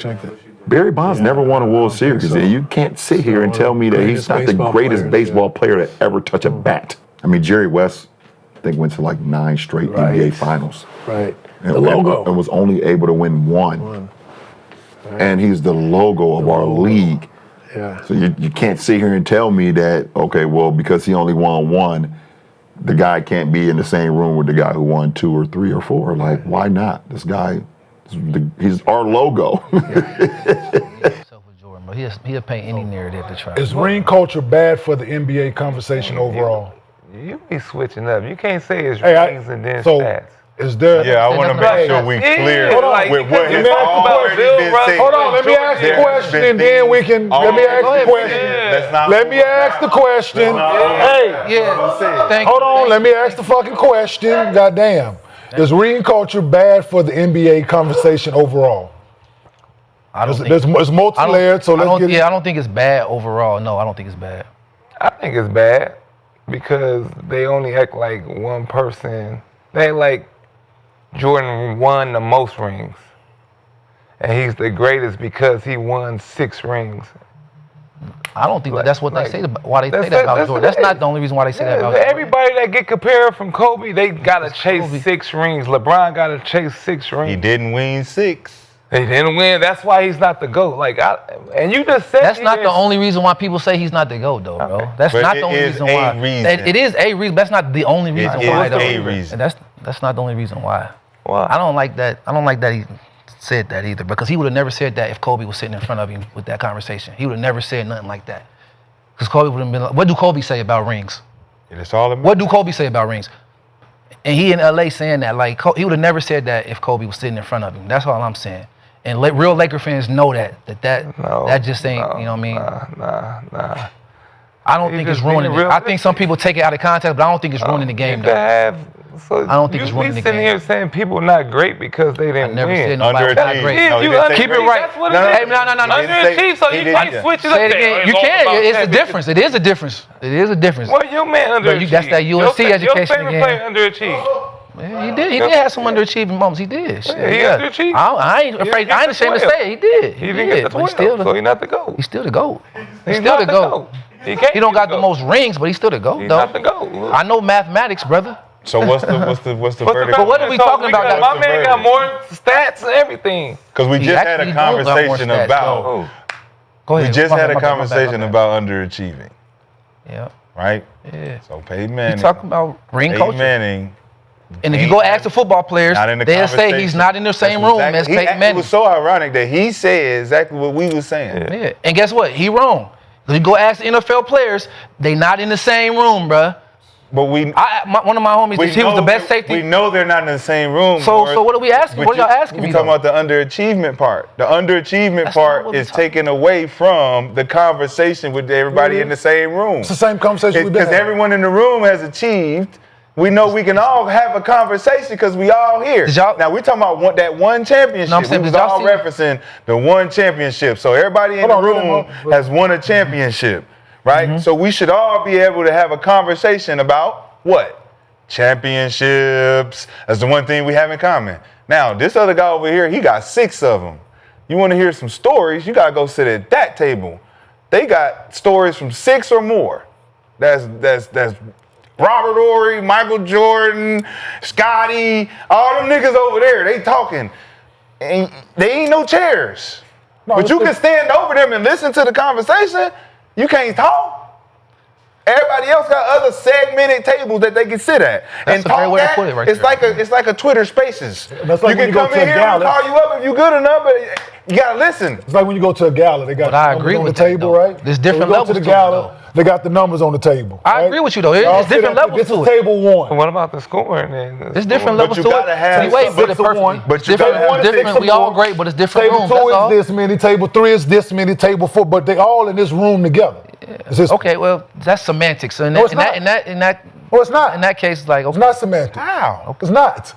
Barry Bonds never won a World Series. So. You can't sit here and tell me that he's not the greatest baseball player to ever touch a bat. I mean, Jerry West, I think, went to like 9 straight NBA finals. Right. And, the logo. And was only able to win one. Right. And he's the logo of our league. Yeah. So you can't sit here and tell me that, okay, well, because he only won one, the guy can't be in the same room with the guy who won 2 or 3 or 4. Like, why not? This guy, he's our logo. But he'll paint any narrative to try. Is ring culture bad for the NBA conversation overall? You be switching up. You can't say it's rings and then stats. Is there? Yeah, I want to make sure we clear with what has already been said. Hold on, let me ask the question, and then we can. Let me ask the question. Let me ask the question. Hey, hold on, let me ask the fucking question. Goddamn, is ring culture bad for the NBA conversation overall? It's multi-layered, so let's get it. Yeah, I don't think it's bad overall. No, I don't think it's bad. I think it's bad because they only act like one person. They act like Jordan won the most rings. And he's the greatest because he won 6 rings. I don't think that's what they say about why they say that about Jordan. That's not the only reason why they say that about Jordan. Everybody that get compared from Kobe, they gotta chase 6 rings. LeBron gotta chase 6 rings. He didn't win 6. He didn't win. That's why he's not the GOAT. And you just said that's not the only reason why people say he's not the GOAT, though, bro. That's not the only reason why. It is a reason. That's not the only reason why. It is a reason. That's not the only reason why. Why? I don't like that. I don't like that he said that either, because he would have never said that if Kobe was sitting in front of him with that conversation. He would have never said nothing like that. Because Kobe would have been like, what do Kobe say about rings? It's all about. What do Kobe say about rings? And he in LA saying that, like, he would have never said that if Kobe was sitting in front of him. That's all I'm saying. And real Laker fans know that just ain't, you know what I mean? Nah. I don't think it's ruining it. I think some people take it out of context, but I don't think it's ruining the game, though. So I don't think it's running the We sitting here saying people not great because they didn't never win. said nobody was not great. Yeah, you Keep it right. That's what it is. Hey, no. Underachieve, so you can't switch it up. Say it again. You can. It's a difference. It is a difference. It is a difference. Well, your man underachieved. That's that USC education Your favorite again. player underachieved. Yeah, he did. He did have some underachieving moments. He did. Shit, He underachieved. I ain't afraid. I ain't ashamed to say it. He did. He didn't get the 12, so he not the GOAT. He's still the GOAT. He's He's still not the GOAT. He don't got the most rings, but he's still the GOAT, He's though. not the GOAT. I know mathematics, brother. So what's the verdict? But what are we talking about? My man got more stats and everything. Because we He just had a actually do got more conversation stats, about. though. Go ahead. We just My had bad, a my bad, conversation my bad. about underachieving, Yeah. right? Yeah. So Peyton We Manning. talking about ring Peyton coaching. Manning. And if you go ask the football players, Not in the they'll say he's conversation. not in the same That's room exactly- as he- Peyton It Manning. was so ironic that he said exactly what we was saying. Yeah. And guess what? He wrong. You go ask the NFL players, they not in the same room, bruh. But one of my homies, he was the best safety. We know they're not in the same room. So what are we asking? But What are y'all asking we me, talking though? about the underachievement part. The underachievement That's not part what we is taken away from the conversation with everybody in the same room. It's the same conversation we've been Because having. everyone in the room has achieved. We know we can all have a conversation because we all here. Now we're talking about that one championship. No, I'm saying, we was did y'all all see- referencing the one championship. So everybody in the room has won a championship, right? Mm-hmm. So we should all be able to have a conversation about what? Championships. That's the one thing we have in common. Now, this other guy over here, he got 6 of them. You want to hear some stories, you got to go sit at that table. They got stories from 6 or more. That's Robert Ory, Michael Jordan, Scotty, all them niggas over there, they talking. And they ain't no chairs. But you can stand over them and listen to the conversation. You can't talk. Everybody else got other segmented tables that they can sit at. That's a great way to put it right it's there. Like a Twitter Spaces. That's like you when can you go come to in a here and gala. call you up if you good enough, but you gotta listen. It's like when you go to a gala, they got But I numbers agree on with the that, table, though. right? There's different So we go levels to the to it, gala, they got the numbers on the table. I right? agree with you, though. Y'all It's sit different up- levels This to is it. table one. What about the scoring then? There's different levels you to gotta it. have He way put it 6 to 1. perfectly. But It's you different. gotta have It's different. 6 to We all 1. great, but it's different Table rooms. 2 That's all. is this many, table 3 is this many, table 4, but they all in this room together. It's just, Okay, well, that's semantics. So in No, that, it's in that, not. in that, in that, No, it's not. in that case, it's like, It's okay. not semantic. How? It's not.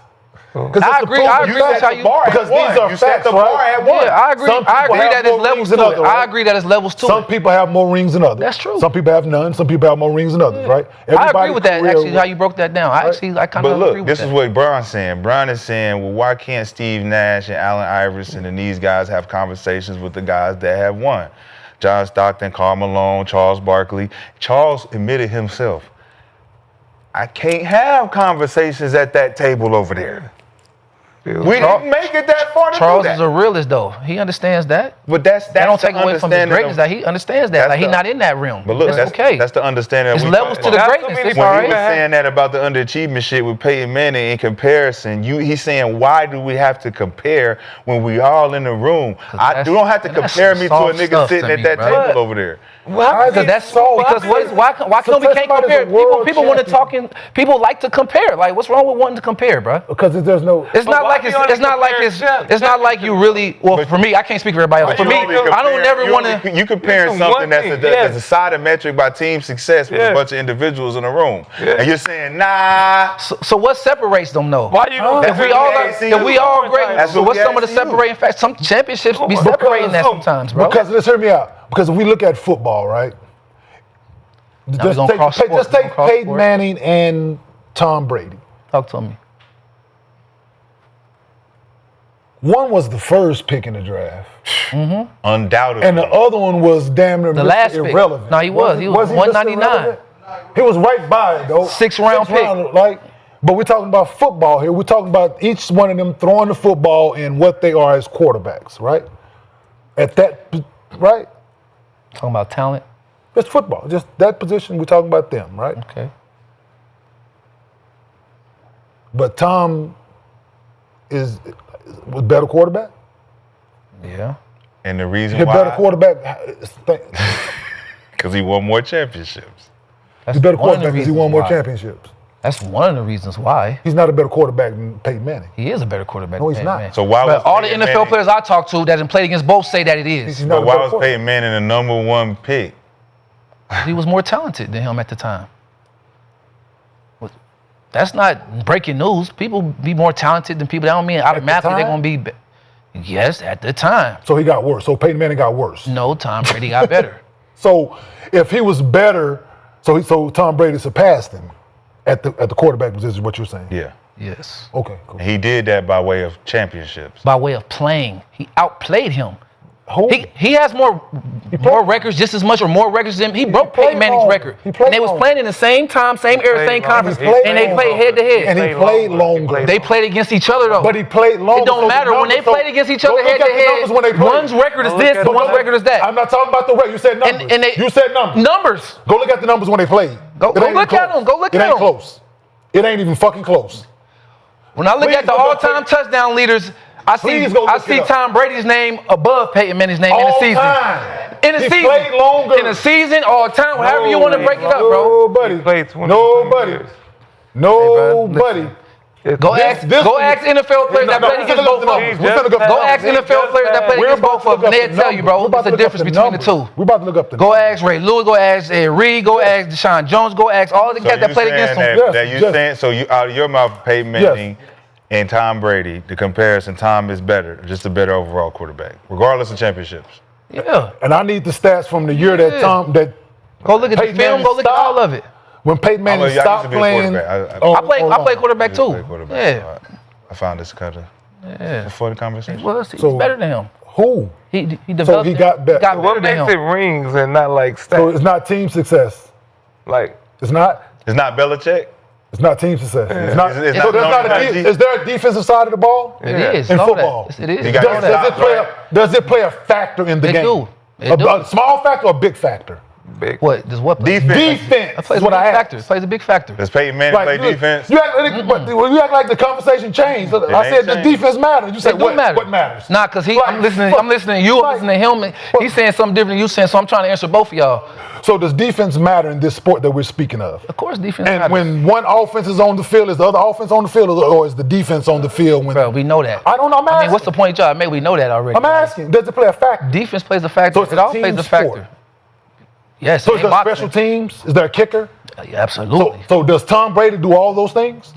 I agree with how you. Because these are You set facts, the bar right? at 1. Yeah, I agree. Some I people agree have that there's more levels rings to than it. others, I right? agree that there's levels to Some it. people have more rings than others. That's true. Some people have none. Some people have more rings than others, right? I agree Everybody's with that. career- Actually, how you broke that down. I kind But of agree look, with this that. is what Bron's saying. Bron is saying, well, why can't Steve Nash and Allen Iverson and these guys have conversations with the guys that have won? John Stockton, Karl Malone, Charles Barkley. Charles admitted himself, I can't have conversations at that table over there. We didn't make it that far to Charles do that. is a realist, though. He understands that. But that's That don't the take away from his understanding greatness. of- That he understands that. That's Like he's the- not in that realm. But look, that's okay. That's the understanding. There's we levels talking to the about. greatness. It's When all he right. was saying that about the underachievement shit with Peyton Manning in comparison, he's saying, why do we have to compare when we all in the room? You don't have to compare me to a soft nigga stuff sitting to at me, that bro. table over there. Because that's so. Because why can't we can't compare? People want to talk in. People like to compare. Like, what's wrong with wanting to compare, bro? Because there's no. It's not like it's not like you really. Well, for me, I can't speak for everybody else. For me, I don't never want to. You comparing something that's a side metric by team success with a bunch of individuals in a room, and you're saying, nah. So what separates them, though? Why you? If we all great, so what's some of the separating factors? Some championships be separating that sometimes, bro. Because let's hear me out. Because if we look at football, right? Now we gonna cross sports. Just take Cross Peyton sports. Manning and Tom Brady. Talk to me. One was the first pick in the draft. Mm-hmm. Undoubtedly. And the other one was damn near The Mr. last pick. irrelevant. No, he was. He was Mr. 199. irrelevant? He was right by it, though. Sixth round pick. Like, but we're talking about football here. We're talking about each one of them throwing the football and what they are as quarterbacks, right? At that, right? Talking about talent. It's football. Just that position, we're talking about them, right? Okay. But Tom was better quarterback. Yeah. And the reason He's why, better quarterback. because he won more championships. That's He's better one of the quarterback because he reasons won more why. championships. That's one of the reasons why. He's not a better quarterback than Peyton Manning. He is a better quarterback. No, than he's Peyton not. Manning. So why was But all the Peyton NFL Manning- players I talk to that have played against both say that it is. He's not But a why better was quarterback. Peyton Manning the number 1 pick? He was more talented than him at the time. That's not breaking news. People be more talented than people. That don't mean automatically they're going to be. Yes, at the time. So he got worse. So Peyton Manning got worse. No, Tom Brady got better. So if he was better, so Tom Brady surpassed him at the quarterback position. Is what you're saying? Yeah. Yes. Okay. Cool. And he did that by way of championships. By way of playing, he outplayed him. Who? He has more records, just as much or more records than he broke Peyton Manning's record. And they was playing in the same time, same era, same conference, and they played head to head. And he played longer. They played against each other though. But he played longer. It don't matter when they played against each other head to head. One's record is this, and one's record is that. I'm not talking about the record. You said numbers. You said numbers. Numbers. Go look at the numbers when they played. Go look at them. Go look at them. It ain't close. It ain't even fucking close. When I look at the all-time touchdown leaders, I see Tom Brady's name above Peyton Manning's name in the season. In the season. Played longer. In the season, all time, however you want to break it up, bro. Nobody. Go ask NFL players that played against both of them. Go ask NFL players that played against both of them. They'll tell you, bro. It's the difference between the two. We're about to look up the Go ask Ray Lewis. Go ask Ed Reed. Go ask Deshaun Jones. Go ask all the guys that played against them. So you out of your mouth, Peyton Manning and Tom Brady, the comparison, Tom is better, just a better overall quarterback, regardless of championships. Yeah. And I need the stats from the year that Tom Go look at the film. Go look at all of it. When Peyton Manning stopped playing. I play quarterback too. Yeah. I found this kind of for the conversation. He's better than him. Who? He developed. So he got better. Got What makes it rings and not like stats? So it's not team success. Like it's not. It's not Belichick. It's not team success. It's not. It's So not is there a defensive side of the ball? It is. In football. It is. Does it play a factor in the game? It do. A small factor or a big factor? Big. What? Does what play? Defense. That plays a big factor. It plays a big factor. Does Peyton Manning play defense? You act like the conversation changed. I said the defense matters. You said what matters? Nah, because I'm listening to you, I'm listening to him, and he's saying something different than you saying, so I'm trying to answer both of y'all. So does defense matter in this sport that we're speaking of? Of course defense and matters. When one offense is on the field, is the other offense on the field, or is the defense on the field? Bro, we know that. I don't know. I'm asking. I mean, what's the point y'all made? We know that already. I'm asking. Does it play a factor? Defense plays a factor. So it all plays a factor. Yes. So is there special teams? Is there a kicker? Absolutely. So does Tom Brady do all those things?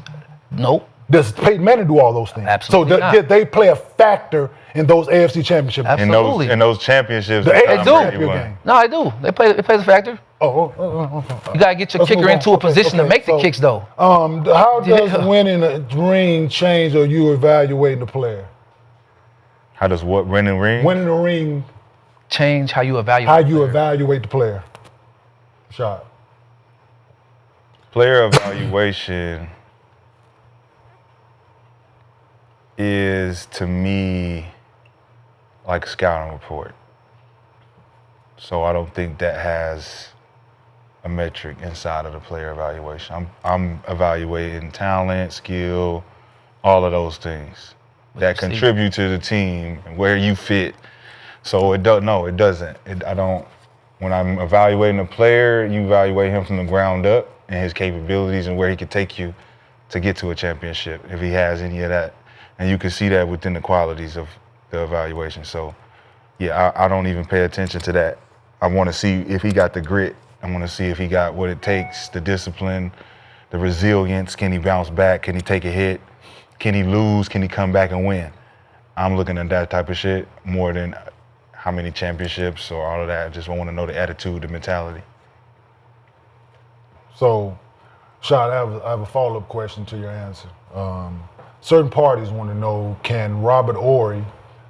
Nope. Does Peyton Manning do all those things? Absolutely not. Did they play a factor in those AFC championships? Absolutely. In those championships. They do. No, I do. It plays a factor. You gotta get your kicker into a position to make the kicks, though. How does winning a ring change, or you evaluating the player? How does what winning ring? Winning a ring change how you evaluate. How you evaluate the player? Shot. Player evaluation is to me like a scouting report. So I don't think that has a metric inside of the player evaluation. I'm evaluating talent, skill, all of those things that contribute to the team and where you fit. So it doesn't. When I'm evaluating a player, you evaluate him from the ground up and his capabilities and where he could take you to get to a championship, if he has any of that. And you can see that within the qualities of the evaluation. So yeah, I don't even pay attention to that. I want to see if he got the grit. I want to see if he got what it takes, the discipline, the resilience. Can he bounce back? Can he take a hit? Can he lose? Can he come back and win? I'm looking at that type of shit more than how many championships or all of that. I just want to know the attitude, the mentality. So, Shad, I have a follow-up question to your answer. Certain parties want to know, can Robert Horry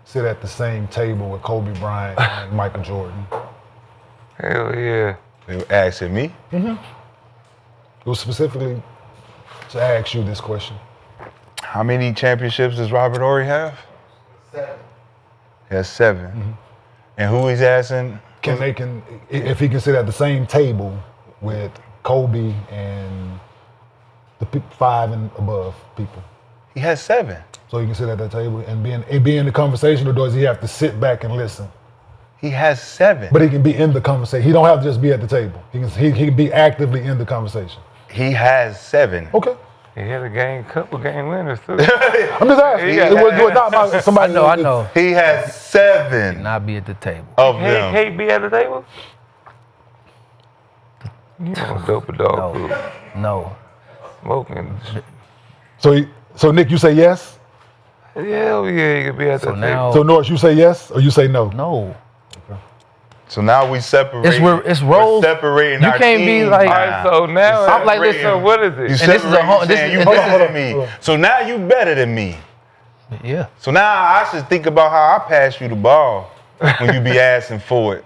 sit at the same table with Kobe Bryant and Michael Jordan? Hell yeah. They were asking me? Mm-hmm. It was specifically to ask you this question. How many championships does Robert Horry have? 7. He has 7. Mm-hmm. And who he's asking? If he can sit at the same table with Kobe and the 5 and above people. He has 7. So he can sit at that table and be in the conversation, or does he have to sit back and listen? He has 7. But he can be in the conversation. He don't have to just be at the table. He can be actively in the conversation. He has 7. Okay. He had a couple game winners too. I'm just asking. It was not somebody. I know. He has 7. Not be at the table. Of them. Can't be at the table? You don't dope a dog. No. smoking. So Nick, you say yes? Hell yeah, you could be at the table. So Norris, you say yes or you say no? No. So now we separate. It's roles. We're separating You our can't be team like. All right, so now I'm like, listen, what is it? You and this is a separate, home. This saying is you better than me. So now you better than me. Yeah. So now I should think about how I pass you the ball when you be asking for it,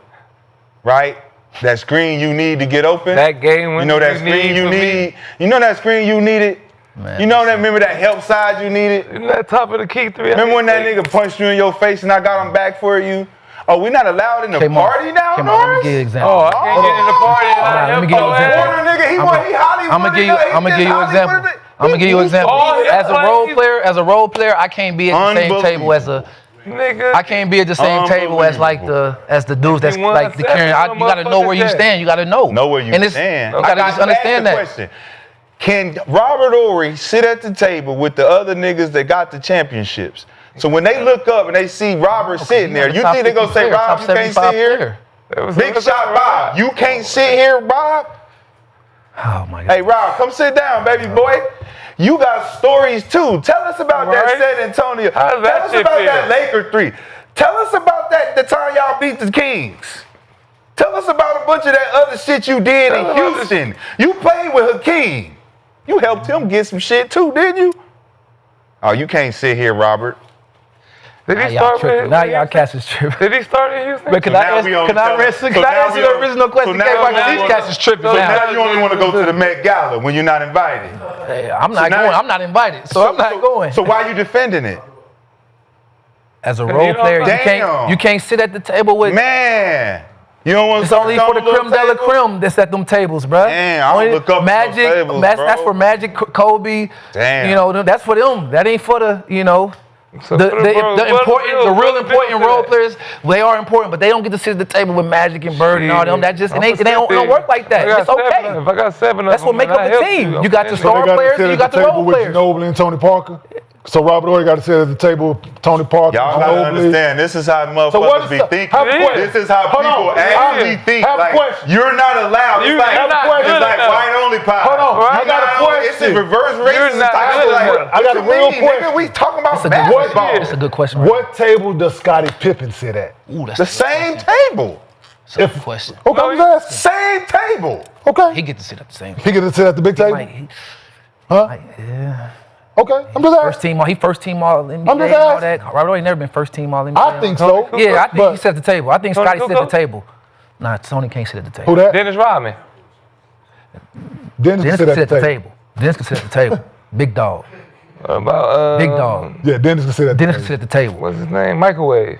right? That screen you need to get open. That game when you know that screen you need. You know that screen you needed. Man, you know that. Remember that help side you needed. Isn't that top of the key 3? Remember when that nigga punched you in your face and I got him back for you? Oh, we not allowed in the party now, Let me Norris? give you an example. Oh, I can't get in the party. Let me give you an example. I'm gonna give you an example. I'm gonna give you an example. As a role player, I can't be at the same table as a. Nigga. I can't be at the same table as the dudes that's like the carrying. You gotta know where you stand. You gotta know. Know where you stand. You gotta just understand that. Question. Can Robert Horry sit at the table with the other niggas that got the championships? So when they look up and they see Robert sitting there, you think they gonna say, Rob, you can't sit here? Big shot, Bob. You can't sit here, Bob? Oh my God. Hey, Rob, come sit down, baby boy. You got stories too. Tell us about that San Antonio. Tell us about that Laker 3. Tell us about the time y'all beat the Kings. Tell us about a bunch of that other shit you did in Houston. You played with Hakeem. You helped him get some shit too, didn't you? Oh, you can't sit here, Robert. Did he start with Now y'all cats is tripping. Did he start in Houston? But can I answer the original question? These cats is tripping. So now you only want to go to the Met Gala when you're not invited. Hey, I'm not going. I'm not invited, so I'm not going. So why are you defending it? As a role player, you can't sit at the table with. Man. You don't want to. It's only for the creme de la creme that's at them tables, bro. Damn, I don't look up Magic. to those tables, That's for Magic, Kobe. Damn. You know, that's for them. That ain't for the, you know. So The real important role players, they are important, but they don't get to sit at the table with Magic and Bird and all them. That just it don't work like that. It's okay. If I got 7 of That's what make up the team. You got the star players and you got the role players. Ginobili and Tony Parker. So Robert Horry got to sit at the table with Tony Parker. Y'all gotta understand, this is how motherfuckers be thinking. This is how people actually think. Like, you're not allowed. It's like white only pie. Hold on, I got a question. It's a reverse racist. I got a real question. We talking about basketball. That's a good question. What table does Scottie Pippen sit at? Ooh, that's the same table. That's a good question. Okay, I'm just asking. Same table. Okay. He get to sit at the same. He get to sit at the big table? Huh? Yeah. Okay, I'm just asking. He first team all NBA I'm just and all asking. that. Robert Horry never been first team all NBA. I think so. Yeah, I think But- he sit at the table. I think Tony Scotty sit at Kukoc? the table. Nah, Tony can't sit at the table. Who that? Dennis Rodman. Dennis Dennis can can sit at the table. Dennis can sit at the table. Big dog. About Big dog. Yeah, Dennis can sit at the Dennis can table. sit at the table. What's his name? Microwave.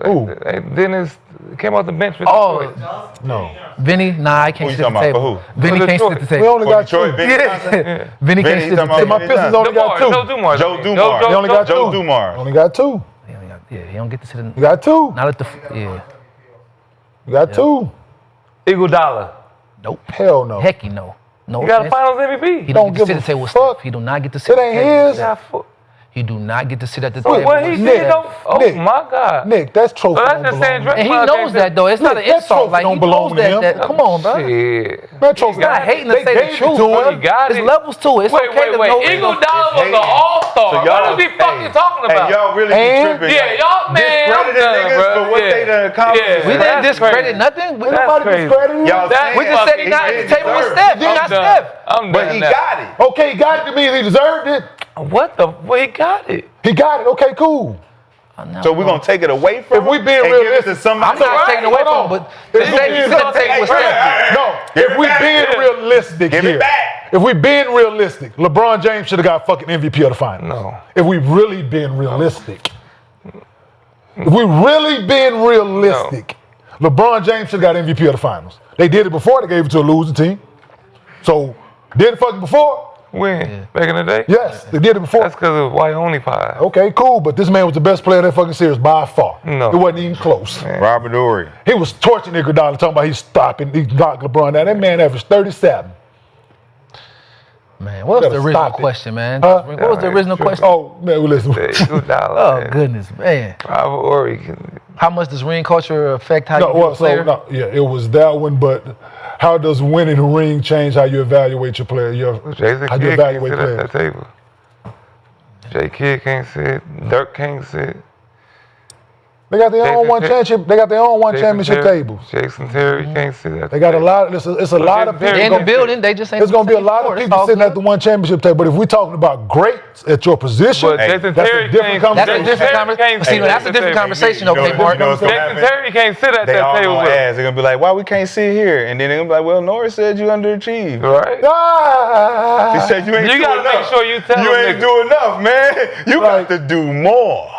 Ooh. Dennis came off the bench for Detroit. No. Vinny, nah, I can't Who you sit at the talking table. about? For Vinny For can't sit at the Detroit. We table. only got Detroit, two. Vinny Johnson? Yeah. Vinny can't sit at the talking table. My Pistons only got two. Joe Dumars. Joe Dumars. He only got Joe two. Dumars. Only got two. He don't get to sit in. You got two. Not at the. Yeah. You got two. Eagle Dollar. Nope. Hell no. Heck, no. No. You got a offense. Finals MVP. He Don't don't get to give sit at a the table with fuck. Steph. He do not get to sit It at the table. ain't with his. Steph. He do not get to sit at the But table. what he with did, Steph. though, oh Nick. my God. Nick, that's trophy. So that's don't the same belong. And he knows that though. It's not an That insult. trophy Like he don't belong knows to him. that. Come on, bro. Shit. That trophy. He's not hating to They say the gave it truth. to But him. He got There's it. levels to it. It's okay to know. Eagle Dollar was an all-star. So What y'all- is he fucking talking Hey, about? y'all really be And- tripping. Yeah, y'all, man, I'm Discrediting done, niggas bro. for what they done accomplished. Yeah. We didn't That's discredit crazy. nothing. We That's Nobody crazy. discredited him. Y'all That- we saying just said he he not at the didn't table with deserve Steph. it. He I'm not done. Steph. I'm But done he now. got it. Okay, he got it to mean he deserved it. What the? Well, he got it. He got it. Okay, cool. So we're gonna take it away from If we him being and give it realistic, to somebody. I'm not taking away from him, but If we being- you said take with Steph. No, Give if it we back. being realistic Give here, it back. if we being realistic, LeBron James should have got fucking MVP of the finals. No. If we really being realistic. If we really being realistic, LeBron James should have got MVP of the finals. They did it before, they gave it to a losing team. So, did it fucking before? When? Back in the day? Yes, they did it before. That's because of white only pie. Okay, cool, but this man was the best player in that fucking series by far. No. It wasn't even close. Robert Horry. He was torching Iguodala, talking about he's stopping, he knocked LeBron down. That man averaged 37. Man, what was the Gotta original stop it. question, man? Huh? What was the original question? Oh, man, well, listen. Eagle Dollar. Oh man. goodness, man! Robert Horry can. How much does ring culture affect how No, you well, be a player? so, no, yeah, it was that one, but How does winning a ring change how you evaluate your player? How you evaluate players? At that table. J. Kidd can't sit. Dirk can't sit. They got their own one championship. They got their own one championship tables. Jason Terry can't sit at. They got a lot. It's a lot of people in the building. They just ain't. There's gonna be a lot of people sitting at the one championship table. But if we're talking about greats at your position, But Jason that's Terry a different conversation. That's a different conversation. That's a different conversation, okay, Mark? Jason Terry can't sit at They that all table. gonna ask. They're gonna be like, "Why we can't sit here?" And then they're gonna be like, "Well, Norris said you underachieved." Right? He said you ain't. You gotta make sure you tell you them ain't do enough, man. You got to do more.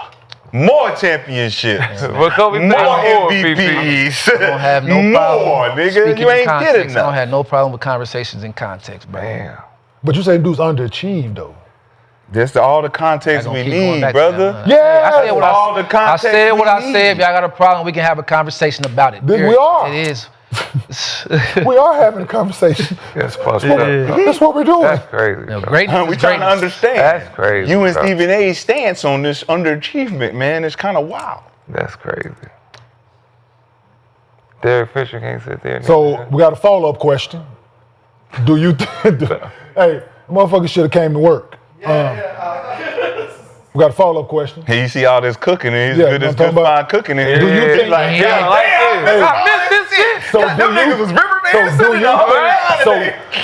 More championships. Well, Kobe more played MVPs. I don't have no problem. More, nigga. Speaking You in ain't context, getting I don't enough. have no problem with conversations in context, bro. Damn. But you say dudes underachieved though. That's all the context we need, brother. Yeah, I said what all the I context said. What we I said. need. If y'all got a problem, we can have a conversation about it. Then we Period. are. It is. We are having a conversation. That's fucked up. That's what we're doing. That's crazy. You know, greatness We is trying to greatness. understand. That's crazy. You and bro. Stephen A's stance on this underachievement, man, is kind of wild. That's crazy. Derek Fisher can't sit there. So we got a follow-up question. Do you think? Hey, motherfucker should have came to work. We got a follow-up question. Hey, you see all this cooking, and he's Yeah, good I'm as talking good about- fine cooking in here. Do you think? Like, Yeah, I missed this shit. So them niggas was river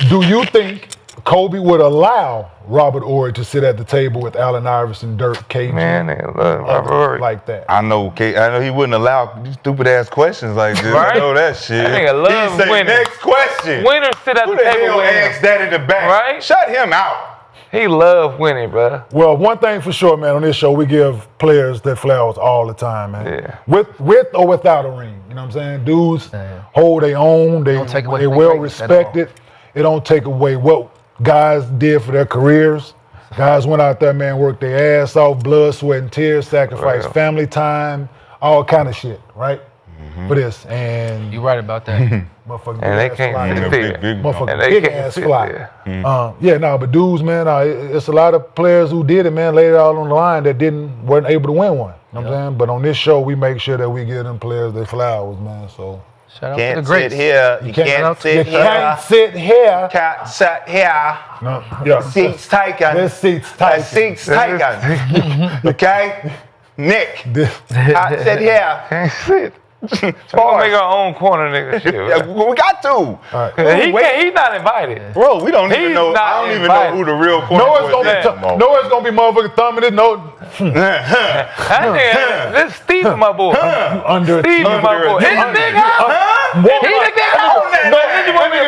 do you think Kobe would allow Robert Horry to sit at the table with Allen Iverson, Dirk, KG, Man, they love Robert Horry. like that? I know he wouldn't allow stupid ass questions like this. Right? I know that shit. That nigga love He'd say, winning. next question. Winners sit at Who the the table hell with him. asked that in the back? Right? Shut him out. He love winning, bro. Well, one thing for sure, man, on this show, we give players their flowers all the time, man. Yeah. With or without a ring. You know what I'm saying? Dudes hold their own. They Don't take away they from their well greatness at respected. It don't take away what guys did for their careers. Guys went out there, man, worked their ass off, blood, sweat, and tears, sacrificed Well. family time, all kind of shit, right? For this. And You right about that. motherfucking And they big ass can't fly. sit there. Motherfucking And they big can't ass sit fly. there. But dudes, man, it's a lot of players who did it, man, laid it out on the line that weren't able to win one. You know what I'm saying? But on this show, we make sure that we give them players their flowers, man. So Shout out to the Can't greats. sit here. You can't can't sit you here. can't sit here. Can't sit here. No, yeah. Seats taken. This seat's tight. Seats taken. Okay? Nick. I sit here. Can't sit. We're gonna make our own corner, nigga. Shit. Yeah, we got to. He's not invited. Bro, we don't even He's know. not I don't even invited. know who the real corner Noah's gonna be motherfucking thumbing it. No, That nigga, this Steve is my boy. Steve is my boy. In the big house. He the big house.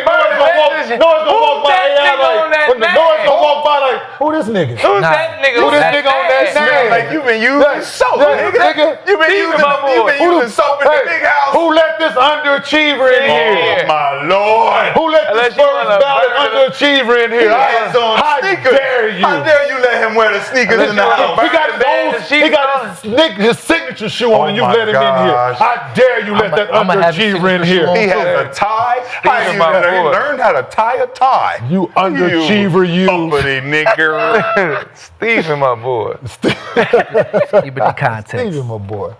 Noah's gonna walk by like, who this nigga? Who's that nigga? Who this nigga on that stand? Like you been using soap, nigga. You been using soap in the big house. Who let this underachiever in here? Oh my lord. Who let this Unless you first wanna ballot burn it. underachiever in here? How dare you? How dare you let him wear the sneakers in the house? He got his signature shoe on and you my let him in here. gosh. How dare you let that I'ma have his underachiever in signature here? shoe on. He has a tie. How you learned how to tie a tie? You underachiever, you. Uppity nigger. Steve is my boy. Keep it in context. Steven, my boy.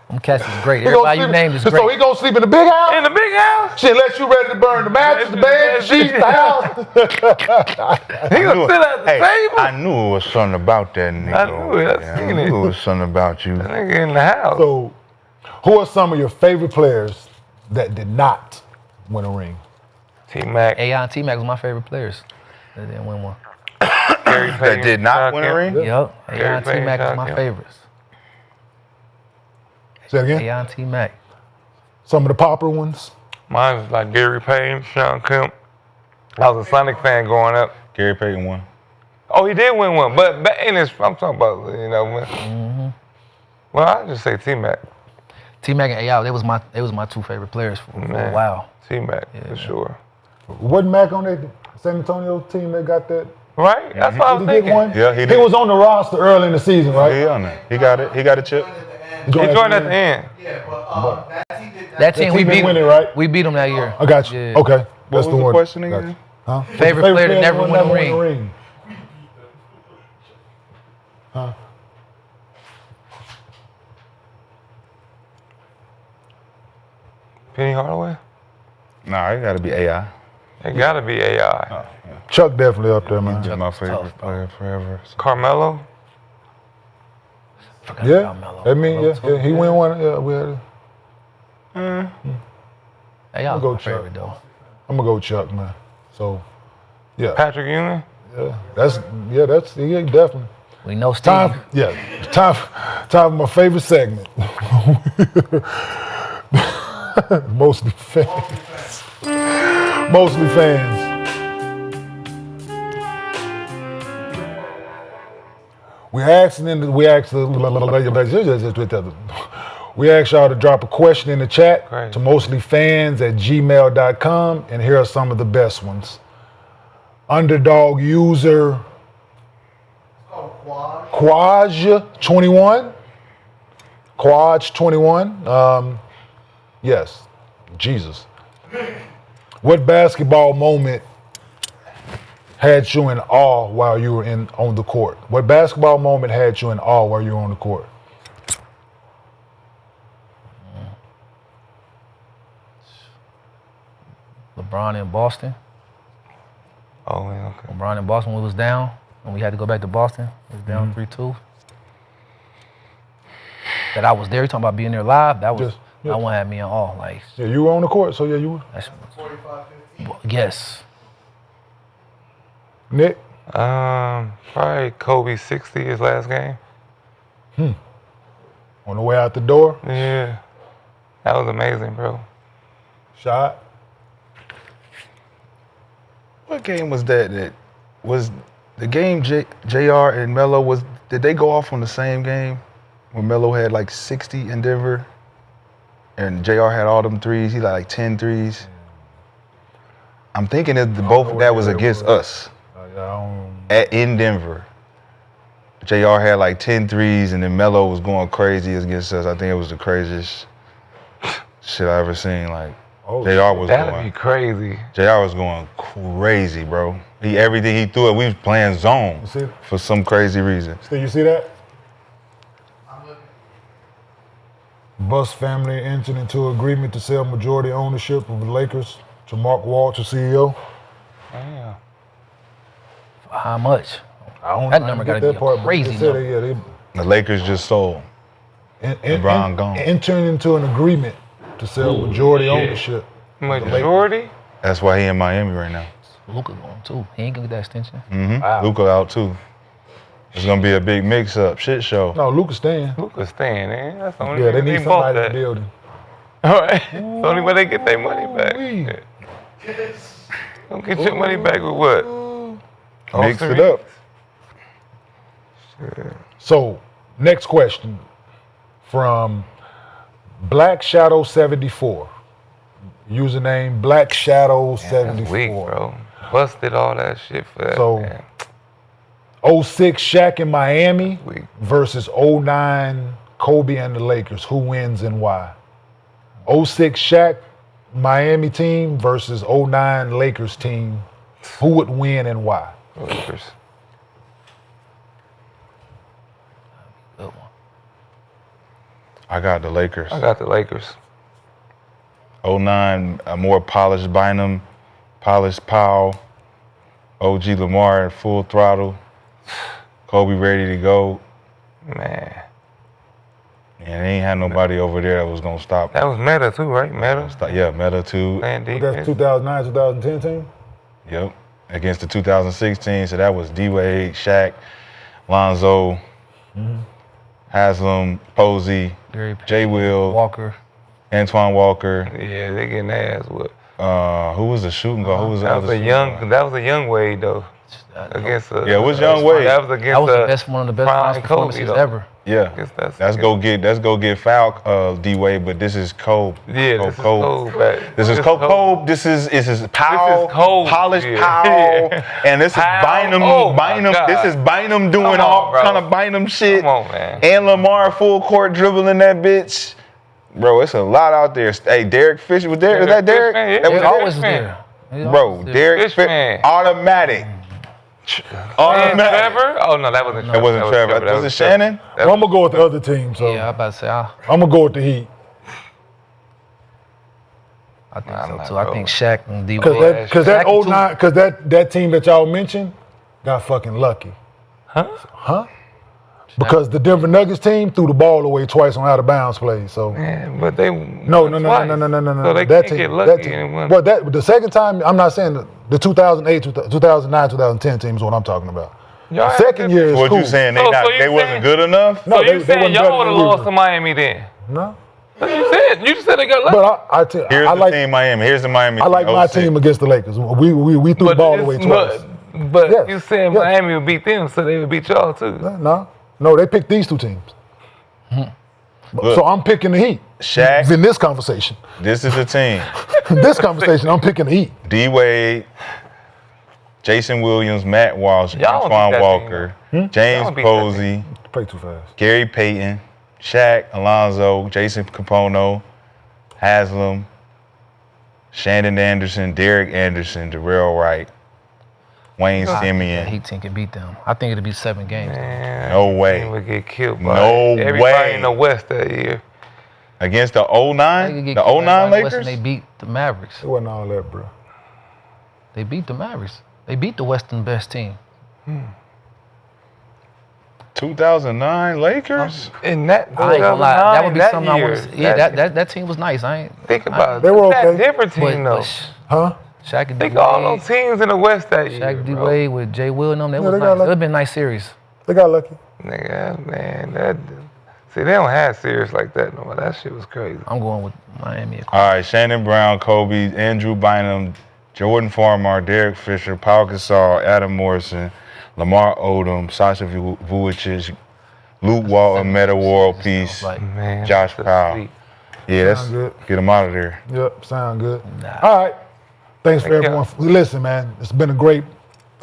Them cats is great. He gonna Everybody you sleep- named is So great. he gonna sleep in the big house? In the big house? Shit, let you ready to burn the mattress, the bed, the sheets, the house. He gonna sit at the table? I knew it was something about that nigga. I knew it. I seen knew it. it was something about you. That nigga in the house. So, who are some of your favorite players that did not win a ring? T-Mac. AI and T-Mac was my favorite players. They didn't win one. Gary That Payton, did not Sean win a Kemp. ring? Yup. AI Gary and Payton, T-Mac was Sean my Kemp. favorites. Say it again. AI and T-Mac. Some of the popper ones. Mine was like Gary Payton, Sean Kemp. I was a Sonic fan growing up. Gary Payton won. Oh, he did win one, but back in his, I'm talking about, when. Well, I'll just say T-Mac. T-Mac and AI, they was my two favorite players for a Man. while. T-Mac, for sure. Wasn't Mac on that San Antonio team that got that? Right? That's what I was Did he thinking. get one? Yeah, he He did. was on the roster early in the season, right? He on there. He got it. He got a chip. He joined at the end. That team we been beat. winning, right? We beat them that year. I got you. Yeah. Okay. What That's was the the one. question Got again? you. Huh? Favorite player to never win a ring. Huh? Penny Hardaway? Nah, it got to be AI. It got to be AI. Chuck definitely up there, man. He's my favorite player forever. Carmelo? Yeah, I mean, yeah, he win one. Yeah, we had it. Hey, I'm y'all gonna go my Chuck. favorite though. I'm gonna go Chuck, man. So, yeah. Patrick Ewing? Yeah, that's definitely. We know Steve. Time for my favorite segment. Mostly fans. Mostly fans. We asked y'all to drop a question in the chat to mostlyfans@gmail.com, and here are some of the best ones. Underdog user Quaj21. Quaj21. Yes. Jesus. What basketball moment had you in awe while you were on the court? What basketball moment had you in awe while you were on the court? LeBron in Boston. Oh, yeah, okay. LeBron in Boston when we was down, and we had to go back to Boston. It was down 3-2. That I was there. You talking about being there live? That was that one had me in awe. Like, yeah, you were on the court, so yeah, you were. That's 45-50. Yes. Nick? Probably Kobe 60 his last game. On the way out the door? Yeah. That was amazing, bro. Shot? What game was that? That was the game JR and Melo was. Did they go off on the same game when Melo had like 60 in Denver, and JR had all them threes? He had like 10 threes. I'm thinking that both that was against us in Denver. JR had like 10 threes, and then Melo was going crazy against us. I think it was the craziest shit I ever seen. Like. JR was That'd be crazy. JR was going crazy, bro. Everything he threw it, we was playing zone for some crazy reason. Steve, you see that? Bus family entered into agreement to sell majority ownership of the Lakers to Mark Walsh, CEO. Damn. How much? I don't that know. number I got to get be that part, but crazy. they said The Lakers just sold. LeBron gone. Entering into an agreement to sell majority ownership. Majority? That's why he in Miami right now. Luka going too. He ain't gonna get that extension. Wow. Luka out too. It's gonna be a big mix-up, shit show. No, Luka's staying. Luka's staying, man. That's the only they need somebody in the building. All right. It's the only way they get their money back. Don't get your money back with what? Mix it up. So, next question from Black Shadow 74. Username Black Shadow 74. That's weak, bro. Busted all that shit for that. So, man. 06 Shaq in Miami versus 09 Kobe and the Lakers. Who wins and why? 06 Shaq Miami team versus 09 Lakers team. Who would win and why? Lakers. Good one. I got the Lakers. I got the Lakers. 09, a more polished Bynum, polished Powell, OG Lamar at full throttle, Kobe ready to go. Man. And they ain't had nobody over there that was gonna stop. That was Meta too, right? Meta? Yeah, Meta too. That's 2009, 2010 team? Yep. Against the 2016, so that was D-Wade, Shaq, Lonzo, Haslam, Posey, J. Will, Walker, Antoine Walker. Yeah, they getting their ass whipped. Who was the shooting guard? Who was the other shooting guard? That was a young Wade though. Against it was young Wade. That was against one of the best finals performances ever. Yeah, let's go get foul D-Wade, but this is Cole. Yeah, this is Cole. This is Cole. This is Powell, polished Powell, and this is Bynum. This is Bynum doing all kind of Bynum shit. Come on, man. And Lamar full court dribbling that bitch. Bro, it's a lot out there. Hey, Derek Fisher was there. Is that Derek? That was always there. Bro, Derek Fisher, automatic. Trevor? Oh no, that wasn't Trevor. That wasn't Trevor. Was it Shannon? Well, I'm gonna go with the other team. So yeah, I'm about to say I'm gonna go with the Heat. I think so too. I think Shaq and D. Because that team that y'all mentioned got fucking lucky. Huh? Because the Denver Nuggets team threw the ball away twice on out of bounds plays. So but they no. So they can't get lucky and win. Well, the second time, I'm not saying the 2008, 2009, 2010 team is what I'm talking about. The second year is what cool. you saying? They wasn't good enough? So you saying y'all would have lost to Miami then? No. You said they got lucky. But Here's the team Miami. Here's the Miami. I like my team against the Lakers. We threw the ball away twice. But you saying Miami would beat them, so they would beat y'all too. No, they picked these two teams. So I'm picking the Heat. Shaq. In this conversation. This is the team. This conversation, I'm picking the Heat. D. Wade, Jason Williams, Matt Walsh, Antoine Walker, James Posey, play too fast. Gary Payton, Shaq, Alonzo, Jason Capono, Haslam, Shandon Anderson, Derek Anderson, Darrell Wright, Wayne Simeon. Heat team can beat them. I think it'll be 7 games. Man, no way. They would get killed by everybody way. In the West that year. Against the 09? The 09 Lakers? They beat the Mavericks. It wasn't all that, bro. They beat the Mavericks. They beat the Western best team. 2009 Lakers? And that, I ain't gonna lie. That would be that something year, I want to. Yeah, that team was nice. I ain't think about it. They were okay. That different team though. Huh? Shaq and Think D-Wade. all those teams in the West that year. Shaq D-Wade with Jay Will and them. That Yeah, was they got nice. It lucky. would have been a nice series. They got lucky. Nigga, man, see, they don't have series like that no more. That shit was crazy. I'm going with Miami. All right, Shannon Brown, Kobe, Andrew Bynum, Jordan Farmar, Derek Fisher, Paul Gasol, Adam Morrison, Lamar Odom, Sasha Vujacic, Luke Walton, Meta World Peace, Josh Powell. Yeah, that's good. Get them out of there. Yep, sound good. All right. Thanks for everyone. Listen, man, it's been a great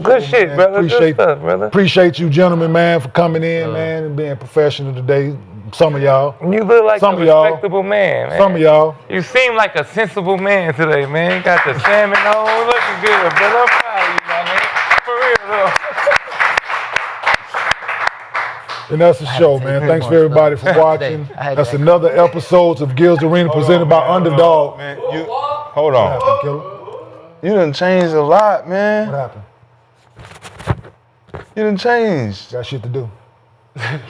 good shit, man. Brother. Good stuff, brother. Appreciate you, gentlemen, man, for coming in, man, and being professional today. Some of y'all. You look like Some a of y'all. respectable man, man. Some of y'all. You seem like a sensible man today, man. You got the salmon on, looking good, brother. I'm proud of you, my man. For real, though. And that's the show, man. Thanks for everybody for watching. That's another episode of Gills Arena presented by Underdog. Man, hold on. You done changed a lot, man. What happened? You done changed. Got shit to do. Man.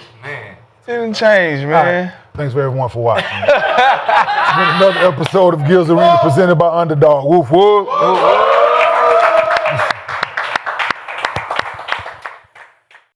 You done changed, man. Right. Thanks for everyone for watching. It's been another episode of Gills Arena presented by Underdog. Woof woof.